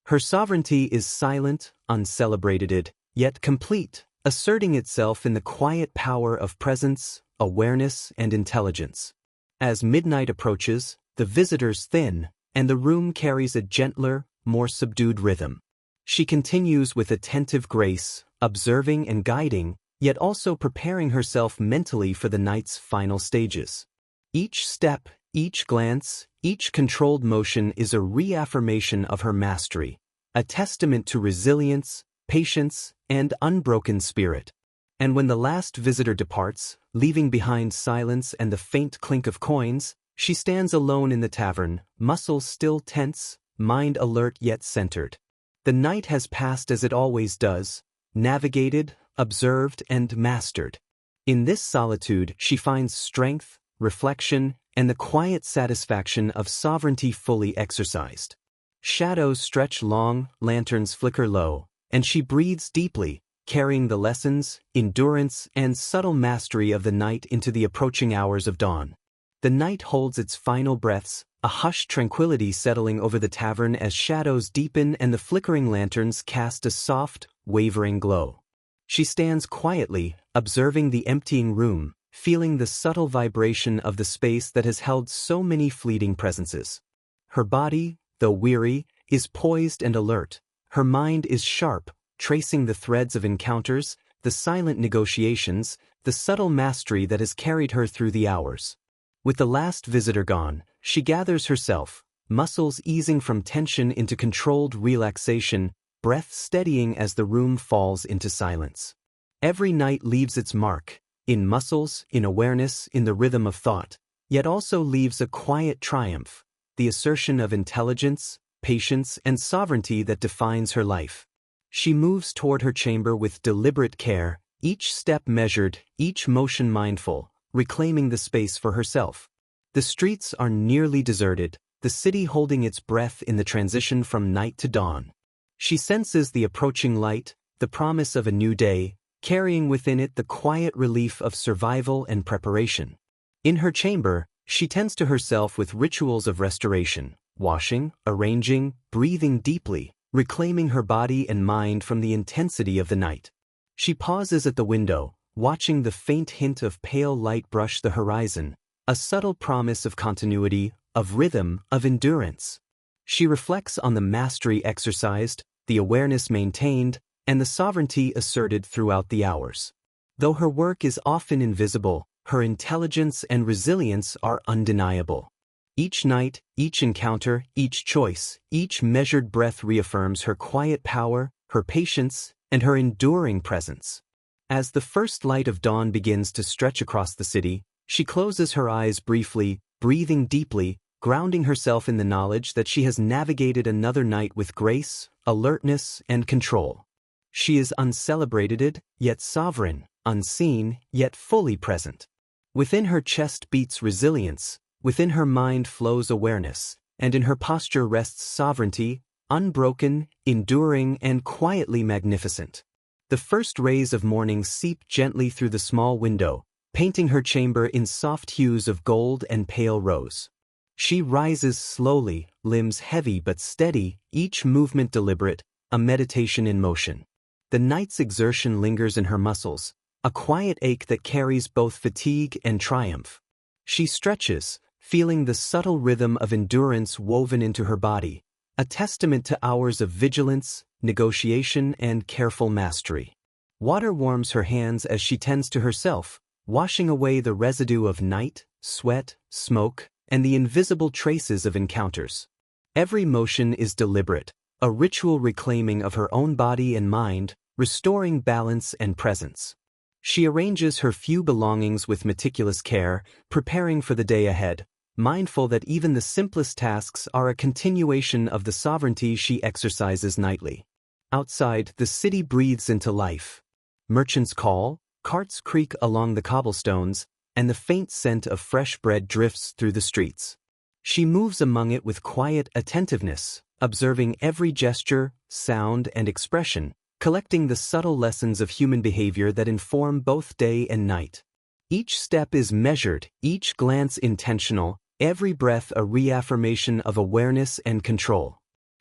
Her sovereignty is silent, uncelebrated, yet complete, asserting itself in the quiet power of presence, awareness, and intelligence. As midnight approaches, the visitors thin, and the room carries a gentler, more subdued rhythm. She continues with attentive grace, observing and guiding, yet also preparing herself mentally for the night's final stages. Each step, each glance, each controlled motion is a reaffirmation of her mastery, a testament to resilience, patience, and unbroken spirit. And when the last visitor departs, leaving behind silence and the faint clink of coins, she stands alone in the tavern, muscles still tense, mind alert yet centered. The night has passed as it always does, navigated, observed, and mastered. In this solitude she finds strength, reflection, and the quiet satisfaction of sovereignty fully exercised. Shadows stretch long, lanterns flicker low, and she breathes deeply, carrying the lessons, endurance, and subtle mastery of the night into the approaching hours of dawn. The night holds its final breaths, a hushed tranquility settling over the tavern as shadows deepen and the flickering lanterns cast a soft, wavering glow. She stands quietly, observing the emptying room, feeling the subtle vibration of the space that has held so many fleeting presences. Her body, though weary, is poised and alert. Her mind is sharp, tracing the threads of encounters, the silent negotiations, the subtle mastery that has carried her through the hours. With the last visitor gone, she gathers herself, muscles easing from tension into controlled relaxation, breath steadying as the room falls into silence. Every night leaves its mark, in muscles, in awareness, in the rhythm of thought, yet also leaves a quiet triumph, the assertion of intelligence, patience, and sovereignty that defines her life. She moves toward her chamber with deliberate care, each step measured, each motion mindful, reclaiming the space for herself. The streets are nearly deserted, the city holding its breath in the transition from night to dawn. She senses the approaching light, the promise of a new day, carrying within it the quiet relief of survival and preparation. In her chamber, she tends to herself with rituals of restoration, washing, arranging, breathing deeply, reclaiming her body and mind from the intensity of the night. She pauses at the window, watching the faint hint of pale light brush the horizon, a subtle promise of continuity, of rhythm, of endurance. She reflects on the mastery exercised, the awareness maintained, and the sovereignty asserted throughout the hours. Though her work is often invisible, her intelligence and resilience are undeniable. Each night, each encounter, each choice, each measured breath reaffirms her quiet power, her patience, and her enduring presence. As the first light of dawn begins to stretch across the city, she closes her eyes briefly, breathing deeply, grounding herself in the knowledge that she has navigated another night with grace, alertness, and control. She is uncelebrated, yet sovereign, unseen, yet fully present. Within her chest beats resilience, within her mind flows awareness, and in her posture rests sovereignty, unbroken, enduring, and quietly magnificent. The first rays of morning seep gently through the small window, painting her chamber in soft hues of gold and pale rose. She rises slowly, limbs heavy but steady, each movement deliberate, a meditation in motion. The night's exertion lingers in her muscles, a quiet ache that carries both fatigue and triumph. She stretches, feeling the subtle rhythm of endurance woven into her body, a testament to hours of vigilance, negotiation, and careful mastery. Water warms her hands as she tends to herself, washing away the residue of night, sweat, smoke, and the invisible traces of encounters. Every motion is deliberate, a ritual reclaiming of her own body and mind, restoring balance and presence. She arranges her few belongings with meticulous care, preparing for the day ahead, mindful that even the simplest tasks are a continuation of the sovereignty she exercises nightly. Outside, the city breathes into life. Merchants call, carts creak along the cobblestones, and the faint scent of fresh bread drifts through the streets. She moves among it with quiet attentiveness, observing every gesture, sound, and expression, collecting the subtle lessons of human behavior that inform both day and night. Each step is measured, each glance intentional, every breath a reaffirmation of awareness and control.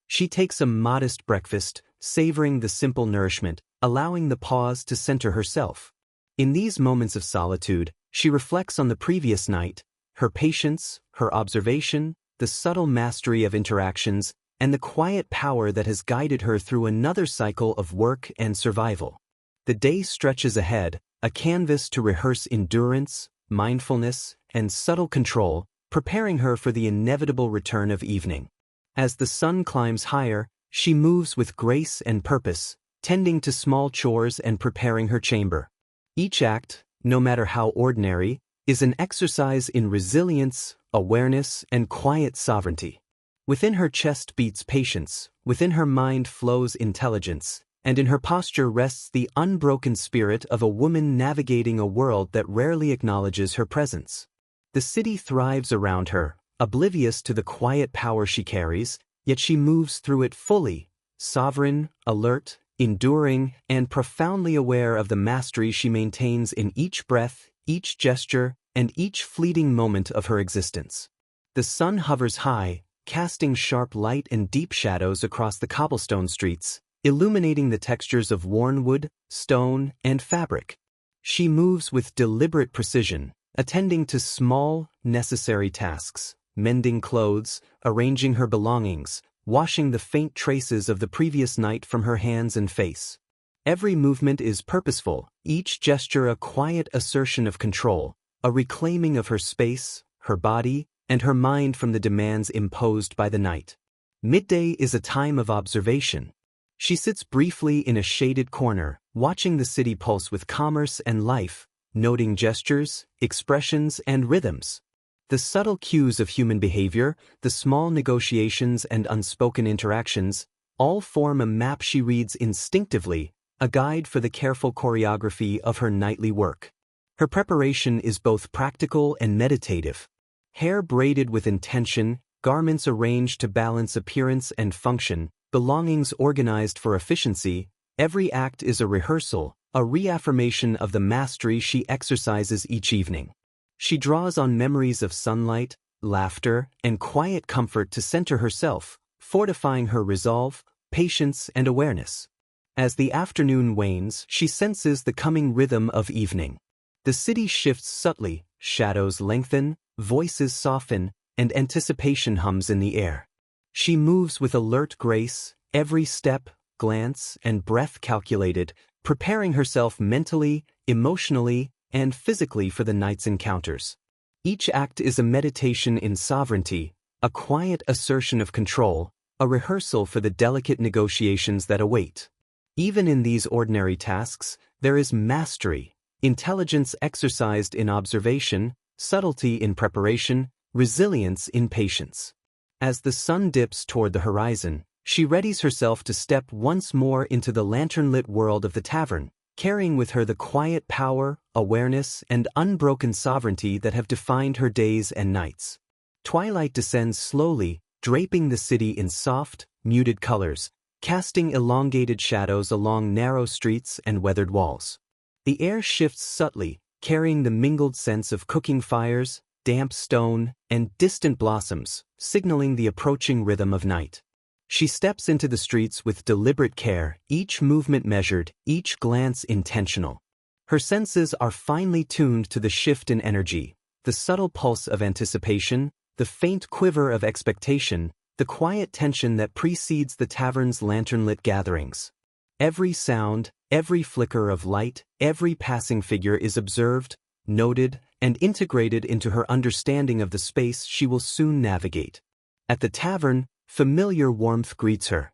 She takes a modest breakfast, savoring the simple nourishment, allowing the pause to center herself. In these moments of solitude, she reflects on the previous night, her patience, her observation, the subtle mastery of interactions, and the quiet power that has guided her through another cycle of work and survival. The day stretches ahead, a canvas to rehearse endurance, mindfulness, and subtle control, preparing her for the inevitable return of evening. As the sun climbs higher, she moves with grace and purpose, tending to small chores and preparing her chamber. Each act, no matter how ordinary, is an exercise in resilience, awareness, and quiet sovereignty. Within her chest beats patience, within her mind flows intelligence, and in her posture rests the unbroken spirit of a woman navigating a world that rarely acknowledges her presence. The city thrives around her, oblivious to the quiet power she carries, yet she moves through it fully, sovereign, alert, enduring, and profoundly aware of the mastery she maintains in each breath, each gesture, and each fleeting moment of her existence. The sun hovers high, casting sharp light and deep shadows across the cobblestone streets, illuminating the textures of worn wood, stone, and fabric. She moves with deliberate precision, attending to small, necessary tasks, mending clothes, arranging her belongings, washing the faint traces of the previous night from her hands and face. Every movement is purposeful, each gesture a quiet assertion of control, a reclaiming of her space, her body, and her mind from the demands imposed by the night. Midday is a time of observation. She sits briefly in a shaded corner, watching the city pulse with commerce and life, noting gestures, expressions, and rhythms. The subtle cues of human behavior, the small negotiations and unspoken interactions, all form a map she reads instinctively, a guide for the careful choreography of her nightly work. Her preparation is both practical and meditative. Hair braided with intention, garments arranged to balance appearance and function, belongings organized for efficiency, every act is a rehearsal, a reaffirmation of the mastery she exercises each evening. She draws on memories of sunlight, laughter, and quiet comfort to center herself, fortifying her resolve, patience, and awareness. As the afternoon wanes, she senses the coming rhythm of evening. The city shifts subtly, shadows lengthen, voices soften, and anticipation hums in the air. She moves with alert grace, every step, glance, and breath calculated, preparing herself mentally, emotionally, and physically for the night's encounters. Each act is a meditation in sovereignty, a quiet assertion of control, a rehearsal for the delicate negotiations that await. Even in these ordinary tasks, there is mastery, intelligence exercised in observation, subtlety in preparation, resilience in patience. As the sun dips toward the horizon, she readies herself to step once more into the lantern-lit world of the tavern, carrying with her the quiet power, awareness, and unbroken sovereignty that have defined her days and nights. Twilight descends slowly, draping the city in soft, muted colors, casting elongated shadows along narrow streets and weathered walls. The air shifts subtly, carrying the mingled scents of cooking fires, damp stone, and distant blossoms, signaling the approaching rhythm of night. She steps into the streets with deliberate care, each movement measured, each glance intentional. Her senses are finely tuned to the shift in energy, the subtle pulse of anticipation, the faint quiver of expectation, the quiet tension that precedes the tavern's lantern-lit gatherings. Every sound, every flicker of light, every passing figure is observed, noted, and integrated into her understanding of the space she will soon navigate. At the tavern, familiar warmth greets her.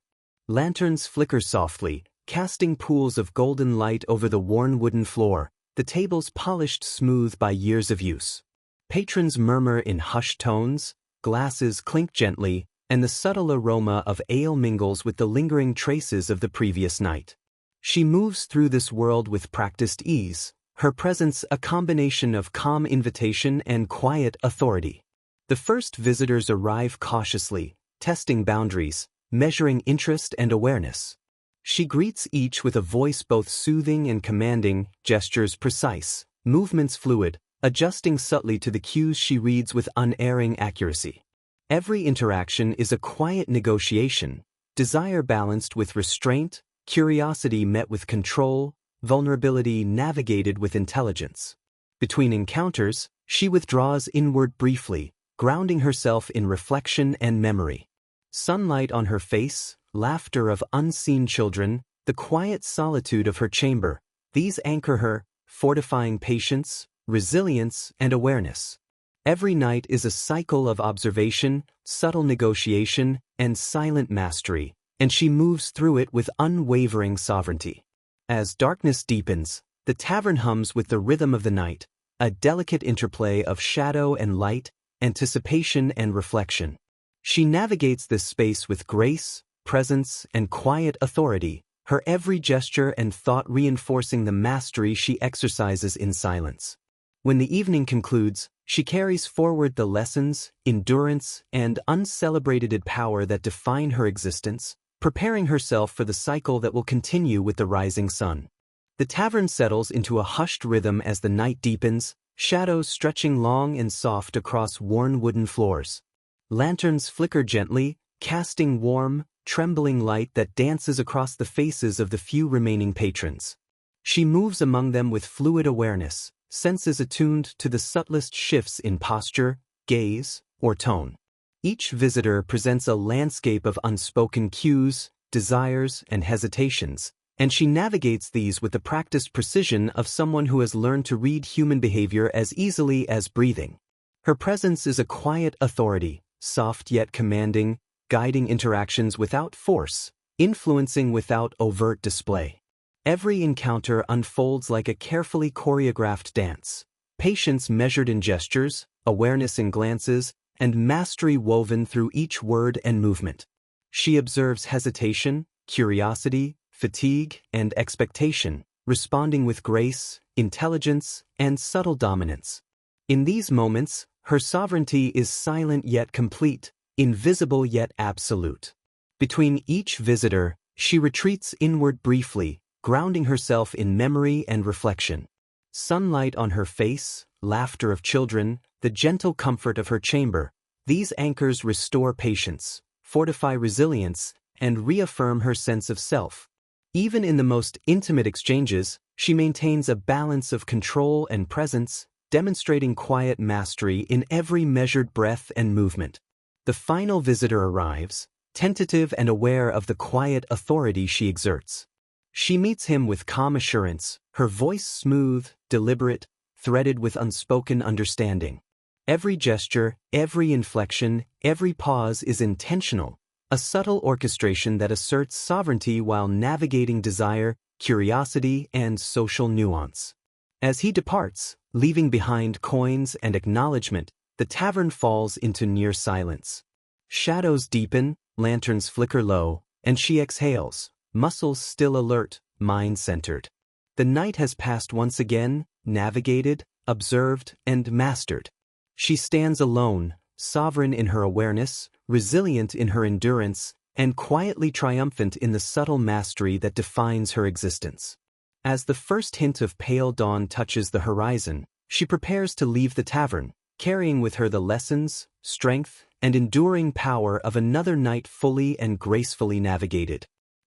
Lanterns flicker softly, casting pools of golden light over the worn wooden floor, the tables polished smooth by years of use. Patrons murmur in hushed tones, glasses clink gently, and the subtle aroma of ale mingles with the lingering traces of the previous night. She moves through this world with practiced ease, her presence a combination of calm invitation and quiet authority. The first visitors arrive cautiously, testing boundaries, measuring interest and awareness. She greets each with a voice both soothing and commanding, gestures precise, movements fluid, adjusting subtly to the cues she reads with unerring accuracy. Every interaction is a quiet negotiation, desire balanced with restraint, curiosity met with control, vulnerability navigated with intelligence. Between encounters, she withdraws inward briefly, grounding herself in reflection and memory. Sunlight on her face, laughter of unseen children, the quiet solitude of her chamber, these anchor her, fortifying patience, resilience, and awareness. Every night is a cycle of observation, subtle negotiation, and silent mastery, and she moves through it with unwavering sovereignty. As darkness deepens, the tavern hums with the rhythm of the night, a delicate interplay of shadow and light, anticipation and reflection. She navigates this space with grace, presence, and quiet authority, her every gesture and thought reinforcing the mastery she exercises in silence. When the evening concludes, she carries forward the lessons, endurance, and uncelebrated power that define her existence, preparing herself for the cycle that will continue with the rising sun. The tavern settles into a hushed rhythm as the night deepens, shadows stretching long and soft across worn wooden floors. Lanterns flicker gently, casting warm, trembling light that dances across the faces of the few remaining patrons. She moves among them with fluid awareness, senses attuned to the subtlest shifts in posture, gaze, or tone. Each visitor presents a landscape of unspoken cues, desires, and hesitations, and she navigates these with the practiced precision of someone who has learned to read human behavior as easily as breathing. Her presence is a quiet authority, soft yet commanding, guiding interactions without force, influencing without overt display. Every encounter unfolds like a carefully choreographed dance, patience measured in gestures, awareness in glances, and mastery woven through each word and movement. She observes hesitation, curiosity, fatigue, and expectation, responding with grace, intelligence, and subtle dominance. In these moments, her sovereignty is silent yet complete, invisible yet absolute. Between each visitor, she retreats inward briefly, grounding herself in memory and reflection. Sunlight on her face, laughter of children, the gentle comfort of her chamber, these anchors restore patience, fortify resilience, and reaffirm her sense of self. Even in the most intimate exchanges, she maintains a balance of control and presence, demonstrating quiet mastery in every measured breath and movement. The final visitor arrives, tentative and aware of the quiet authority she exerts. She meets him with calm assurance, her voice smooth, deliberate, threaded with unspoken understanding. Every gesture, every inflection, every pause is intentional, a subtle orchestration that asserts sovereignty while navigating desire, curiosity, and social nuance. As he departs, leaving behind coins and acknowledgement, the tavern falls into near silence. Shadows deepen, lanterns flicker low, and she exhales, muscles still alert, mind centered. The night has passed once again, navigated, observed, and mastered. She stands alone, sovereign in her awareness, resilient in her endurance, and quietly triumphant in the subtle mastery that defines her existence. As the first hint of pale dawn touches the horizon, she prepares to leave the tavern, carrying with her the lessons, strength, and enduring power of another night fully and gracefully navigated.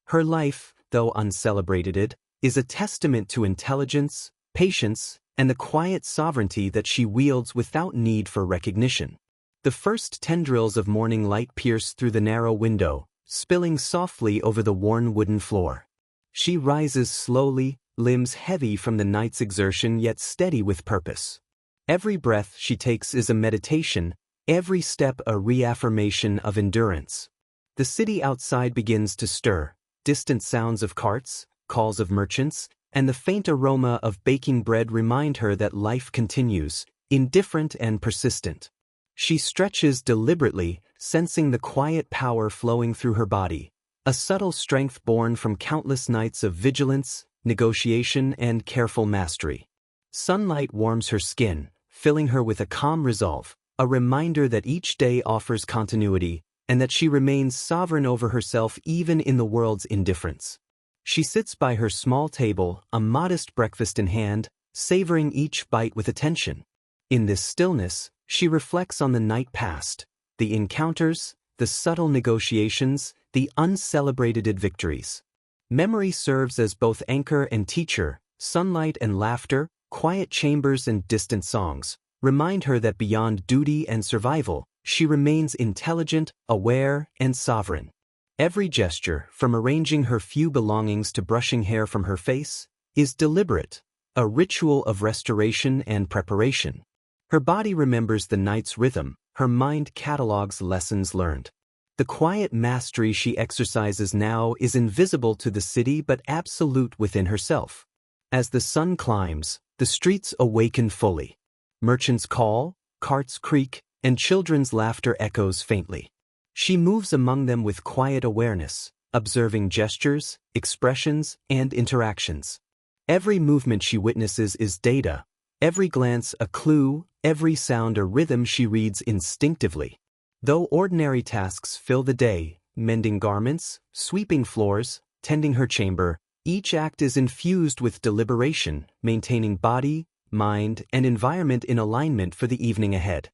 Her life, though uncelebrated, is a testament to intelligence, patience, and the quiet sovereignty that she wields without need for recognition. The first tendrils of morning light pierce through the narrow window, spilling softly over the worn wooden floor. She rises slowly, limbs heavy from the night's exertion yet steady with purpose. Every breath she takes is a meditation, every step a reaffirmation of endurance. The city outside begins to stir, distant sounds of carts, calls of merchants, and the faint aroma of baking bread remind her that life continues, indifferent and persistent. She stretches deliberately, sensing the quiet power flowing through her body, a subtle strength born from countless nights of vigilance, negotiation, and careful mastery. Sunlight warms her skin, filling her with a calm resolve, a reminder that each day offers continuity, and that she remains sovereign over herself even in the world's indifference. She sits by her small table, a modest breakfast in hand, savoring each bite with attention. In this stillness, she reflects on the night past, the encounters, the subtle negotiations, the uncelebrated victories. Memory serves as both anchor and teacher, sunlight and laughter, quiet chambers and distant songs, remind her that beyond duty and survival, she remains intelligent, aware, and sovereign. Every gesture, from arranging her few belongings to brushing hair from her face, is deliberate, a ritual of restoration and preparation. Her body remembers the night's rhythm, her mind catalogues lessons learned. The quiet mastery she exercises now is invisible to the city but absolute within herself. As the sun climbs, the streets awaken fully. Merchants call, carts creak, and children's laughter echoes faintly. She moves among them with quiet awareness, observing gestures, expressions, and interactions. Every movement she witnesses is data, every glance a clue, every sound a rhythm she reads instinctively. Though ordinary tasks fill the day, mending garments, sweeping floors, tending her chamber, each act is infused with deliberation, maintaining body, mind, and environment in alignment for the evening ahead.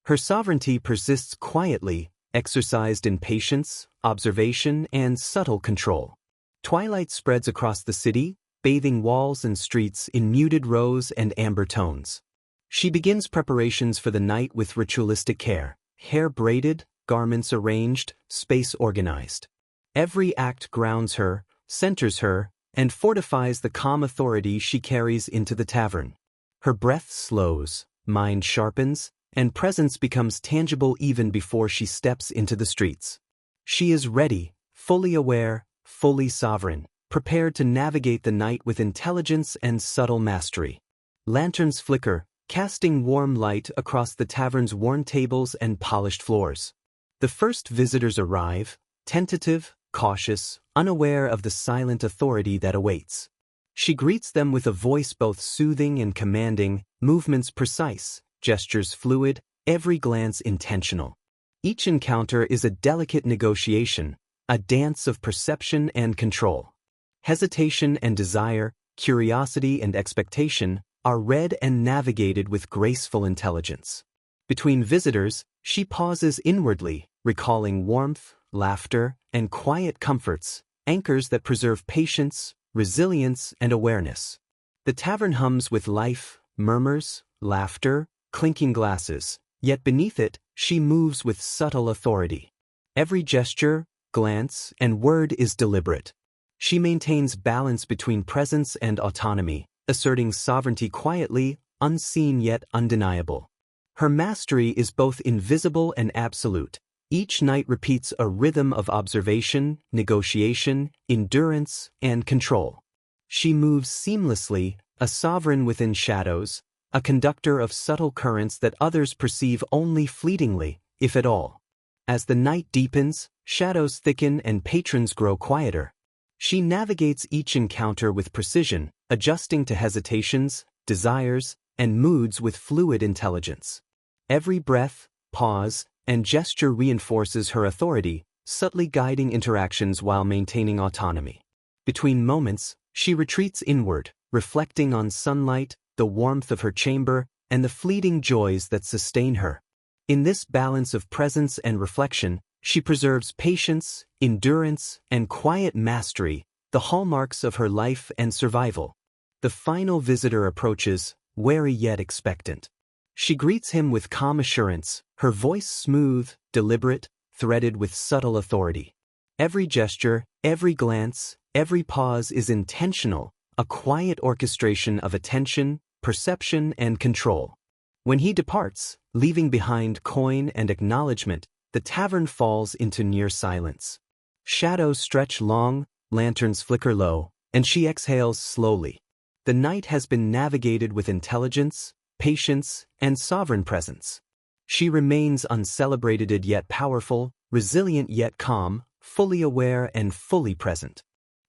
Her sovereignty persists quietly, exercised in patience, observation, and subtle control. Twilight spreads across the city, bathing walls and streets in muted rose and amber tones. She begins preparations for the night with ritualistic care, hair braided, garments arranged, space organized. Every act grounds her, centers her, and fortifies the calm authority she carries into the tavern. Her breath slows, mind sharpens, and presence becomes tangible even before she steps into the streets. She is ready, fully aware, fully sovereign, prepared to navigate the night with intelligence and subtle mastery. Lanterns flicker, casting warm light across the tavern's worn tables and polished floors. The first visitors arrive, tentative, cautious, unaware of the silent authority that awaits. She greets them with a voice both soothing and commanding, movements precise, gestures fluid, every glance intentional. Each encounter is a delicate negotiation, a dance of perception and control. Hesitation and desire, curiosity and expectation, are read and navigated with graceful intelligence. Between visitors, she pauses inwardly, recalling warmth, laughter, and quiet comforts, anchors that preserve patience, resilience, and awareness. The tavern hums with life, murmurs, laughter, clinking glasses, yet beneath it, she moves with subtle authority. Every gesture, glance, and word is deliberate. She maintains balance between presence and autonomy, asserting sovereignty quietly, unseen yet undeniable. Her mastery is both invisible and absolute. Each night repeats a rhythm of observation, negotiation, endurance, and control. She moves seamlessly, a sovereign within shadows, a conductor of subtle currents that others perceive only fleetingly, if at all. As the night deepens, shadows thicken and patrons grow quieter. She navigates each encounter with precision, adjusting to hesitations, desires, and moods with fluid intelligence. Every breath, pause, and gesture reinforces her authority, subtly guiding interactions while maintaining autonomy. Between moments, she retreats inward, reflecting on sunlight, the warmth of her chamber, and the fleeting joys that sustain her. In this balance of presence and reflection, she preserves patience, endurance, and quiet mastery, the hallmarks of her life and survival. The final visitor approaches, wary yet expectant. She greets him with calm assurance, her voice smooth, deliberate, threaded with subtle authority. Every gesture, every glance, every pause is intentional, a quiet orchestration of attention, perception, and control. When he departs, leaving behind coin and acknowledgement, the tavern falls into near silence. Shadows stretch long, lanterns flicker low, and she exhales slowly. The night has been navigated with intelligence, patience, and sovereign presence. She remains uncelebrated yet powerful, resilient yet calm, fully aware and fully present.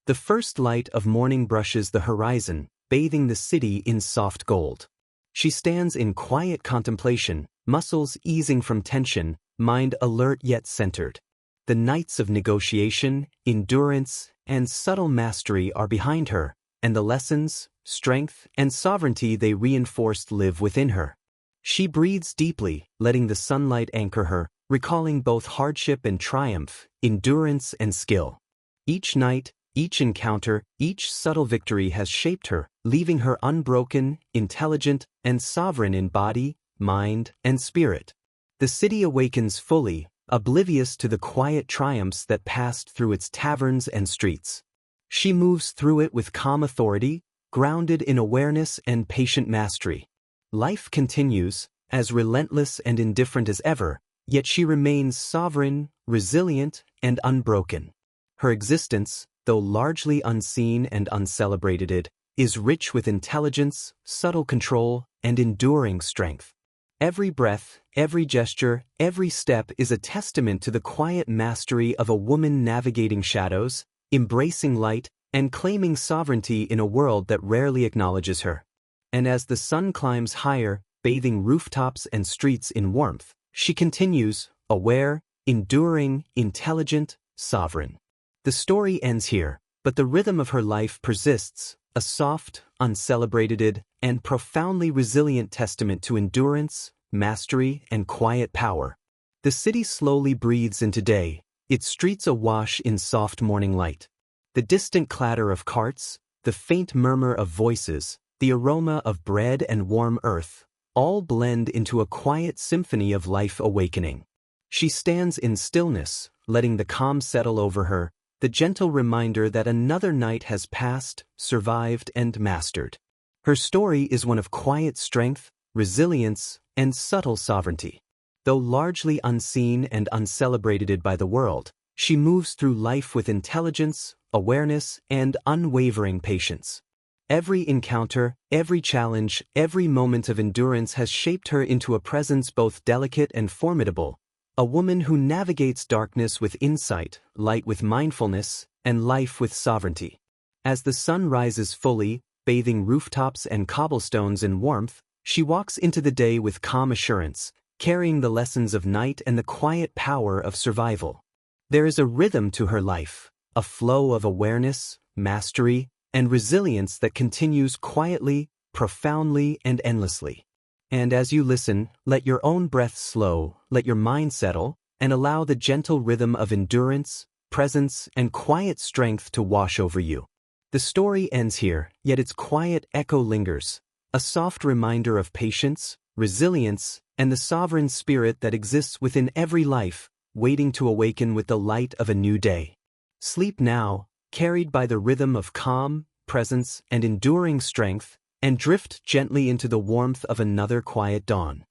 The first light of morning brushes the horizon, bathing the city in soft gold. She stands in quiet contemplation, muscles easing from tension, mind alert yet centered. The nights of negotiation, endurance, and subtle mastery are behind her, and the lessons, strength, and sovereignty they reinforced live within her. She breathes deeply, letting the sunlight anchor her, recalling both hardship and triumph, endurance and skill. Each night, each encounter, each subtle victory has shaped her, leaving her unbroken, intelligent, and sovereign in body, mind, and spirit. The city awakens fully, oblivious to the quiet triumphs that passed through its taverns and streets. She moves through it with calm authority, grounded in awareness and patient mastery. Life continues, as relentless and indifferent as ever, yet she remains sovereign, resilient, and unbroken. Her existence, though largely unseen and uncelebrated, is rich with intelligence, subtle control, and enduring strength. Every breath, every gesture, every step is a testament to the quiet mastery of a woman navigating shadows, embracing light, and claiming sovereignty in a world that rarely acknowledges her. And as the sun climbs higher, bathing rooftops and streets in warmth, she continues, aware, enduring, intelligent, sovereign. The story ends here, but the rhythm of her life persists, a soft, uncelebrated, and profoundly resilient testament to endurance, mastery, and quiet power. The city slowly breathes into day, its streets awash in soft morning light. The distant clatter of carts, the faint murmur of voices, the aroma of bread and warm earth, all blend into a quiet symphony of life awakening. She stands in stillness, letting the calm settle over her, the gentle reminder that another night has passed, survived, and mastered. Her story is one of quiet strength, resilience, and subtle sovereignty. Though largely unseen and uncelebrated by the world, she moves through life with intelligence, awareness, and unwavering patience. Every encounter, every challenge, every moment of endurance has shaped her into a presence both delicate and formidable, a woman who navigates darkness with insight, light with mindfulness, and life with sovereignty. As the sun rises fully, bathing rooftops and cobblestones in warmth, she walks into the day with calm assurance, carrying the lessons of night and the quiet power of survival. There is a rhythm to her life, a flow of awareness, mastery, and resilience that continues quietly, profoundly, and endlessly. And as you listen, let your own breath slow, let your mind settle, and allow the gentle rhythm of endurance, presence, and quiet strength to wash over you. The story ends here, yet its quiet echo lingers, a soft reminder of patience, resilience, and the sovereign spirit that exists within every life, waiting to awaken with the light of a new day. Sleep now, carried by the rhythm of calm, presence, and enduring strength, and drift gently into the warmth of another quiet dawn.